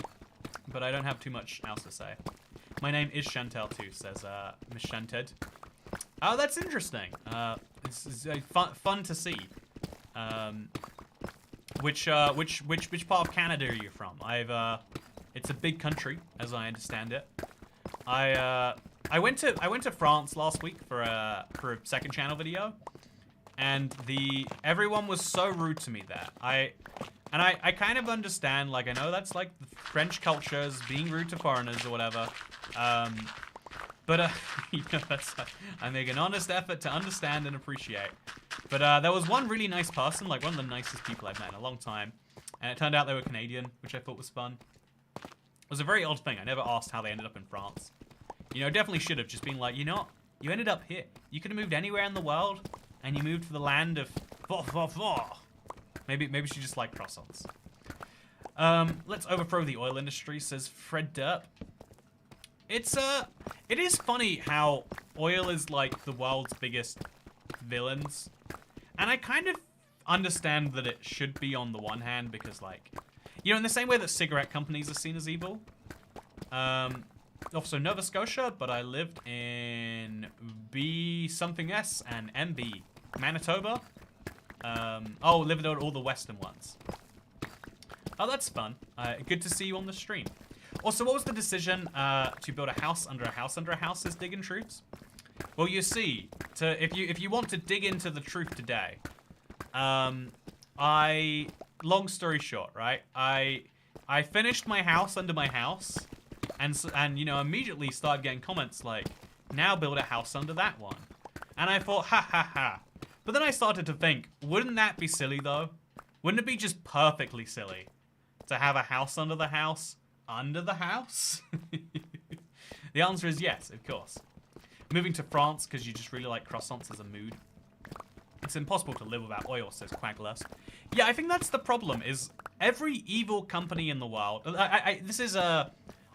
but I don't have too much else to say. My name is Chantel too, says Miss Shanted. Oh, that's interesting. It's fun to see. Which part of Canada are you from? It's a big country, as I understand it. I went to France last week for a second channel video, and everyone was so rude to me there. I kind of understand, like, I know that's like the French cultures being rude to foreigners or whatever. But you know, I make an honest effort to understand and appreciate. But there was one really nice person, like one of the nicest people I've met in a long time, and it turned out they were Canadian, which I thought was fun. It was a very odd thing. I never asked how they ended up in France. You know, definitely should have just been like, you know what? You ended up here. You could have moved anywhere in the world, and you moved to the land of Maybe she just liked croissants. Let's overthrow the oil industry, says Fred Derp. It is funny how oil is like the world's biggest villains. And I kind of understand that it should be on the one hand because, like, you know, in the same way that cigarette companies are seen as evil. Also Nova Scotia, but I lived in B something S and MB. Manitoba. Lived on all the western ones. Oh, that's fun. Good to see you on the stream. Also, what was the decision to build a house under a house under a house, says Diggin' Truths? Well, you see, if you want to dig into the truth today, long story short, right? I finished my house under my house, and you know, immediately started getting comments like, now build a house under that one. And I thought, ha ha ha. But then I started to think, wouldn't that be silly though? Wouldn't it be just perfectly silly to have a house under the house? Under the house? The answer is yes, of course. Moving to France because you just really like croissants as a mood. It's impossible to live without oil, says Quaglust. Yeah, I think that's the problem, is every evil company in the world...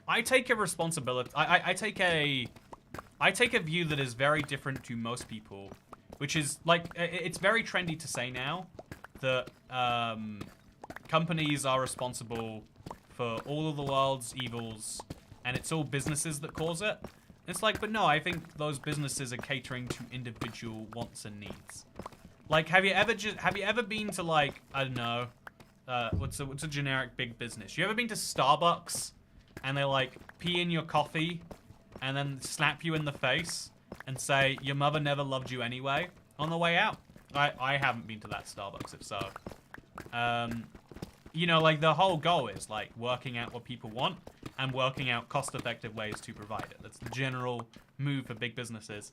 I take a responsibility... I take a view that is very different to most people, which is, like, it's very trendy to say now that companies are responsible for all of the world's evils, and it's all businesses that cause it. It's like, but no, I think those businesses are catering to individual wants and needs. Like, have you ever been to, like, I don't know, what's a generic big business? You ever been to Starbucks and they, like, pee in your coffee and then slap you in the face and say your mother never loved you anyway on the way out? I haven't been to that Starbucks, if so. You know, like, the whole goal is, like, working out what people want and working out cost-effective ways to provide it. That's the general move for big businesses.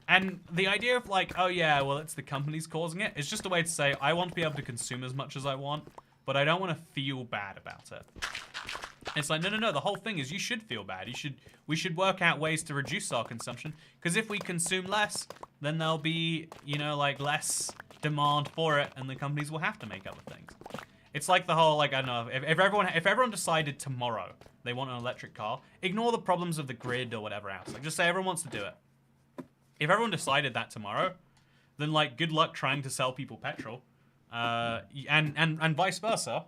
And the idea of, like, oh yeah, well, it's the companies causing it, is just a way to say, I want to be able to consume as much as I want, but I don't want to feel bad about it. It's like, no, the whole thing is you should feel bad. We should work out ways to reduce our consumption, because if we consume less, then there'll be, you know, like, less demand for it, and the companies will have to make other things. It's like the whole, like, I don't know, if everyone decided tomorrow they want an electric car, ignore the problems of the grid or whatever else. Like, just say everyone wants to do it. If everyone decided that tomorrow, then, like, good luck trying to sell people petrol. And vice versa.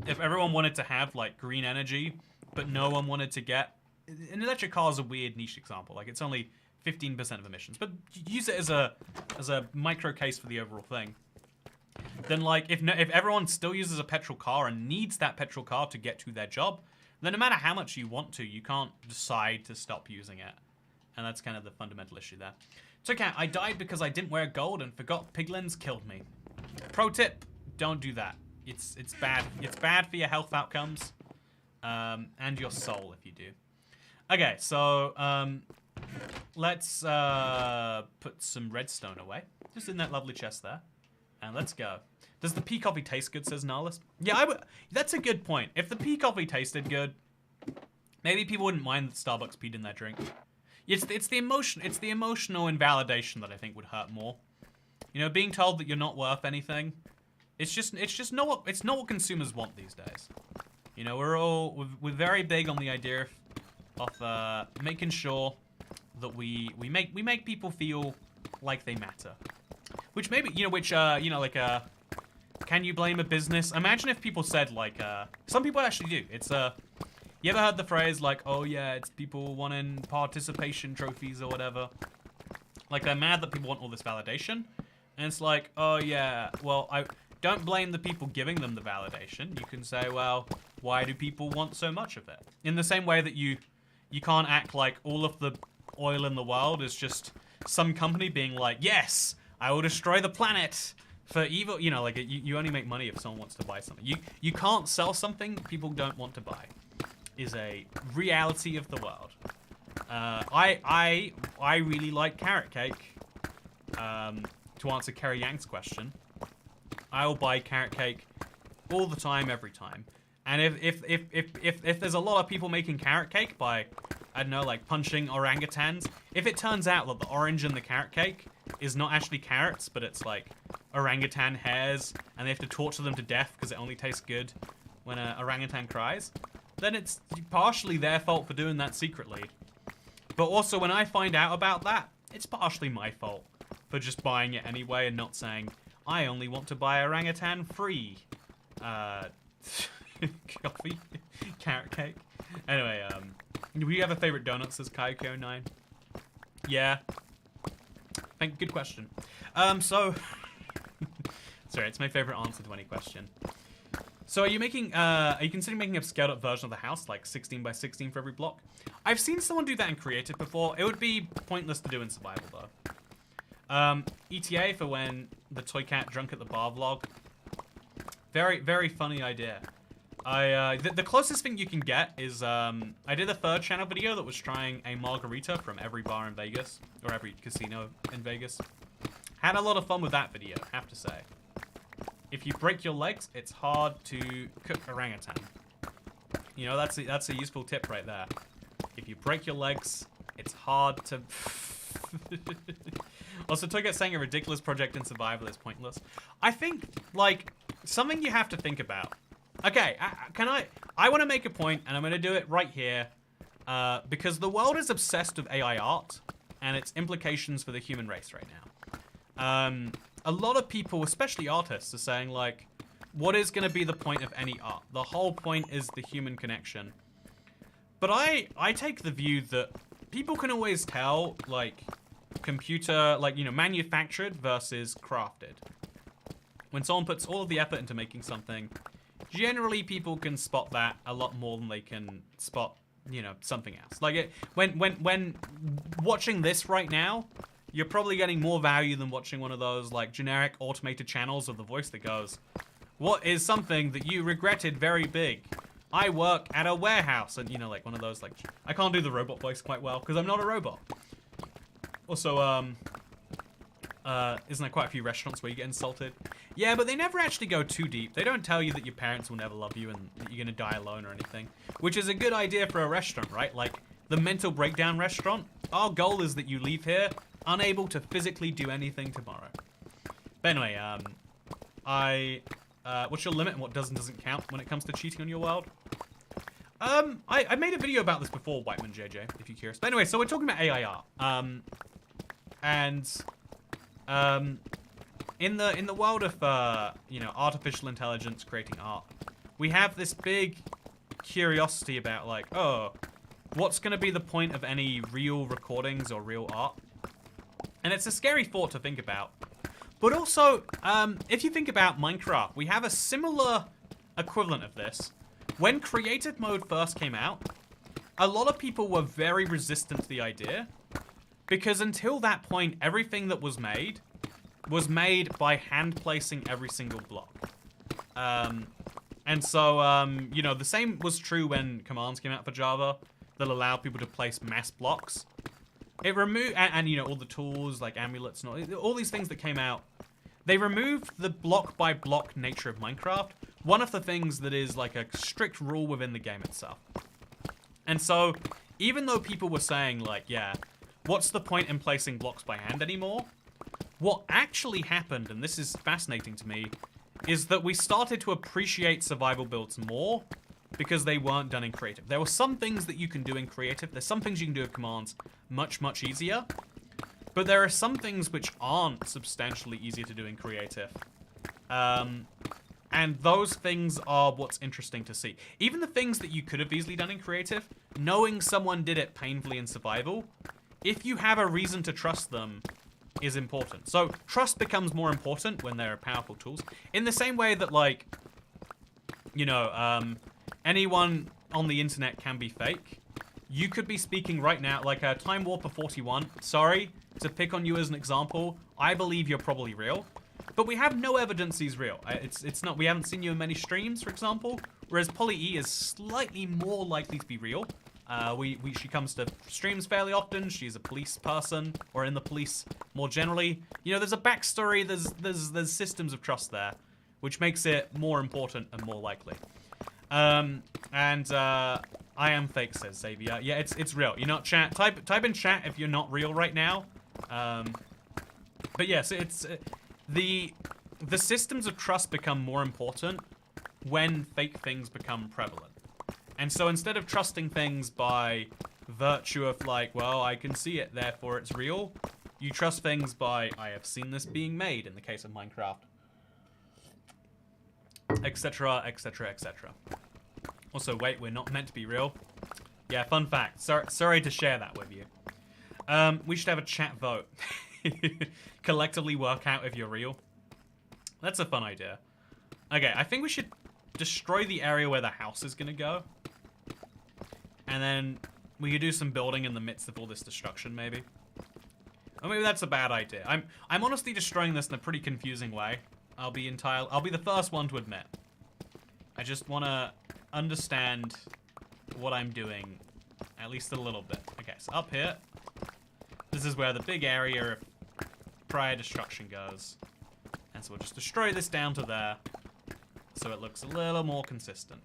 If everyone wanted to have, like, green energy, but no one wanted to get... An electric car is a weird niche example. Like, it's only 15% of emissions. But use it as a micro case for the overall thing. Then, like, if everyone still uses a petrol car and needs that petrol car to get to their job, then no matter how much you want to, you can't decide to stop using it. And that's kind of the fundamental issue there. Toycat, I died because I didn't wear gold and forgot piglins killed me. Pro tip, don't do that. It's bad. It's bad for your health outcomes and your soul if you do. Okay, so let's put some redstone away. Just in that lovely chest there. And let's go. Does the pea coffee taste good, says Nihilist? Yeah, that's a good point. If the pea coffee tasted good, maybe people wouldn't mind that Starbucks peed in their drink. It's the emotional invalidation that I think would hurt more. You know, being told that you're not worth anything. It's not what consumers want these days. You know, we're very big on the idea of making sure that we make people feel like they matter. Which maybe, can you blame a business? Imagine if people said, like, some people actually do. It's, you ever heard the phrase, like, oh yeah, it's people wanting participation trophies or whatever? Like, they're mad that people want all this validation. And it's like, oh yeah, well, I don't blame the people giving them the validation. You can say, well, why do people want so much of it? In the same way that you can't act like all of the oil in the world is just some company being like, yes, I will destroy the planet for evil. You know, like, you only make money if someone wants to buy something. You can't sell something people don't want to buy. Is a reality of the world. I really like carrot cake. To answer Kerry Yang's question, I will buy carrot cake all the time, every time. And if there's a lot of people making carrot cake by, I don't know, like punching orangutans, if it turns out that the orange in the carrot cake is not actually carrots, but it's like orangutan hairs, and they have to torture them to death because it only tastes good when an orangutan cries, then it's partially their fault for doing that secretly. But also, when I find out about that, it's partially my fault for just buying it anyway and not saying, I only want to buy orangutan-free coffee, carrot cake. Anyway, do we have a favorite donut, says Kaiko9? Yeah. Good question. Sorry, it's my favorite answer to any question. So are you considering making a scaled up version of the house, like 16 by 16 for every block? I've seen someone do that in creative before. It would be pointless to do in survival though. ETA for when the Toycat drunk at the bar vlog. Very, very funny idea. The closest thing you can get is, I did a third channel video that was trying a margarita from every bar in Vegas, or every casino in Vegas. Had a lot of fun with that video, I have to say. If you break your legs, it's hard to cook orangutan. You know, that's a useful tip right there. If you break your legs, it's hard to... Also, Toycat saying a ridiculous project in survival is pointless. I think, like, something you have to think about. Okay, I want to make a point, and I'm going to do it right here, because the world is obsessed with AI art and its implications for the human race right now. A lot of people, especially artists, are saying, like, what is going to be the point of any art? The whole point is the human connection. But I take the view that people can always tell, like, computer, like, you know, manufactured versus crafted. When someone puts all of the effort into making something, generally people can spot that a lot more than they can spot, you know, something else. Like, when watching this right now, you're probably getting more value than watching one of those, like, generic automated channels of the voice that goes, what is something that you regretted very big? I work at a warehouse. And, you know, like, one of those, like, I can't do the robot voice quite well because I'm not a robot. Also, isn't there quite a few restaurants where you get insulted? Yeah, but they never actually go too deep. They don't tell you that your parents will never love you and that you're gonna die alone or anything. Which is a good idea for a restaurant, right? Like, the mental breakdown restaurant. Our goal is that you leave here unable to physically do anything tomorrow. But anyway, what's your limit and what does and doesn't count when it comes to cheating on your world? I made a video about this before, Whiteman JJ, if you're curious. But anyway, so we're talking about AIR. In the world of you know, artificial intelligence creating art, we have this big curiosity about like, oh, what's going to be the point of any real recordings or real art? And it's a scary thought to think about. But also, if you think about Minecraft, we have a similar equivalent of this. When creative mode first came out, a lot of people were very resistant to the idea, because until that point, everything that was made by hand placing every single block. And so, you know, the same was true when commands came out for Java that allowed people to place mass blocks. It removed, and you know, all the tools like amulets and all these things that came out, they removed the block by block nature of Minecraft, one of the things that is like a strict rule within the game itself. And so, even though people were saying like, yeah, what's the point in placing blocks by hand anymore? What actually happened, and this is fascinating to me, is that we started to appreciate survival builds more because they weren't done in creative. There were some things that you can do in creative. There's some things you can do with commands much, much easier. But there are some things which aren't substantially easier to do in creative. And those things are what's interesting to see. Even the things that you could have easily done in creative, knowing someone did it painfully in survival, if you have a reason to trust them, is important. So trust becomes more important when there are powerful tools. In the same way that, like, you know, anyone on the internet can be fake. You could be speaking right now, like a Time Warper 41. Sorry to pick on you as an example. I believe you're probably real, but we have no evidence he's real. It's not. We haven't seen you in many streams, for example. Whereas Polly E is slightly more likely to be real. She comes to streams fairly often. She's a police person, or in the police more generally. You know, there's a backstory. There's systems of trust there, which makes it more important and more likely. I am fake, says Xavier. Yeah, it's real. You're not chat. Type in chat if you're not real right now. But yes, it's the systems of trust become more important when fake things become prevalent. And so instead of trusting things by virtue of like, well, I can see it, therefore it's real, you trust things by, I have seen this being made, in the case of Minecraft, etc., etc., etc. Also, wait, we're not meant to be real. Yeah, fun fact. Sorry to share that with you. We should have a chat vote. Collectively work out if you're real. That's a fun idea. Okay, I think we should destroy the area where the house is gonna go. And then we could do some building in the midst of all this destruction, maybe. Or maybe that's a bad idea. I'm honestly destroying this in a pretty confusing way. I'll be the first one to admit. I just wanna understand what I'm doing at least a little bit. Okay, so up here, this is where the big area of prior destruction goes. And so we'll just destroy this down to there so it looks a little more consistent.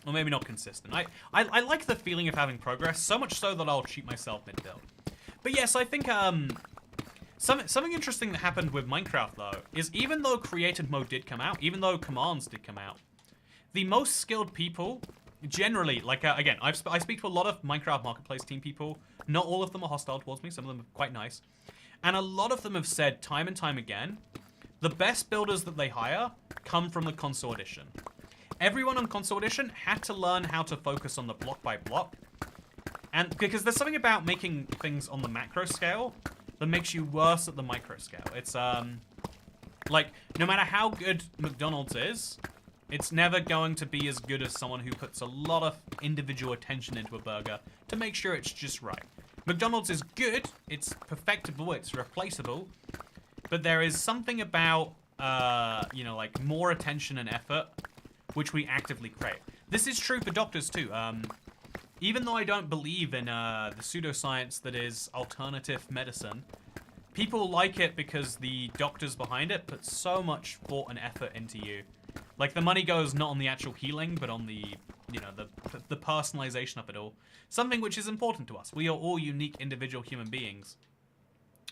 Or maybe not consistent. I like the feeling of having progress, so much so that I'll cheat myself mid-build. But yes, I think something interesting that happened with Minecraft, though, is even though creative mode did come out, even though commands did come out, the most skilled people, generally, like, again, I speak to a lot of Minecraft Marketplace team people. Not all of them are hostile towards me. Some of them are quite nice. And a lot of them have said time and time again, the best builders that they hire come from the console edition. Everyone on console edition had to learn how to focus on the block by block. And because there's something about making things on the macro scale that makes you worse at the micro scale. It's, like, no matter how good McDonald's is, it's never going to be as good as someone who puts a lot of individual attention into a burger to make sure it's just right. McDonald's is good, it's perfectible, it's replaceable, but there is something about, you know, like, more attention and effort which we actively crave. This is true for doctors too. Even though I don't believe in the pseudoscience that is alternative medicine, people like it because the doctors behind it put so much thought and effort into you. Like, the money goes not on the actual healing, but on the, you know, the personalization of it all. Something which is important to us. We are all unique individual human beings.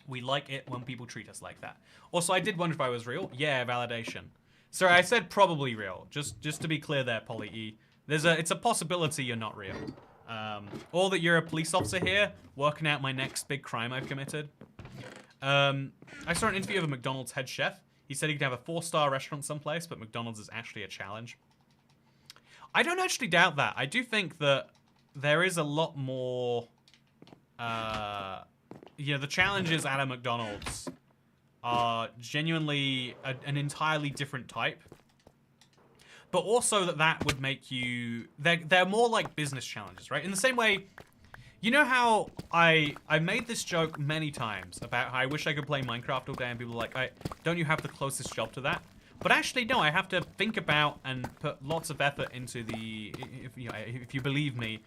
We like it when people treat us like that. Also, I did wonder if I was real. Yeah, validation. Sorry, I said probably real. Just to be clear there, Polly E. It's a possibility you're not real. Or that you're a police officer here, working out my next big crime I've committed. I saw an interview of a McDonald's head chef. He said he could have a 4-star restaurant someplace, but McDonald's is actually a challenge. I don't actually doubt that. I do think that there is a lot more... the challenges at a McDonald's are genuinely an entirely different type. But also that would make you... They're more like business challenges, right? In the same way... You know how I made this joke many times about how I wish I could play Minecraft all day, and people are like, don't you have the closest job to that? But actually, no, I have to think about and put lots of effort into the, if you believe me.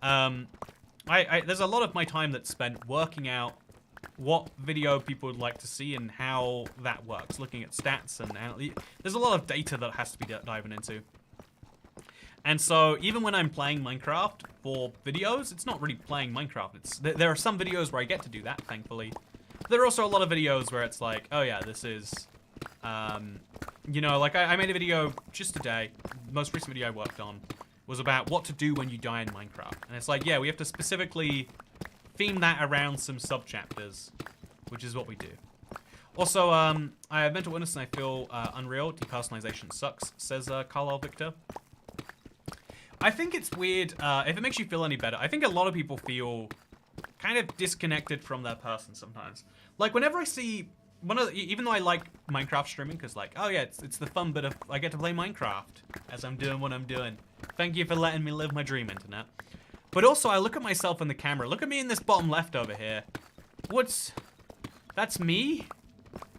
There's a lot of my time that's spent working out what video people would like to see and how that works, looking at stats, and there's a lot of data that has to be diving into. And so, even when I'm playing Minecraft for videos, it's not really playing Minecraft. There are some videos where I get to do that, thankfully. There are also a lot of videos where it's like, oh yeah, this is, like I made a video just today. The most recent video I worked on was about what to do when you die in Minecraft. And it's like, yeah, we have to specifically theme that around some sub-chapters, which is what we do. Also, I have mental illness and I feel unreal. Depersonalization sucks, says Carlisle Victor. I think it's weird, if it makes you feel any better, I think a lot of people feel kind of disconnected from their person sometimes. Like, whenever I see, even though I like Minecraft streaming, because like, oh yeah, it's the fun bit of, I get to play Minecraft as I'm doing what I'm doing. Thank you for letting me live my dream, internet. But also, I look at myself in the camera. Look at me in this bottom left over here. That's me?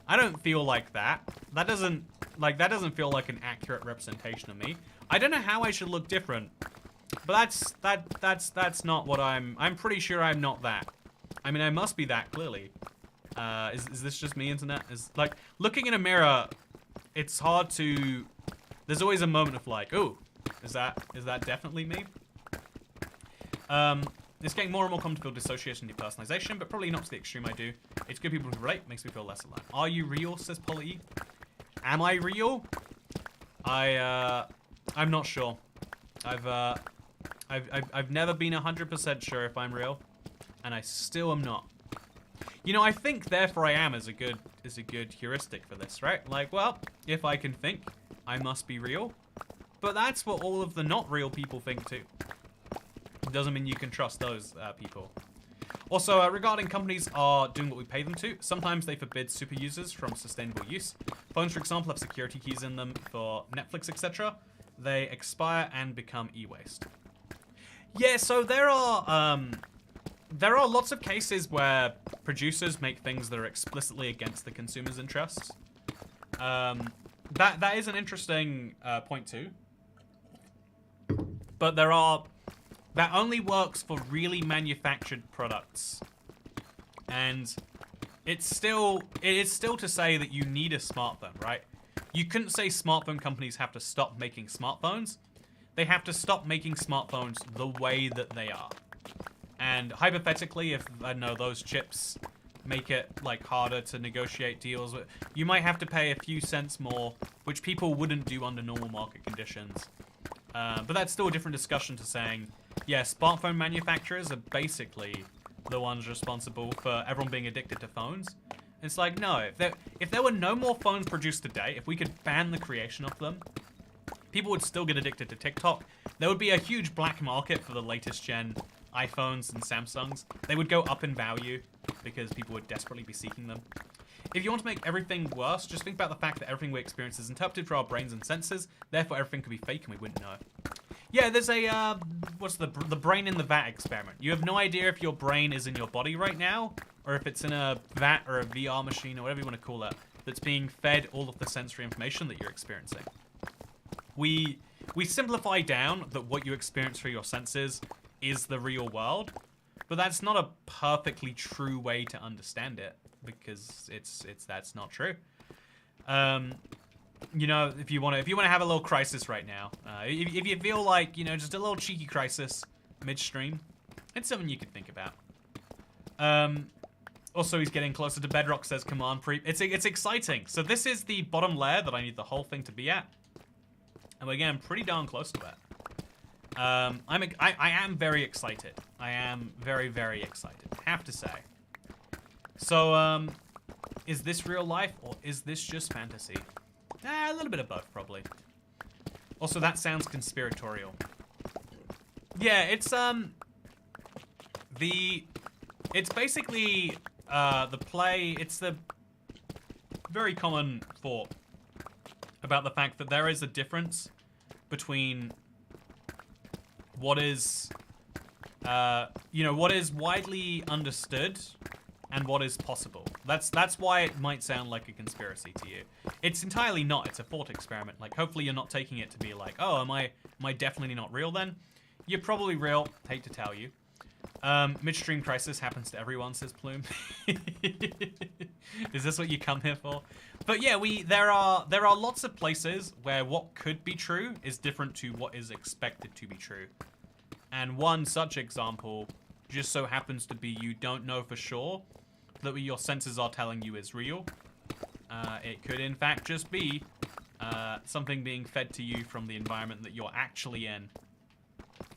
I don't feel like that. That doesn't feel like an accurate representation of me. I don't know how I should look different, but that's not what I'm pretty sure I'm not that. I mean, I must be that, clearly. Is this just me, internet? Is like, looking in a mirror, it's hard to, there's always a moment of like, ooh, is that definitely me? It's getting more and more common to feel dissociation and depersonalization, but probably not to the extreme I do. It's good people can relate, makes me feel less alone. Are you real, says Polly? Am I real? I'm not sure. I've never been 100% sure if I'm real, and I still am not. You know, I think therefore I am is a good heuristic for this, right? Like, well, if I can think, I must be real. But that's what all of the not real people think too. It doesn't mean you can trust those people. Also, regarding companies are doing what we pay them to, sometimes they forbid super users from sustainable use. Phones, for example, have security keys in them for Netflix, etc. They expire and become e-waste. Yeah, so there are lots of cases where producers make things that are explicitly against the consumer's interests. That is an interesting point too. But that only works for really manufactured products. And it is still to say that you need a smartphone, right? You couldn't say smartphone companies have to stop making smartphones. They have to stop making smartphones the way that they are. And hypothetically, if, I don't know, those chips make it like harder to negotiate deals with, you might have to pay a few cents more, which people wouldn't do under normal market conditions. But that's still a different discussion to saying, yeah, smartphone manufacturers are basically the ones responsible for everyone being addicted to phones. It's like, no, if there were no more phones produced today, if we could ban the creation of them, people would still get addicted to TikTok. There would be a huge black market for the latest gen iPhones and Samsungs. They would go up in value because people would desperately be seeking them. If you want to make everything worse, just think about the fact that everything we experience is interpreted through our brains and senses, therefore everything could be fake and we wouldn't know. Yeah, there's a, what's the brain in the vat experiment. You have no idea if your brain is in your body right now, or if it's in a vat or a VR machine or whatever you want to call it, that's being fed all of the sensory information that you're experiencing. We simplify down that what you experience through your senses is the real world, but that's not a perfectly true way to understand it, because that's not true. You know, if you want to have a little crisis right now, if you feel like, you know, just a little cheeky crisis midstream, it's something you could think about. Also, he's getting closer to bedrock, says Command Pre. It's exciting. So this is the bottom layer that I need the whole thing to be at. And we're getting pretty darn close to it. I am very excited. I am very, very excited, I have to say. So, is this real life or is this just fantasy? A little bit of both, probably. Also, that sounds conspiratorial. Yeah, it's basically, the play, it's the very common thought about the fact that there is a difference between what is, what is widely understood and what is possible. That's why it might sound like a conspiracy to you. It's entirely not. It's a thought experiment. Like, hopefully you're not taking it to be like, oh, am I definitely not real then? You're probably real. Hate to tell you. Midstream crisis happens to everyone, says Plume. Is this what you come here for? But yeah, there are lots of places where what could be true is different to what is expected to be true. And one such example just so happens to be you don't know for sure that what your senses are telling you is real. It could in fact just be something being fed to you from the environment that you're actually in.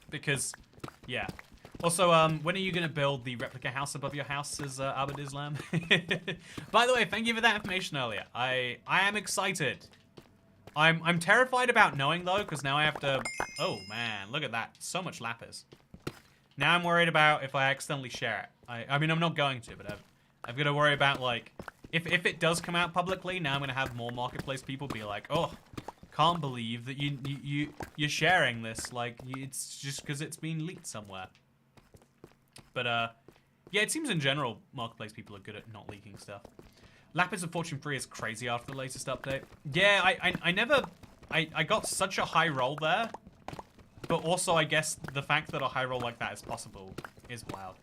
Because, yeah. Also, when are you going to build the replica house above your house, says Abed Islam? By the way, thank you for that information earlier. I am excited. I'm terrified about knowing, though, because now I have to... Oh, man, look at that. So much lapis. Now I'm worried about if I accidentally share it. I mean, I'm not going to, but I've got to worry about, like... If it does come out publicly, now I'm going to have more marketplace people be like, oh, can't believe that you're sharing this. Like, it's just because it's been leaked somewhere. But, yeah, it seems in general marketplace people are good at not leaking stuff. Lapis of Fortune 3 is crazy after the latest update. Yeah, I got such a high roll there. But also, I guess, the fact that a high roll like that is possible is wild.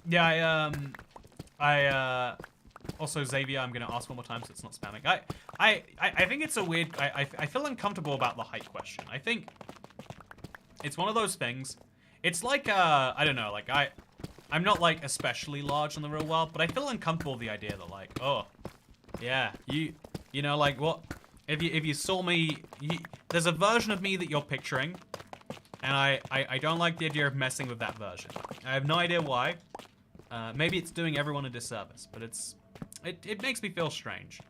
Yeah, also, Xavier, I'm going to ask one more time so it's not spamming. I think it's a weird... I feel uncomfortable about the height question. I think it's one of those things... It's like, I don't know, like, I'm not, like, especially large in the real world, but I feel uncomfortable with the idea that, like, oh, yeah, you know, like, what, if you saw me, there's a version of me that you're picturing, and I don't like the idea of messing with that version. I have no idea why. Maybe it's doing everyone a disservice, but it makes me feel strange.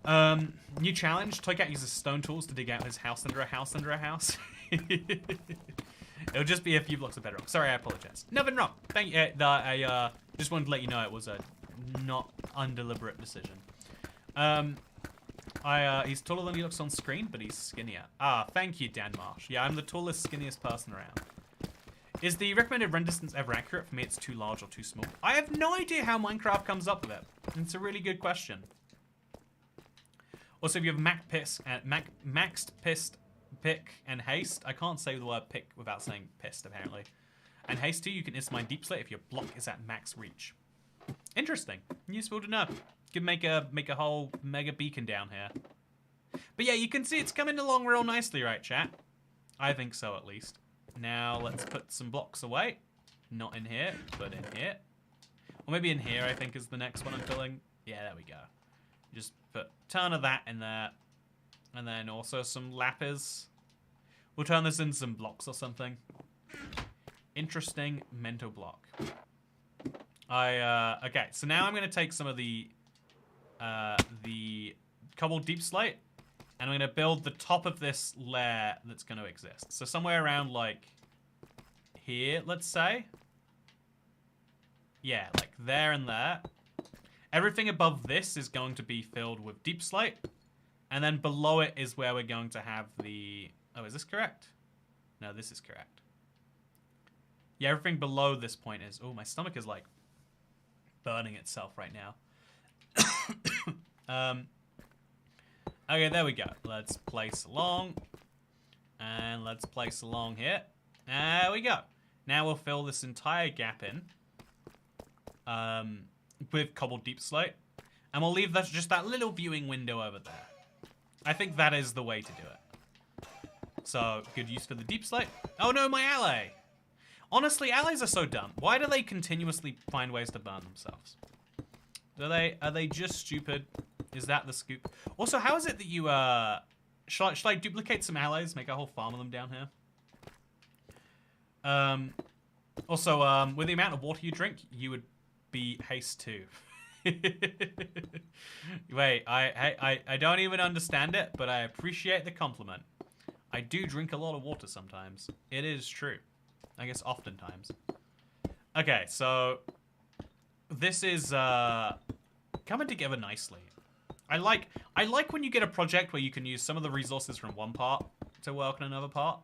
New challenge, Toycat uses stone tools to dig out his house under a house under a house. It'll just be a few blocks of bedrock. Sorry, I apologize. Nothing wrong. Thank you. I just wanted to let you know it was a not undeliberate decision. He's taller than he looks on screen, but he's skinnier. Ah, thank you, Dan Marsh. Yeah, I'm the tallest, skinniest person around. Is the recommended render distance ever accurate? For me, it's too large or too small. I have no idea how Minecraft comes up with it. It's a really good question. Also, if you have maxed pissed pick and haste. I can't say the word pick without saying pissed, apparently. And haste too, you can mine deep slate if your block is at max reach. Interesting. Useful to know. You can make a whole mega beacon down here. But yeah, you can see it's coming along real nicely, right, chat? I think so, at least. Now, let's put some blocks away. Not in here, but in here. Or maybe in here, I think, is the next one I'm filling. Yeah, there we go. Just put a ton of that in there. And then also some lapis. We'll turn this into some blocks or something. Interesting mental block. Okay, so now I'm going to take some of the cobbled deep slate, and I'm going to build the top of this layer that's going to exist. So somewhere around, like, here, let's say. Yeah, like there and there. Everything above this is going to be filled with deep slate. And then below it is where we're going to have the... Oh, is this correct? No, this is correct. Yeah, everything below this point is... Oh, my stomach is, like, burning itself right now. Okay, there we go. Let's place along. And let's place along here. There we go. Now we'll fill this entire gap in. With cobbled deep slate. And we'll leave just that little viewing window over there. I think that is the way to do it. So, good use for the deep slate. Oh no, my ally! Honestly, allies are so dumb. Why do they continuously find ways to burn themselves? Are they just stupid? Is that the scoop? Also, how is it that you, should I duplicate some allies, make a whole farm of them down here? Also, with the amount of water you drink, you would be haste too. Wait, I don't even understand it, but I appreciate the compliment. I do drink a lot of water sometimes. It is true. I guess oftentimes. Okay, so this is coming together nicely. I like when you get a project where you can use some of the resources from one part to work on another part.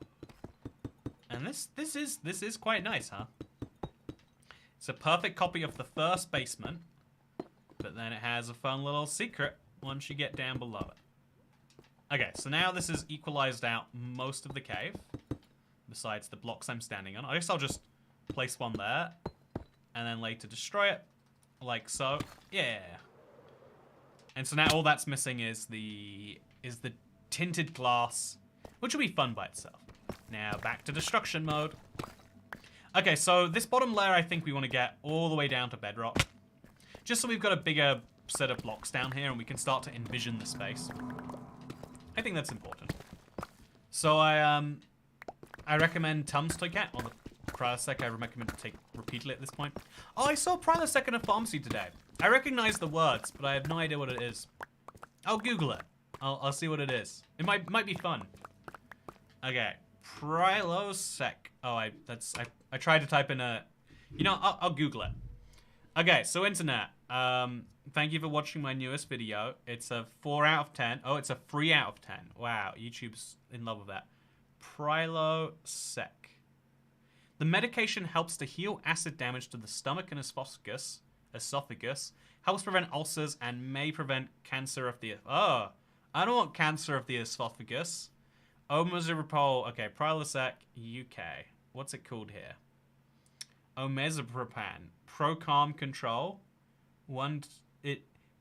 And this is quite nice, huh? It's a perfect copy of the first basement, but then it has a fun little secret once you get down below it. Okay, so now this has equalized out most of the cave, besides the blocks I'm standing on. I guess I'll just place one there, and then later destroy it, like so. Yeah. And so now all that's missing is the tinted glass, which will be fun by itself. Now back to destruction mode. Okay, so this bottom layer I think we want to get all the way down to bedrock, just so we've got a bigger set of blocks down here and we can start to envision the space. I think that's important. So I recommend ibxtoycat, or the Prilosec I recommend to take repeatedly at this point. Oh, I saw Prilosec in a pharmacy today. I recognize the words, but I have no idea what it is. I'll Google it. I'll see what it is. It might be fun. Okay, Prilosec. Oh, I tried to type in a. You know, I'll Google it. Okay, so internet. Thank you for watching my newest video. It's a 4 out of 10. Oh, it's a 3 out of 10. Wow, YouTube's in love with that. Prilosec. The medication helps to heal acid damage to the stomach and esophagus, helps prevent ulcers, and may prevent cancer of the... Oh, I don't want cancer of the esophagus. Omezapropol. Okay, Prilosec, UK. What's it called here? Omezapropan. Pro-calm control.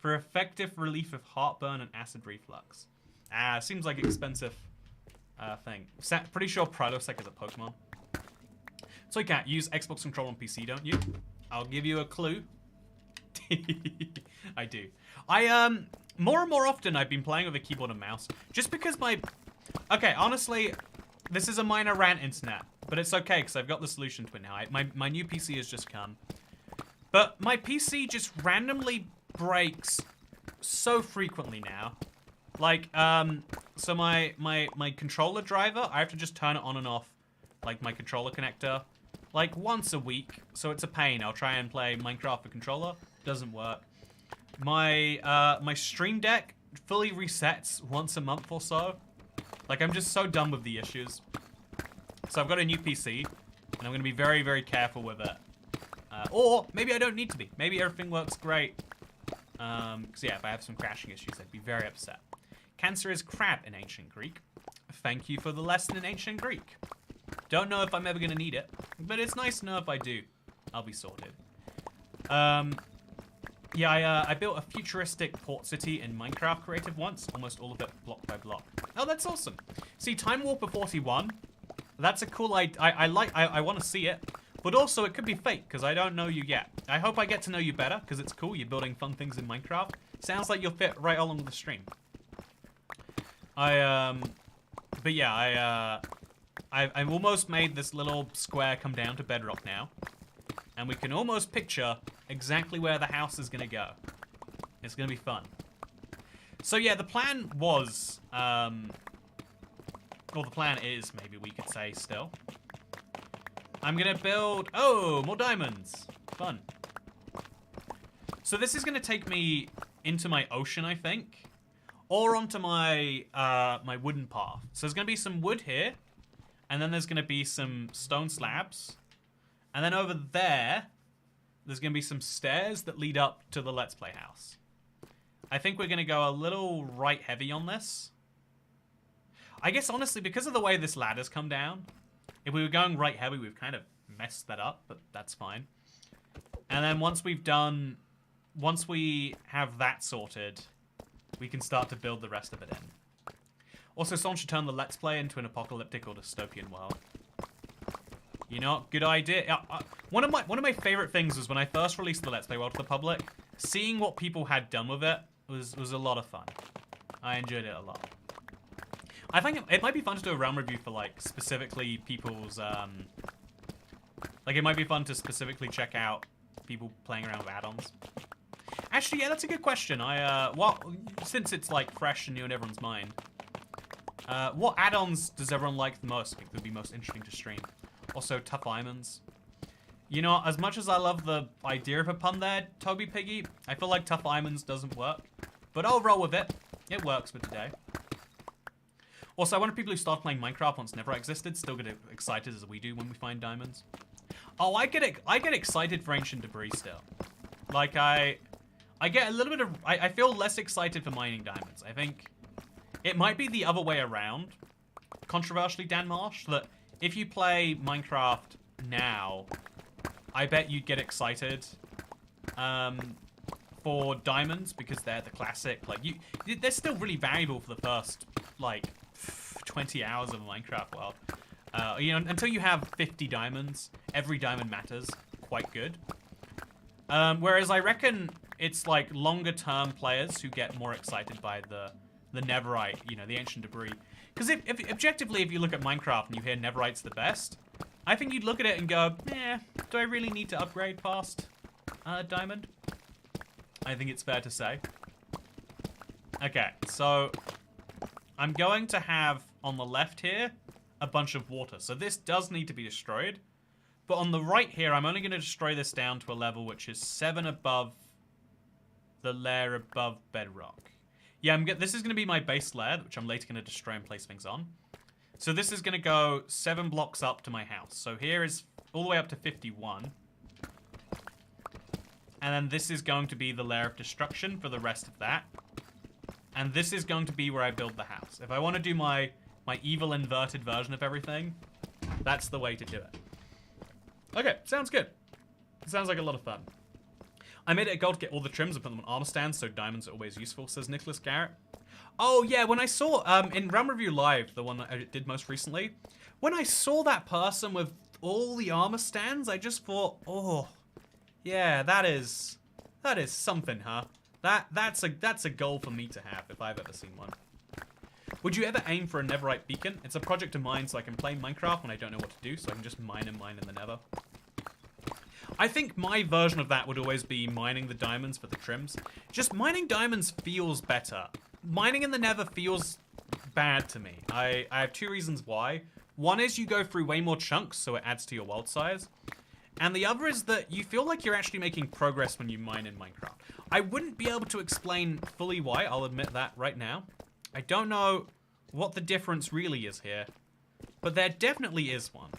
For effective relief of heartburn and acid reflux. Seems like expensive thing. Pretty sure Prilosec is a Pokemon. So, Cat, use Xbox control on PC, don't you? I'll give you a clue. I do. More and more often I've been playing with a keyboard and mouse. Just because okay, honestly, this is a minor rant, internet. But it's okay, because I've got the solution to it now. My new PC has just come. But my PC just randomly breaks so frequently now. Like, so my controller driver, I have to just turn it on and off, like my controller connector, like once a week. So it's a pain. I'll try and play Minecraft for controller. Doesn't work. My Stream Deck fully resets once a month or so. Like, I'm just so done with the issues. So I've got a new PC, and I'm going to be very, very careful with it. Or maybe I don't need to be. Maybe everything works great. Because, yeah, if I have some crashing issues, I'd be very upset. Cancer is crab in ancient Greek. Thank you for the lesson in ancient Greek. Don't know if I'm ever going to need it, but it's nice to know if I do. I'll be sorted. Yeah, I built a futuristic port city in Minecraft Creative once, almost all of it block by block. Oh, that's awesome. See, Time Warper 41, that's a cool idea. I want to see it, but also it could be fake, because I don't know you yet. I hope I get to know you better, because it's cool, you're building fun things in Minecraft. Sounds like you'll fit right along with the stream. But yeah, I've almost made this little square come down to bedrock now. And we can almost picture exactly where the house is going to go. It's going to be fun. So yeah, the plan was, or the plan is, maybe we could say still. I'm going to build, oh, more diamonds. Fun. So this is going to take me into my ocean, I think. Or onto my, my wooden path. So there's going to be some wood here. And then there's going to be some stone slabs. And then over there, there's going to be some stairs that lead up to the Let's Play house. I think we're going to go a little right heavy on this. I guess, honestly, because of the way this ladder's come down, if we were going right heavy, we've kind of messed that up, but that's fine. And then once we have that sorted, we can start to build the rest of it in. Also, someone should turn the Let's Play into an apocalyptic or dystopian world. You know, good idea. One of my favorite things was when I first released the Let's Play World to the public, seeing what people had done with it was a lot of fun. I enjoyed it a lot. I think it might be fun to do a realm review for, like, specifically people's, like, it might be fun to specifically check out people playing around with add-ons. Actually, yeah, that's a good question. Well, since it's, like, fresh and new in everyone's mind, what add-ons does everyone like the most? I think would be most interesting to stream. Also, tough diamonds. You know, as much as I love the idea of a pun there, Toby Piggy, I feel like tough diamonds doesn't work. But I'll roll with it. It works for today. Also, I wonder if people who started playing Minecraft once Neverite existed still get excited as we do when we find diamonds. Oh, I get excited for ancient debris still. Like, I get a little bit of... I feel less excited for mining diamonds. I think it might be the other way around, controversially, Dan Marsh, that if you play Minecraft now, I bet you'd get excited for diamonds because they're the classic. Like, they're still really valuable for the first, like, 20 hours of Minecraft world. You know, until you have 50 diamonds, every diamond matters quite good. Whereas I reckon it's like longer term players who get more excited by the Neverite, you know, the ancient debris. Because if objectively, if you look at Minecraft and you hear Neverite's the best, I think you'd look at it and go, do I really need to upgrade past diamond? I think it's fair to say. Okay, so I'm going to have on the left here a bunch of water. So this does need to be destroyed. But on the right here, I'm only going to destroy this down to a level which is 7 above the layer above bedrock. Yeah, this is going to be my base layer, which I'm later going to destroy and place things on. So this is going to go 7 blocks up to my house. So here is all the way up to 51. And then this is going to be the layer of destruction for the rest of that. And this is going to be where I build the house. If I want to do my evil inverted version of everything, that's the way to do it. Okay, sounds good. It sounds like a lot of fun. I made it a goal to get all the trims and put them on armor stands, so diamonds are always useful, says Nicholas Garrett. Oh, yeah, when I saw, in Realm Review Live, the one that I did most recently, when I saw that person with all the armor stands, I just thought, oh, yeah, that is something, huh? That's a goal for me to have, if I've ever seen one. Would you ever aim for a Neverite beacon? It's a project of mine, so I can play Minecraft when I don't know what to do, so I can just mine in the Nether. I think my version of that would always be mining the diamonds for the trims. Just mining diamonds feels better. Mining in the Nether feels bad to me. I have 2 reasons why. One is you go through way more chunks, so it adds to your world size. And the other is that you feel like you're actually making progress when you mine in Minecraft. I wouldn't be able to explain fully why, I'll admit that right now. I don't know what the difference really is here, but there definitely is one.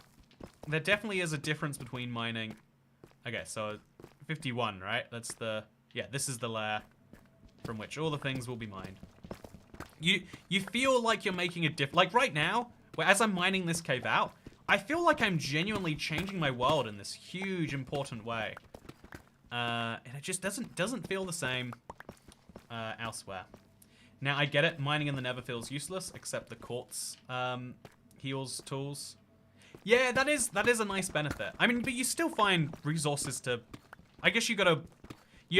There definitely is a difference between mining... Okay, so 51, right? That's the... Yeah, this is the layer from which all the things will be mined. You feel like you're making a difference. Like right now, where as I'm mining this cave out, I feel like I'm genuinely changing my world in this huge, important way. And it just doesn't feel the same elsewhere. Now, I get it. Mining in the Nether feels useless, except the quartz heals tools. Yeah, that is a nice benefit. I mean, but you still find resources to... I guess you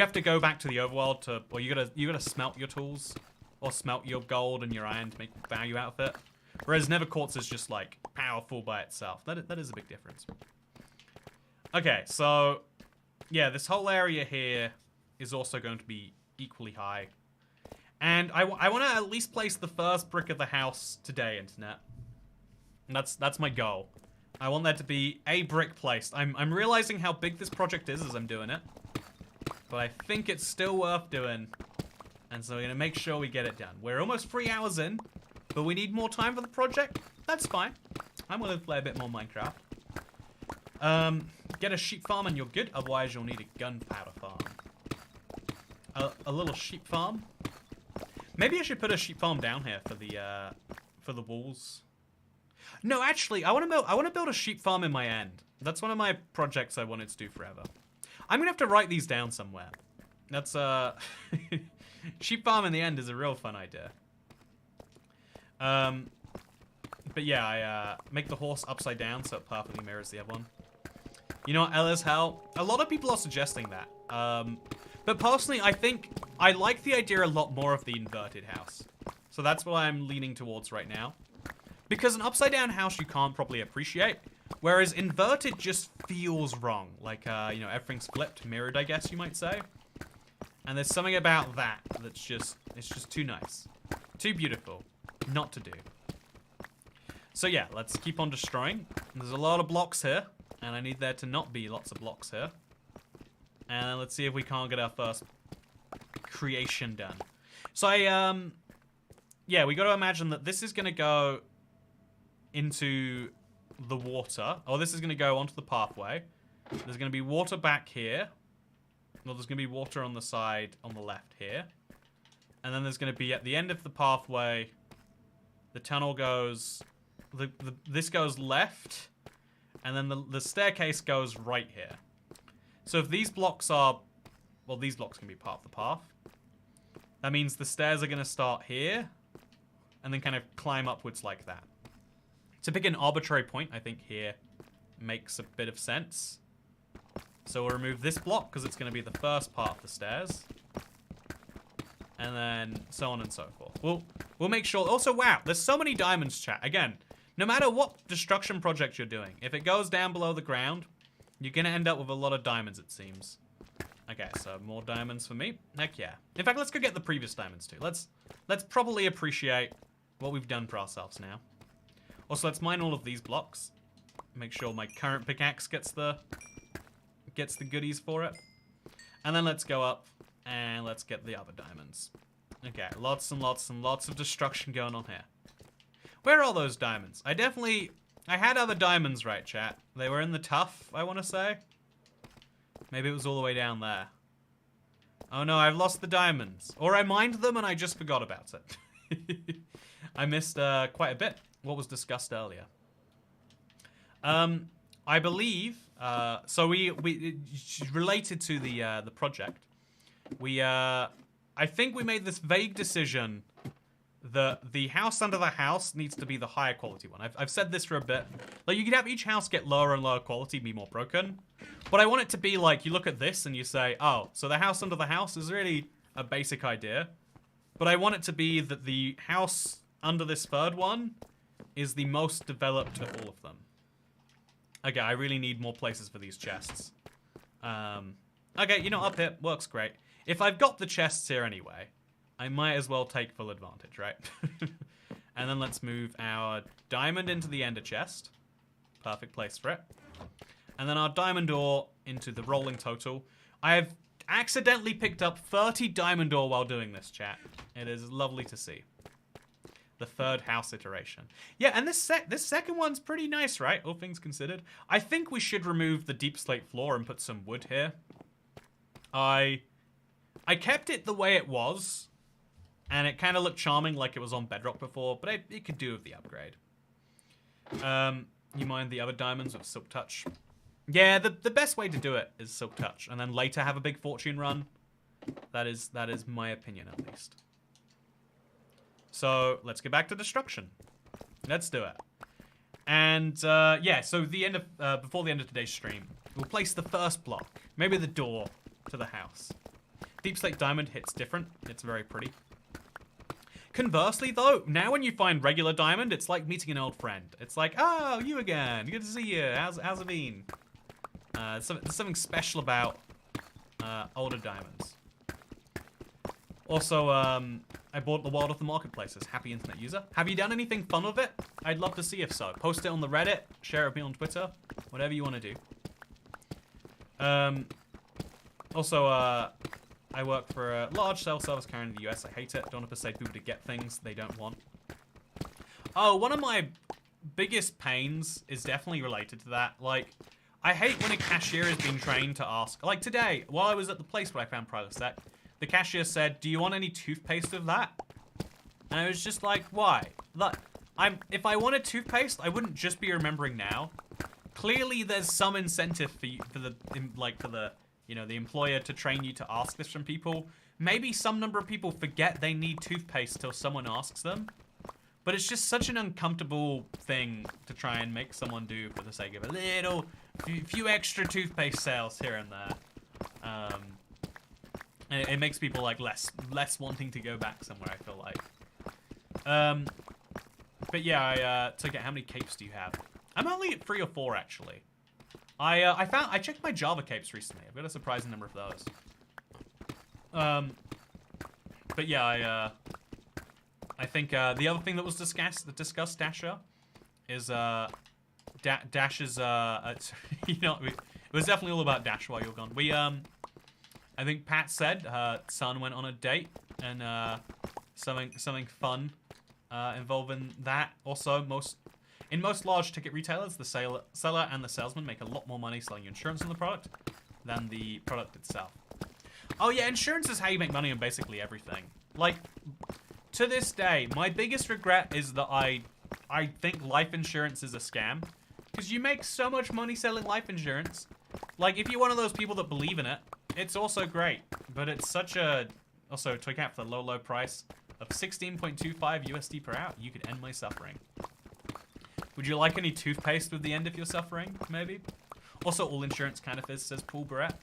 have to go back to the overworld to... Or you gotta smelt your tools. Or smelt your gold and your iron to make value out of it. Whereas Nether quartz is just, like, powerful by itself. That is a big difference. Okay, so... Yeah, this whole area here is also going to be equally high. And I want to at least place the first brick of the house today, Internet. And that's my goal. I want there to be a brick placed. I'm realizing how big this project is as I'm doing it. But I think it's still worth doing. And so we're going to make sure we get it done. We're almost 3 hours in, but we need more time for the project. That's fine. I'm willing to play a bit more Minecraft. Get a sheep farm and you're good. Otherwise, you'll need a gunpowder farm. A little sheep farm. Maybe I should put a sheep farm down here for the walls. No, actually, I want to build a sheep farm in my end. That's one of my projects I wanted to do forever. I'm gonna have to write these down somewhere. That's sheep farm in the end is a real fun idea. But yeah, I make the horse upside down so it perfectly mirrors the other one. You know what, L as hell? A lot of people are suggesting that. But personally, I think I like the idea a lot more of the inverted house. So that's what I'm leaning towards right now. Because an upside down house you can't properly appreciate. Whereas inverted just feels wrong. Like, you know, everything's flipped, mirrored, I guess you might say. And there's something about that that's just, it's just too nice. Too beautiful. Not to do. So yeah, let's keep on destroying. There's a lot of blocks here. And I need there to not be lots of blocks here. And let's see if we can't get our first creation done. So yeah, we got to imagine that this is going to go into the water. Or this is going to go onto the pathway. There's going to be water back here. Well, there's going to be water on the side on the left here. And then there's going to be at the end of the pathway, the tunnel goes... this goes left. And then the staircase goes right here. So if these blocks are... Well, these blocks can be part of the path. That means the stairs are going to start here. And then kind of climb upwards like that. To pick an arbitrary point, I think here makes a bit of sense. So we'll remove this block because it's going to be the first part of the stairs. And then so on and so forth. We'll make sure... Also, wow, there's so many diamonds, chat. Again, no matter what destruction project you're doing, if it goes down below the ground, you're going to end up with a lot of diamonds, it seems. Okay, so more diamonds for me. Heck yeah. In fact, let's go get the previous diamonds too. Let's properly appreciate what we've done for ourselves now. Also, let's mine all of these blocks. Make sure my current pickaxe gets the goodies for it. And then let's go up and let's get the other diamonds. Okay, lots and lots and lots of destruction going on here. Where are those diamonds? I had other diamonds, right, chat? They were in the tuff, I want to say. Maybe it was all the way down there. Oh no, I've lost the diamonds. Or I mined them and I just forgot about it. I missed quite a bit what was discussed earlier. I believe, so we related to the project, I think we made this vague decision that the house under the house needs to be the higher quality one. I've said this for a bit. Like, you could have each house get lower and lower quality, be more broken. But I want it to be like, you look at this and you say, oh, so the house under the house is really a basic idea. But I want it to be that the house under this third one is the most developed of all of them. Okay, I really need more places for these chests. Okay, you know, up here works great. If I've got the chests here anyway, I might as well take full advantage, right? And then let's move our diamond into the ender chest. Perfect place for it. And then our diamond ore into the rolling total. I have accidentally picked up 30 diamond ore while doing this, chat. It is lovely to see. The third house iteration. Yeah, and this second one's pretty nice, right? All things considered. I think we should remove the deep slate floor and put some wood here. I kept it the way it was. And it kind of looked charming like it was on bedrock before, but it could do with the upgrade. You mind the other diamonds with Silk Touch? Yeah, the best way to do it is Silk Touch, and then later have a big fortune run. That is my opinion, at least. So let's get back to destruction. Let's do it. And yeah, so the end of before the end of today's stream, we'll place the first block, maybe the door to the house. Deep slate diamond hits different. It's very pretty. Conversely, though, now when you find regular diamond, it's like meeting an old friend. It's like, oh, you again. Good to see you. How's it been? There's something special about older diamonds. Also, I bought the world of the marketplaces. Happy internet user. Have you done anything fun with it? I'd love to see if so. Post it on the Reddit. Share it with me on Twitter. Whatever you want to do. Also, I work for a large cell service carrier in the US. I hate it. Don't want to persuade people to get things they don't want. Oh, one of my biggest pains is definitely related to that. Like, I hate when a cashier is being trained to ask. Like today, while I was at the place where I found Prilosec, the cashier said, "Do you want any toothpaste with that?" And I was just like, why? Like, if I wanted toothpaste, I wouldn't just be remembering now. Clearly, there's some incentive for the you know, the employer to train you to ask this from people. Maybe some number of people forget they need toothpaste till someone asks them. But it's just such an uncomfortable thing to try and make someone do for the sake of a little, few extra toothpaste sales here and there. And it makes people like less wanting to go back somewhere, I feel like. But yeah, toycat, how many capes do you have? I'm only at 3 or 4 actually. I checked my Java capes recently. I've got a surprising number of those. But yeah, I think the other thing that was discussed, Dasher, is Dash's you know, it was definitely all about Dash while you were gone. I think Pat said her son went on a date and something fun involving that. Also, in most large ticket retailers, the seller and the salesman make a lot more money selling you insurance on the product than the product itself. Oh yeah, insurance is how you make money on basically everything. Like, to this day, my biggest regret is that I think life insurance is a scam. Because you make so much money selling life insurance. Like, if you're one of those people that believe in it, it's also great. But it's such a... Also, toycat for the low price of 16.25 USD per hour. You could end my suffering. Would you like any toothpaste with the end of your suffering, maybe? Also, all insurance kind of is, says Paul Barrett.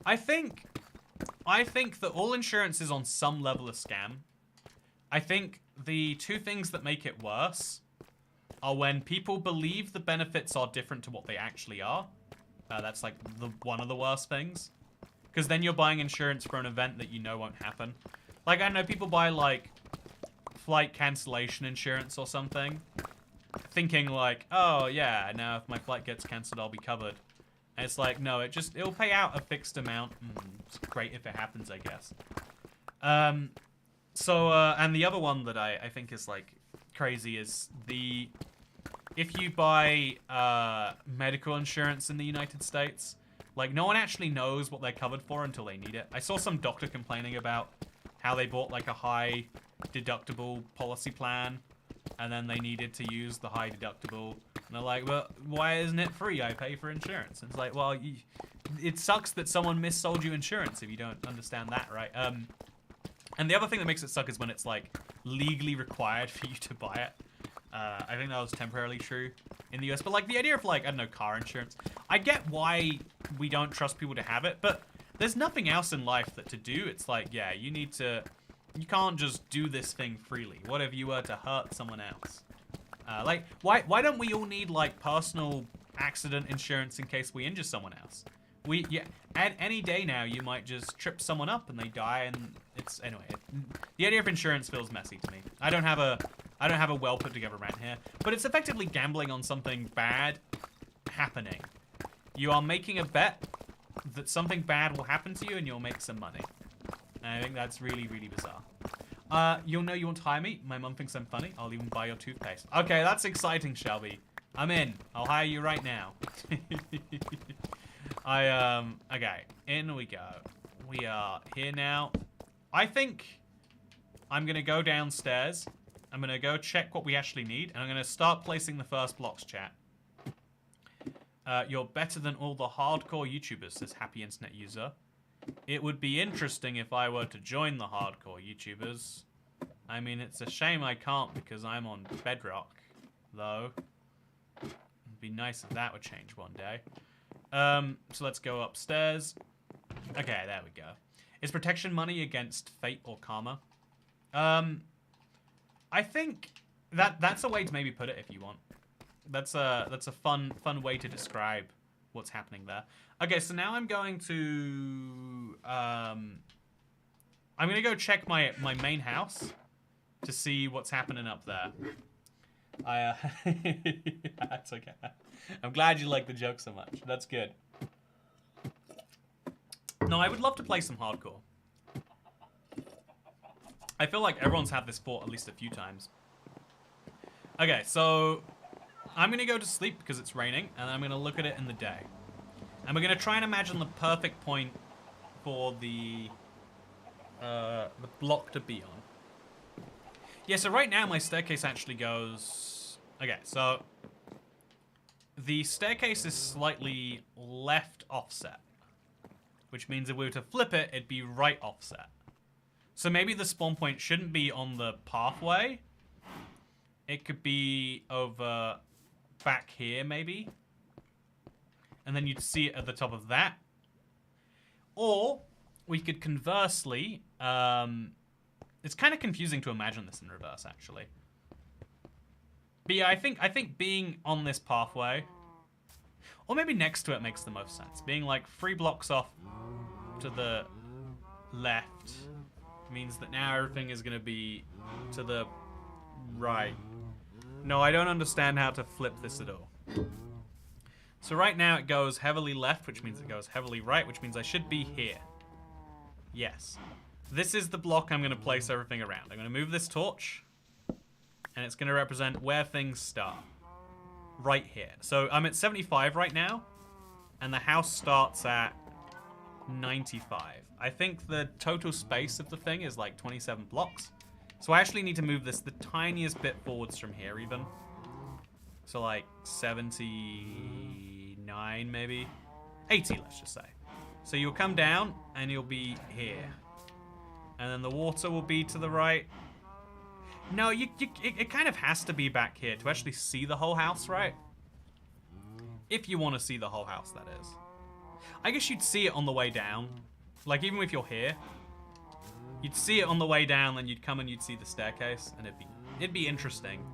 I think that all insurance is on some level a scam. I think the two things that make it worse are when people believe the benefits are different to what they actually are. That's like one of the worst things. Because then you're buying insurance for an event that you know won't happen. Like, I don't know, people buy like flight cancellation insurance or something, thinking like, oh yeah, now if my flight gets cancelled, I'll be covered. And it's like, no, it'll pay out a fixed amount. It's great if it happens, I guess. And the other one that I think is like crazy is if you buy medical insurance in the United States, like no one actually knows what they're covered for until they need it. I saw some doctor complaining about how they bought like a high deductible policy plan and then they needed to use the high deductible. And they're like, well, why isn't it free? I pay for insurance. And it's like, well, it sucks that someone missold you insurance if you don't understand that, right? And the other thing that makes it suck is when it's like legally required for you to buy it. I think that was temporarily true in the US. But like the idea of like, I don't know, car insurance. I get why we don't trust people to have it, but there's nothing else in life that to do. It's like, yeah, you can't just do this thing freely. What if you were to hurt someone else? Like, why don't we all need like personal accident insurance in case we injure someone else? At any day now, you might just trip someone up and they die, and it's anyway. The idea of insurance feels messy to me. I don't have a well put together rant here, but it's effectively gambling on something bad happening. You are making a bet that something bad will happen to you, and you'll make some money. And I think that's really, really bizarre. You'll know you want to hire me. My mum thinks I'm funny. I'll even buy your toothpaste. Okay, that's exciting, Shelby. I'm in. I'll hire you right now. Okay, in we go. We are here now. I think I'm gonna go downstairs. I'm gonna go check what we actually need, and I'm gonna start placing the first blocks, chat. You're better than all the hardcore YouTubers, says Happy Internet User. It would be interesting if I were to join the hardcore YouTubers. I mean, it's a shame I can't because I'm on Bedrock, though. It'd be nice if that would change one day. So let's go upstairs. Okay, there we go. Is protection money against fate or karma? I think that's a way to maybe put it if you want. That's a fun way to describe what's happening there. Okay, so now I'm going to go check my main house to see what's happening up there. That's okay. I'm glad you like the joke so much. That's good. No, I would love to play some hardcore. I feel like everyone's had this fort at least a few times. Okay, so I'm gonna go to sleep because it's raining, and I'm gonna look at it in the day. And we're gonna try and imagine the perfect point for the block to be on. Yeah, so right now my staircase actually goes... Okay, so the staircase is slightly left offset, which means if we were to flip it, it'd be right offset. So maybe the spawn point shouldn't be on the pathway, It could be over back here, maybe. And then you'd see it at the top of that. Or we could conversely... it's kind of confusing to imagine this in reverse, actually. But yeah, I think being on this pathway... Or maybe next to it makes the most sense. Being like 3 blocks off to the left means that now everything is going to be to the right. No, I don't understand how to flip this at all. So right now it goes heavily left, which means it goes heavily right, which means I should be here. Yes. This is the block I'm going to place everything around. I'm going to move this torch, and it's going to represent where things start. Right here. So I'm at 75 right now, and the house starts at 95. I think the total space of the thing is like 27 blocks. So I actually need to move this the tiniest bit forwards from here even. So like 79 maybe? 80, let's just say. So you'll come down and you'll be here. And then the water will be to the right. No, it kind of has to be back here to actually see the whole house, right? If you want to see the whole house, that is. I guess you'd see it on the way down. Like, even if you're here, you'd see it on the way down, then you'd come and you'd see the staircase, and it'd be interesting.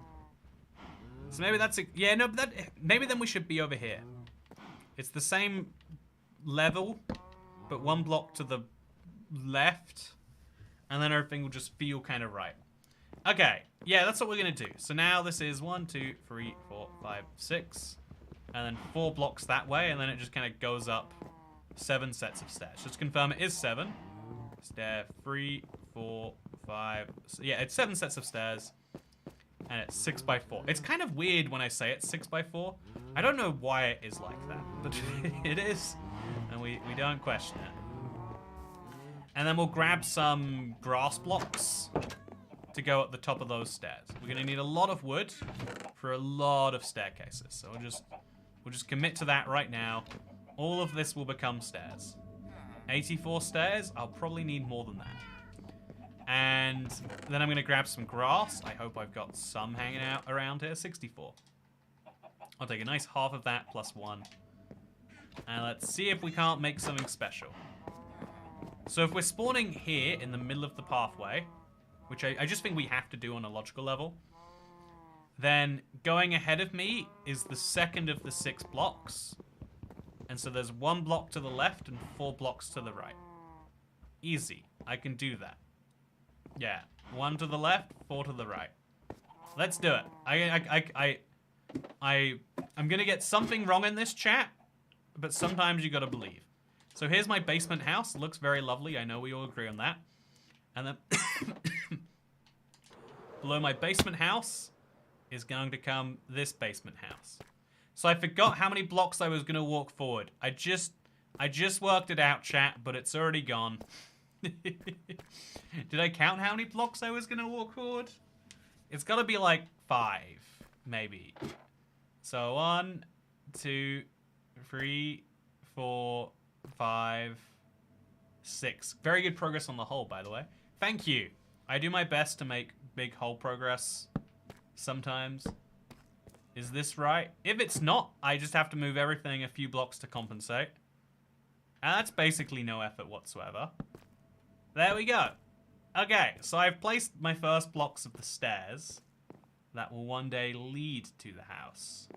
So maybe that's a... Yeah, no, but maybe then we should be over here. It's the same level, but 1 block to the left, and then everything will just feel kind of right. Okay, yeah, that's what we're going to do. So now this is 1, 2, 3, 4, 5, 6, and then 4 blocks that way, and then it just kind of goes up 7 sets of stairs. Just confirm it is 7. Stair 3, 4, 5. Yeah, it's 7 sets of stairs, and it's 6 by 4. It's kind of weird when I say it's 6 by 4. I don't know why it is like that, but it is, and we don't question it. And then we'll grab some grass blocks to go at the top of those stairs. We're gonna need a lot of wood for a lot of staircases. So we'll just commit to that right now. All of this will become stairs. 84 stairs, I'll probably need more than that. And then I'm gonna grab some grass. I hope I've got some hanging out around here. 64. I'll take a nice half of that plus 1. And let's see if we can't make something special. So if we're spawning here in the middle of the pathway, which I just think we have to do on a logical level, then going ahead of me is the second of the 6 blocks. And so there's 1 block to the left and 4 blocks to the right. Easy. I can do that. Yeah. 1 to the left, 4 to the right. Let's do it. I'm gonna get something wrong in this chat, but sometimes you gotta believe. So here's my basement house. It looks very lovely. I know we all agree on that. And then below my basement house is going to come this basement house. So I forgot how many blocks I was going to walk forward. I just worked it out, chat, but it's already gone. Did I count how many blocks I was going to walk forward? It's got to be like 5, maybe. So 1, 2, 3, 4, 5, 6. Very good progress on the whole, by the way. Thank you. I do my best to make big whole progress sometimes. Is this right? If it's not, I just have to move everything a few blocks to compensate. And that's basically no effort whatsoever. There we go. Okay, so I've placed my first blocks of the stairs that will one day lead to the house.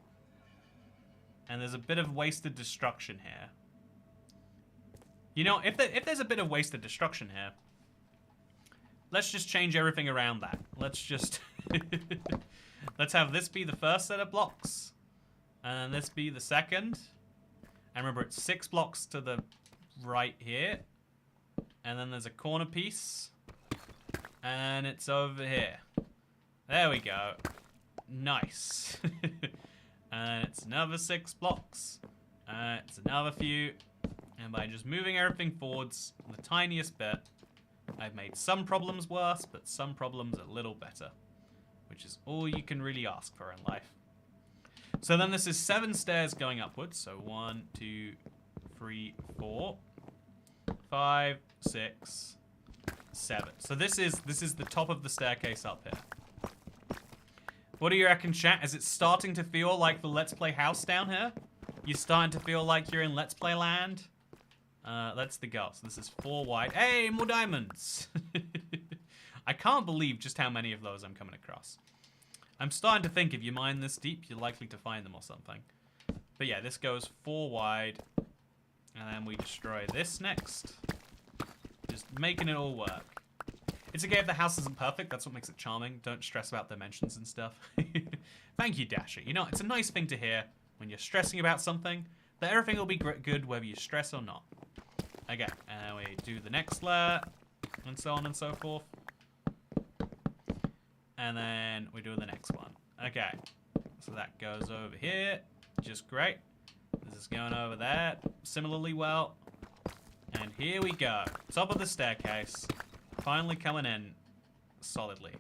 And there's a bit of wasted destruction here. You know, if there's a bit of wasted destruction here, let's just change everything around that. Let's just... Let's have this be the first set of blocks. And this be the second. And remember, it's 6 blocks to the right here. And then there's a corner piece. And it's over here. There we go. Nice. And it's another 6 blocks. It's another few. And by just moving everything forwards the tiniest bit, I've made some problems worse, but some problems a little better. Which is all you can really ask for in life. So then this is 7 stairs going upwards. So 1, 2, 3, 4, 5, 6, 7. So this is the top of the staircase up here. What do you reckon, chat? Is it starting to feel like the Let's Play house down here? You starting to feel like you're in Let's Play land? That's the goal. So this is 4 wide. Hey, more diamonds! I can't believe just how many of those I'm coming across. I'm starting to think if you mine this deep, you're likely to find them or something. But yeah, this goes 4 wide. And then we destroy this next. Just making it all work. It's okay if the house isn't perfect. That's what makes it charming. Don't stress about dimensions and stuff. Thank you, Dasher. You know, it's a nice thing to hear when you're stressing about something, that everything will be good whether you stress or not. Okay, and we do the next layer, and so on and so forth. And then we do the next one. Okay, so that goes over here, just great. This is going over there, similarly well. And here we go, top of the staircase, finally coming in solidly.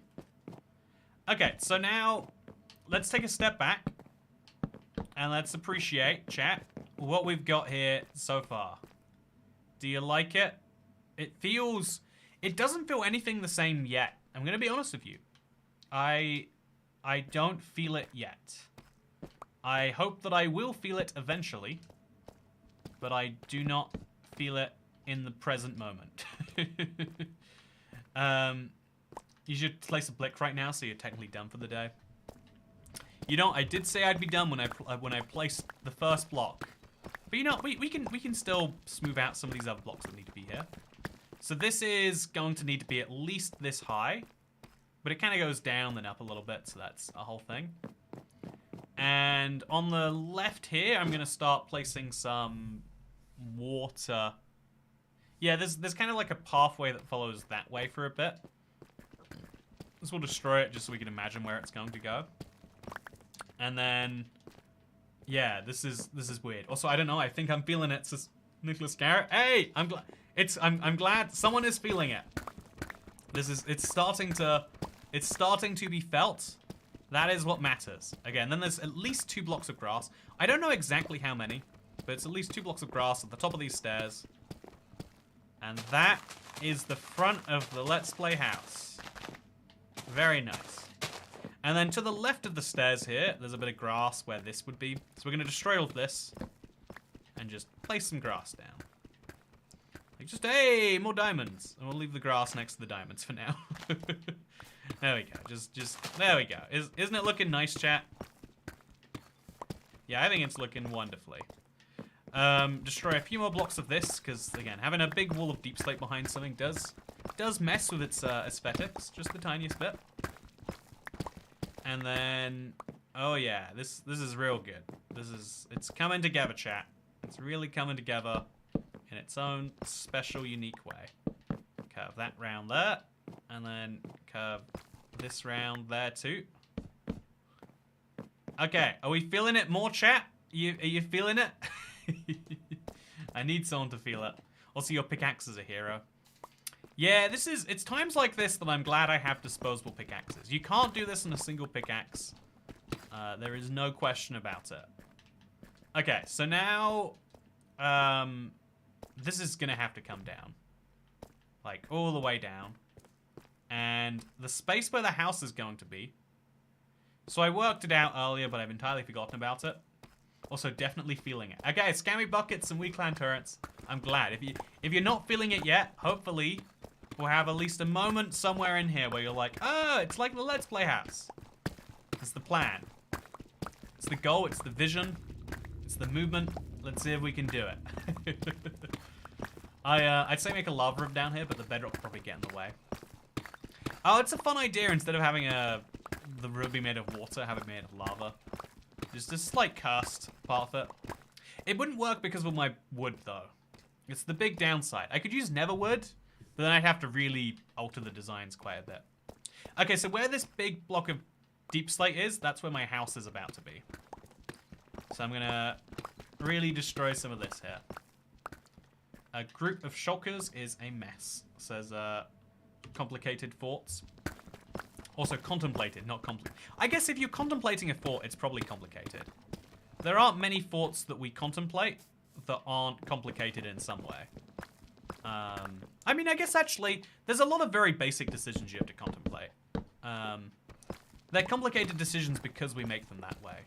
Okay, so now let's take a step back and let's appreciate, chat, what we've got here so far. Do you like it? It doesn't feel anything the same yet. I'm gonna be honest with you. I don't feel it yet. I hope that I will feel it eventually, but I do not feel it in the present moment. You should place a blick right now so you're technically done for the day. You know, I did say I'd be done when I placed the first block. But you know, we can still smooth out some of these other blocks that need to be here. So this is going to need to be at least this high. But it kind of goes down then up a little bit, so that's a whole thing. And on the left here, I'm going to start placing some water. Yeah, there's kind of like a pathway that follows that way for a bit. This will destroy it just so we can imagine where it's going to go. And then, yeah, this is weird. Also, I don't know. I think I'm feeling it. Says Nicholas Garrett. Hey, I'm glad. I'm glad someone is feeling it. It's starting to be felt. That is what matters. Again, then there's at least 2 blocks of grass. I don't know exactly how many, but it's at least 2 blocks of grass at the top of these stairs. And that is the front of the Let's Play house. Very nice. And then to the left of the stairs here, there's a bit of grass where this would be. So we're going to destroy all of this and just place some grass down. Like just, hey, more diamonds. And we'll leave the grass next to the diamonds for now. There we go. There we go. Isn't it looking nice, chat? Yeah, I think it's looking wonderfully. Destroy a few more blocks of this, because, again, having a big wall of deep slate behind something does mess with its aesthetics, just the tiniest bit. And then, oh yeah, this is real good. It's coming together, chat. It's really coming together in its own special, unique way. Curve that round there, and then curve this round there too. Okay, are we feeling it more, chat? Are you feeling it? I need someone to feel it. Also, your pickaxe is a hero. Yeah, it's times like this that I'm glad I have disposable pickaxes. You can't do this on a single pickaxe. There is no question about it. Okay, so now, this is gonna have to come down. Like, all the way down. And the space where the house is going to be. So I worked it out earlier, but I've entirely forgotten about it. Also, definitely feeling it. Okay, scammy buckets and weakland turrets. I'm glad. If you're not feeling it yet, hopefully we'll have at least a moment somewhere in here where you're like, oh, it's like the Let's Play house. It's the plan. It's the goal. It's the vision. It's the movement. Let's see if we can do it. I'd say make a lava room down here, but the bedrock will probably get in the way. Oh, it's a fun idea. Instead of having the room be made of water, have it made of lava. Just a slight cursed part of it. It wouldn't work because of my wood, though. It's the big downside. I could use netherwood, but then I'd have to really alter the designs quite a bit. Okay, so where this big block of deep slate is, that's where my house is about to be. So I'm gonna really destroy some of this here. A group of shulkers is a mess, says complicated forts. Also contemplated, not complicated. I guess if you're contemplating a fort, it's probably complicated. There aren't many forts that we contemplate that aren't complicated in some way. I mean, I guess actually, there's a lot of very basic decisions you have to contemplate. they're complicated decisions because we make them that way.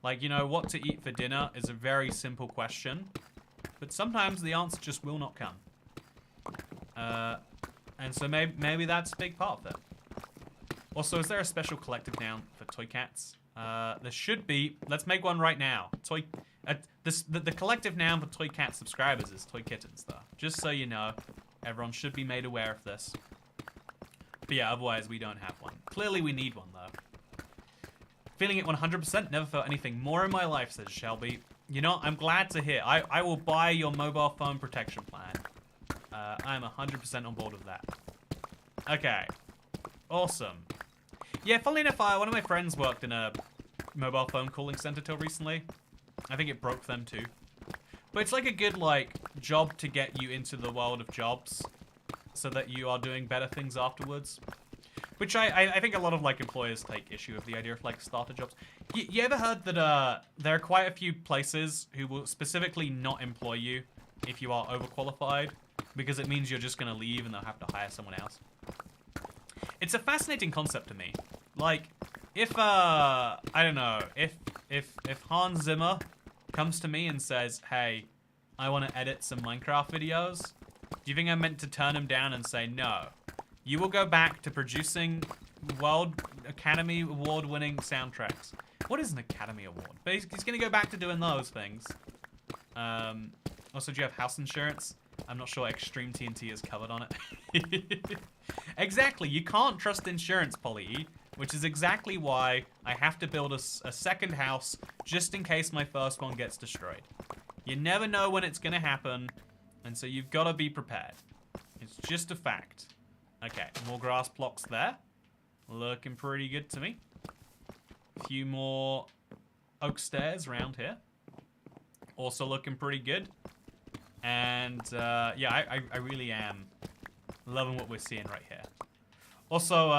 Like, you know, what to eat for dinner is a very simple question, but sometimes the answer just will not come. And so maybe that's a big part of it. Also, is there a special collective noun for toy cats? There should be. Let's make one right now. The collective noun for toy cat subscribers is toy kittens, though. Just so you know, everyone should be made aware of this. But yeah, otherwise we don't have one. Clearly we need one, though. Feeling it 100%. Never felt anything more in my life, says Shelby. You know, I'm glad to hear. I will buy your mobile phone protection plan. I'm 100% on board with that. Okay. Awesome. Yeah, funnily enough, one of my friends worked in a mobile phone calling center till recently. I think it broke them too. But it's like a good, like, job to get you into the world of jobs so that you are doing better things afterwards. Which I think a lot of, like, employers take issue with the idea of, like, starter jobs. You ever heard that there are quite a few places who will specifically not employ you if you are overqualified because it means you're just going to leave and they'll have to hire someone else? It's a fascinating concept to me. Like, if, I don't know, if Hans Zimmer comes to me and says, hey, I want to edit some Minecraft videos, do you think I'm meant to turn him down and say, no, you will go back to producing World Academy Award-winning soundtracks? What is an Academy Award? But he's going to go back to doing those things. Also, do you have house insurance? I'm not sure Extreme TNT is covered on it. Exactly, you can't trust insurance, Polly, which is exactly why I have to build a second house just in case my first one gets destroyed. You never know when it's going to happen, and so you've got to be prepared. It's just a fact. Okay, more grass blocks there. Looking pretty good to me. A few more oak stairs around here. Also looking pretty good. And, yeah, I really am loving what we're seeing right here. Also,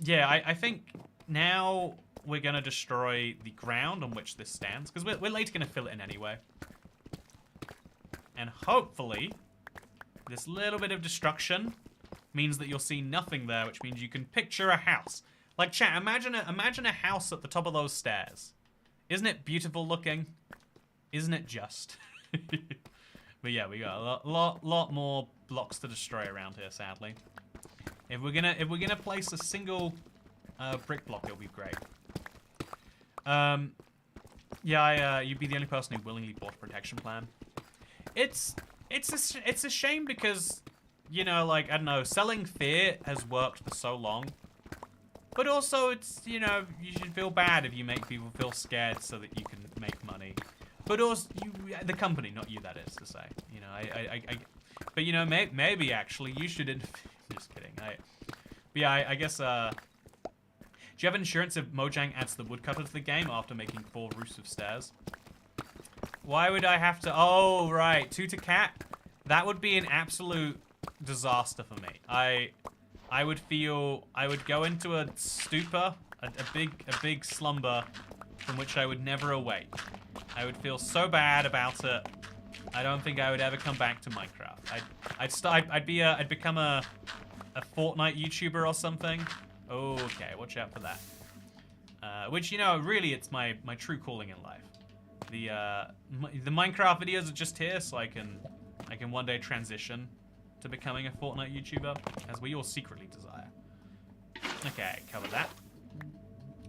yeah, I think now we're going to destroy the ground on which this stands, because we're later going to fill it in anyway. And hopefully, this little bit of destruction means that you'll see nothing there, which means you can picture a house. Like, chat, imagine a house at the top of those stairs. Isn't it beautiful looking? Isn't it just? But yeah, we got a lot more blocks to destroy around here, sadly. If we're gonna place a single brick block, it'll be great. Yeah, you'd be the only person who willingly bought a protection plan. It's a shame because, you know, like, I don't know, selling fear has worked for so long. But also, it's, you know, you should feel bad if you make people feel scared so that you can make money. But also, the company, not you, that is to say. You know, but you know, maybe actually you should. Just kidding. But yeah, I guess. Do you have insurance if Mojang adds the woodcutter to the game after making 4 roofs of stairs? Why would I have to? Oh, right, ibxtoycat. That would be an absolute disaster for me. I would go into a stupor, a big slumber, from which I would never awake. I would feel so bad about it. I don't think I would ever come back to Minecraft. I'd become a Fortnite YouTuber or something. Okay, watch out for that. Which, you know, really, it's my true calling in life. The Minecraft videos are just here, so I can one day transition to becoming a Fortnite YouTuber, as we all secretly desire. Okay, cover that.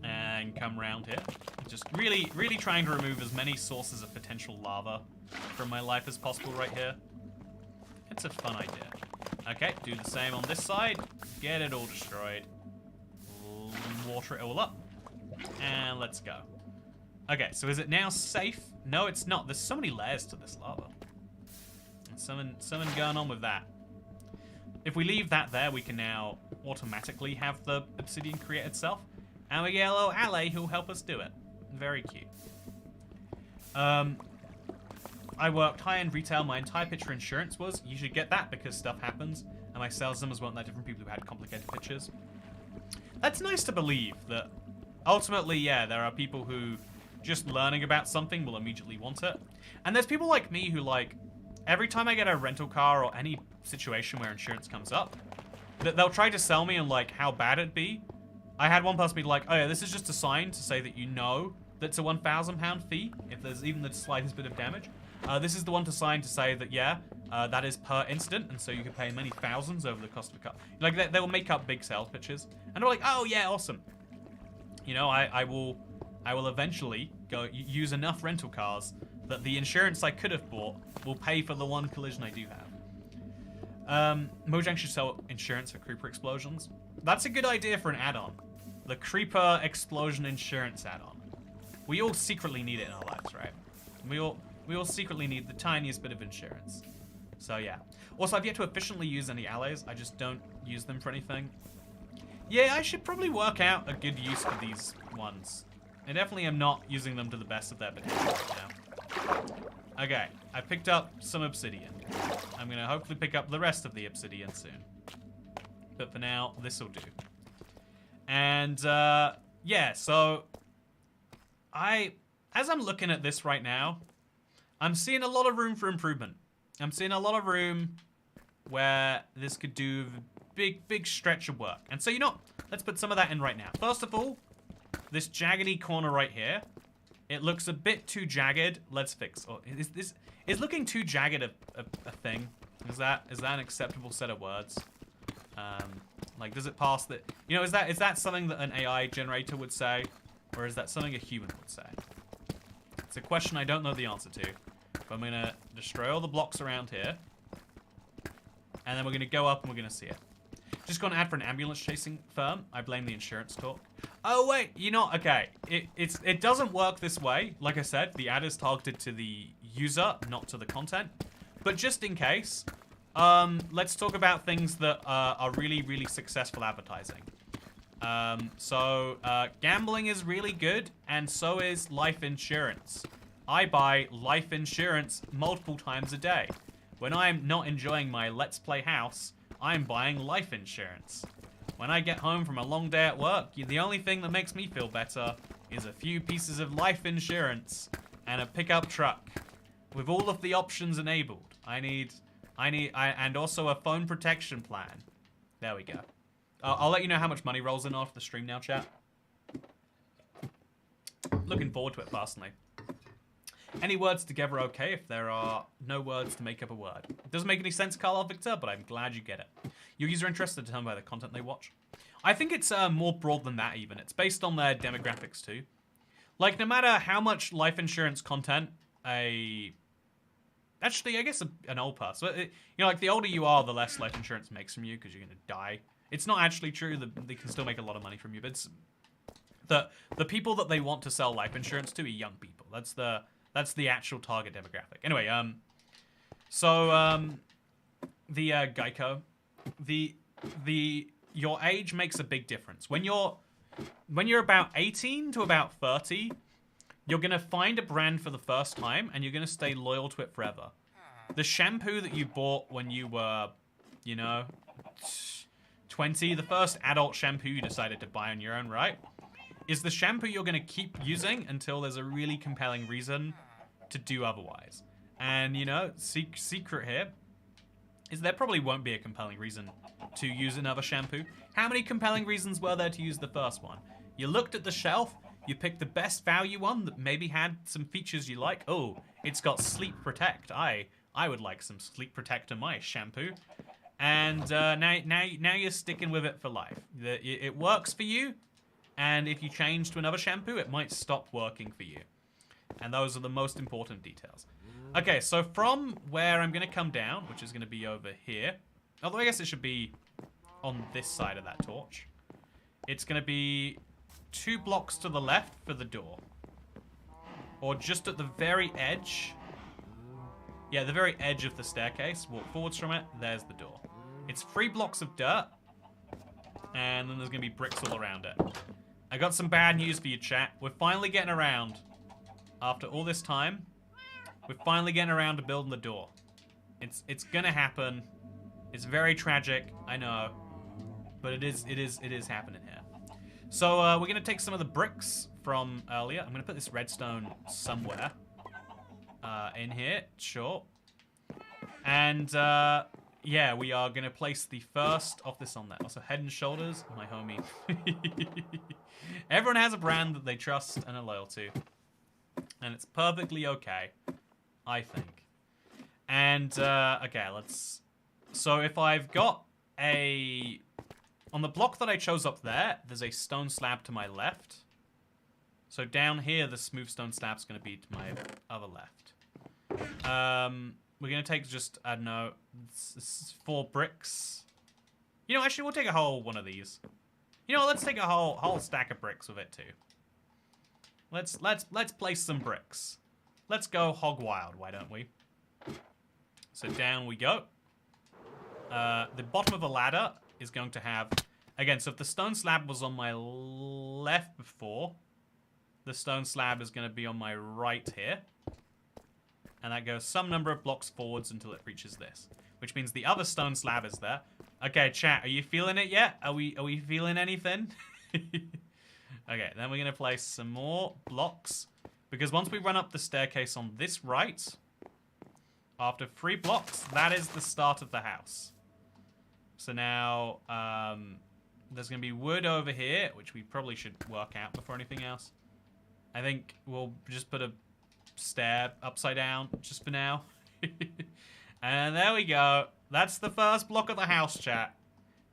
And come around here. Just really trying to remove as many sources of potential lava from my life as possible right here. It's a fun idea. Okay, do the same on this side. Get it all destroyed. Water it all up. And let's go. Okay, so is it now safe? No, it's not. There's so many layers to this lava. There's something going on with that. If we leave that there, we can now automatically have the obsidian create itself. And we get a little ally who'll help us do it. Very cute. I worked high-end retail. My entire picture insurance was, you should get that because stuff happens. And my sales numbers weren't that different people who had complicated pictures. That's nice to believe that ultimately, yeah, there are people who just learning about something will immediately want it. And there's people like me who, like, every time I get a rental car or any situation where insurance comes up, they'll try to sell me on, like, how bad it'd be. I had one person be like, oh yeah, this is just a sign to say that you know that's a £1,000 fee if there's even the slightest bit of damage. This is the one to sign to say that, yeah, that is per incident, and so you can pay many thousands over the cost of a car. Like, they will make up big sales pitches, and they're like, oh yeah, awesome. You know, I will eventually go use enough rental cars that the insurance I could have bought will pay for the one collision I do have. Mojang should sell insurance for creeper explosions. That's a good idea for an add-on. The creeper explosion insurance add-on. We all secretly need it in our lives, right? We all secretly need the tiniest bit of insurance. So yeah. Also, I've yet to efficiently use any allies. I just don't use them for anything. Yeah, I should probably work out a good use for these ones. I definitely am not using them to the best of their potential right now. Okay, I picked up some obsidian. I'm gonna hopefully pick up the rest of the obsidian soon. But for now, this'll do. And yeah, so as I'm looking at this right now, I'm seeing a lot of room for improvement. I'm seeing a lot of room where this could do big stretch of work. And so, you know, let's put some of that in right now. First of all, this jaggedy corner right here, it looks a bit too jagged. Let's fix. Oh, is looking too jagged a thing? Is that an acceptable set of words? Like, does it pass that? You know, is that something that an AI generator would say, or is that something a human would say? It's a question I don't know the answer to. But I'm gonna destroy all the blocks around here, and then we're gonna go up and we're gonna see it. Just got an ad for an ambulance chasing firm. I blame the insurance talk. Oh wait, you know, okay. It doesn't work this way. Like I said, the ad is targeted to the user, not to the content. But just in case, let's talk about things that are really successful advertising. Gambling is really good, and so is life insurance. I buy life insurance multiple times a day. When I'm not enjoying my Let's Play house, I'm buying life insurance. When I get home from a long day at work, the only thing that makes me feel better is a few pieces of life insurance and a pickup truck with all of the options enabled. And also a phone protection plan. There we go. I'll let you know how much money rolls in after the stream now, chat. Looking forward to it personally. Any words together okay if there are no words to make up a word? It doesn't make any sense, Carl Victor, but I'm glad you get it. Your user interest is determined by the content they watch. I think it's more broad than that even. It's based on their demographics too. Like, no matter how much life insurance content actually, I guess an old person. You know, like, the older you are, the less life insurance makes from you because you're going to die. It's not actually true that they can still make a lot of money from you, but it's the people that they want to sell life insurance to are young people. That's the actual target demographic. Anyway, the Geico, your age makes a big difference. When you're about 18 to about 30, you're gonna find a brand for the first time and you're gonna stay loyal to it forever. The shampoo that you bought when you were, you know, 20, the first adult shampoo you decided to buy on your own, right? Is the shampoo you're gonna keep using until there's a really compelling reason to do otherwise. And, you know, secret here is there probably won't be a compelling reason to use another shampoo. How many compelling reasons were there to use the first one? You looked at the shelf, you picked the best value one that maybe had some features you like. Oh, it's got Sleep Protect. I would like some Sleep Protect in my shampoo. And now you're sticking with it for life. It works for you, and if you change to another shampoo, it might stop working for you. And those are the most important details. Okay, so from where I'm going to come down, which is going to be over here, although I guess it should be on this side of that torch, it's going to be 2 blocks to the left for the door. Or just at the very edge. Yeah, the very edge of the staircase. Walk forwards from it, there's the door. It's 3 blocks of dirt, and then there's going to be bricks all around it. I got some bad news for you, chat. We're finally getting around. After all this time, we're finally getting around to building the door. It's gonna happen. It's very tragic, I know, but it is happening here. So we're gonna take some of the bricks from earlier. I'm gonna put this redstone somewhere in here, sure. And yeah, we are going to place the first of this on there. Also, Head and Shoulders, my homie. Everyone has a brand that they trust and are loyal to. And it's perfectly okay, I think. And, okay, let's... So if I've got a... On the block that I chose up there, there's a stone slab to my left. So down here, the smooth stone slab's going to be to my other left. We're going to take just, I don't know, 4 bricks. You know, actually, we'll take a whole one of these. You know, let's take a whole stack of bricks with it, too. Let's place some bricks. Let's go hog wild, why don't we? So down we go. The bottom of the ladder is going to have... Again, so if the stone slab was on my left before, the stone slab is going to be on my right here. And that goes some number of blocks forwards until it reaches this. Which means the other stone slab is there. Okay, chat, are you feeling it yet? Are we feeling anything? Okay, then we're going to place some more blocks. Because once we run up the staircase on this right, after 3 blocks, that is the start of the house. So now, there's going to be wood over here, which we probably should work out before anything else. I think we'll just put a stair upside down just for now. And there we go. That's the first block of the house, chat.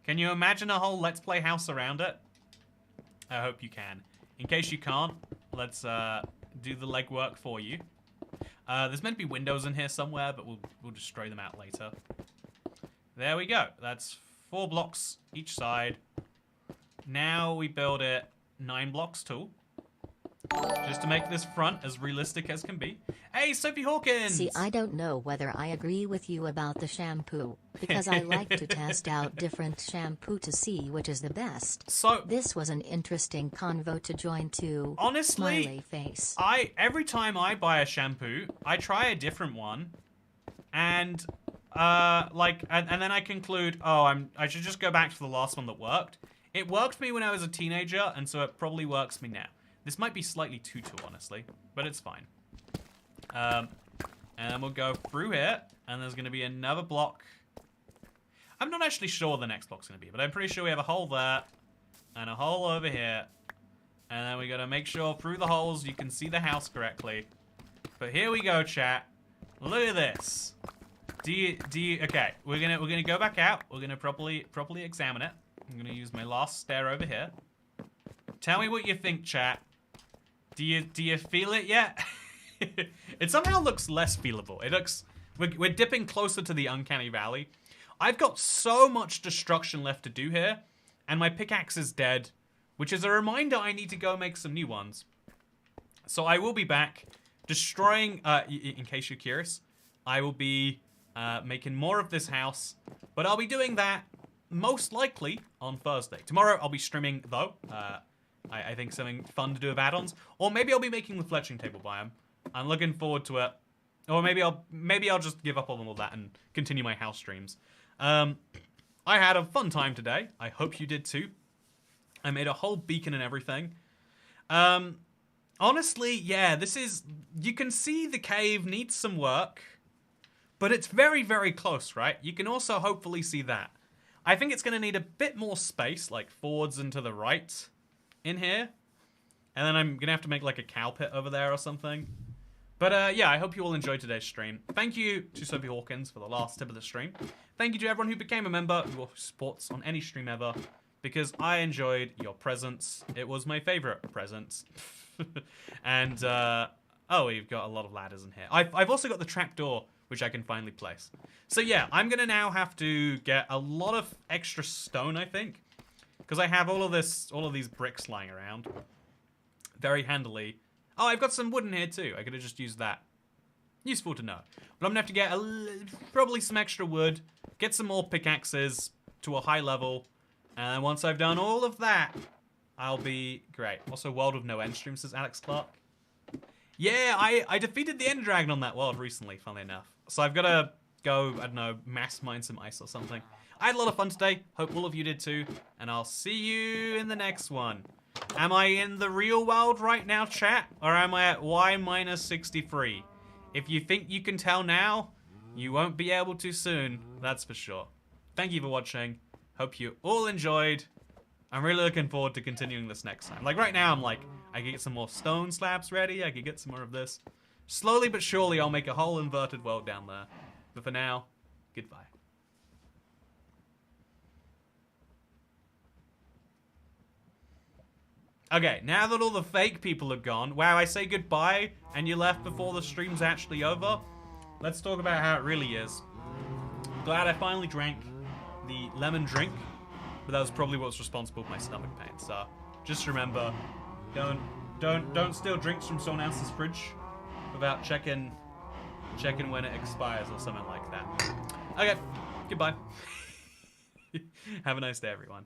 Can you imagine a whole Let's Play house around it? I hope you can. In case you can't, let's do the legwork for you. There's meant to be windows in here somewhere, but we'll destroy them out later. There we go. That's 4 blocks each side. Now we build it 9 blocks tall. Just to make this front as realistic as can be. Hey, Sophie Hawkins! See, I don't know whether I agree with you about the shampoo, because I like to test out different shampoo to see which is the best. So this was an interesting convo to join to. Honestly, smiley face. Every time I buy a shampoo, I try a different one, and and then I conclude, oh, I should just go back to the last one that worked. It worked for me when I was a teenager, and so it probably works for me now. This might be slightly too tall, honestly, but it's fine. And then we'll go through here, and there's going to be another block. I'm not actually sure what the next block's going to be, but I'm pretty sure we have a hole there, and a hole over here. And then we got to make sure through the holes you can see the house correctly. But here we go, chat. Look at this. Okay, we're gonna go back out. We're gonna properly examine it. I'm gonna use my last stair over here. Tell me what you think, chat. Do you feel it yet? It somehow looks less feelable. It looks... We're dipping closer to the uncanny valley. I've got so much destruction left to do here, and my pickaxe is dead, which is a reminder I need to go make some new ones. So I will be back destroying, in case you're curious, I will be making more of this house, but I'll be doing that most likely on Thursday. Tomorrow I'll be streaming, though. I think something fun to do with add-ons, or maybe I'll be making the fletching table biome. I'm looking forward to it, or maybe I'll just give up on all that and continue my house streams. I had a fun time today. I hope you did too. I made a whole beacon and everything. Honestly, yeah, this is... You can see the cave needs some work, but it's very, very close, right? You can also hopefully see that. I think it's going to need a bit more space, like forwards and to the right in here. And then I'm going to have to make like a cow pit over there or something. But yeah, I hope you all enjoyed today's stream. Thank you to Sophie Hawkins for the last tip of the stream. Thank you to everyone who became a member, who supports on any stream ever, because I enjoyed your presence. It was my favorite presence. And, oh, we've got a lot of ladders in here. I've also got the trapdoor, which I can finally place. So yeah, I'm going to now have to get a lot of extra stone, I think, because I have all of these bricks lying around. Very handily. Oh, I've got some wood in here too. I could have just used that. Useful to know. But I'm going to have to get probably some extra wood, get some more pickaxes to a high level, and once I've done all of that, I'll be great. Also, world with no end stream, says Alex Clark. Yeah, I defeated the Ender Dragon on that world recently, funnily enough. So I've got to go, I don't know, mass mine some ice or something. I had a lot of fun today. Hope all of you did too. And I'll see you in the next one. Am I in the real world right now, chat? Or am I at Y-63? If you think you can tell now, You won't be able to soon, that's for sure. Thank you for watching. Hope you all enjoyed. I'm really looking forward to continuing this next time. Like right now, I'm like, I can get some more stone slabs ready. I can get some more of this. Slowly but surely, I'll make a whole inverted world down there. But for now, goodbye. Okay, now that all the fake people are gone, wow, I say goodbye and you left before the stream's actually over. Let's talk about how it really is. Glad I finally drank the lemon drink, but that was probably what was responsible for my stomach pain. So just remember, don't steal drinks from someone else's fridge without checking when it expires or something like that. Okay, goodbye. Have a nice day, everyone.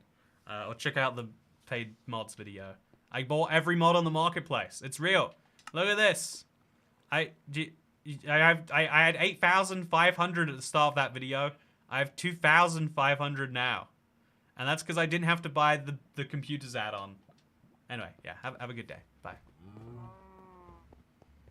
Or check out the paid mods video. I bought every mod on the marketplace. It's real. Look at this. I had 8,500 at the start of that video. I have 2,500 now. And that's because I didn't have to buy the computers add-on. Anyway, yeah, have a good day. Bye.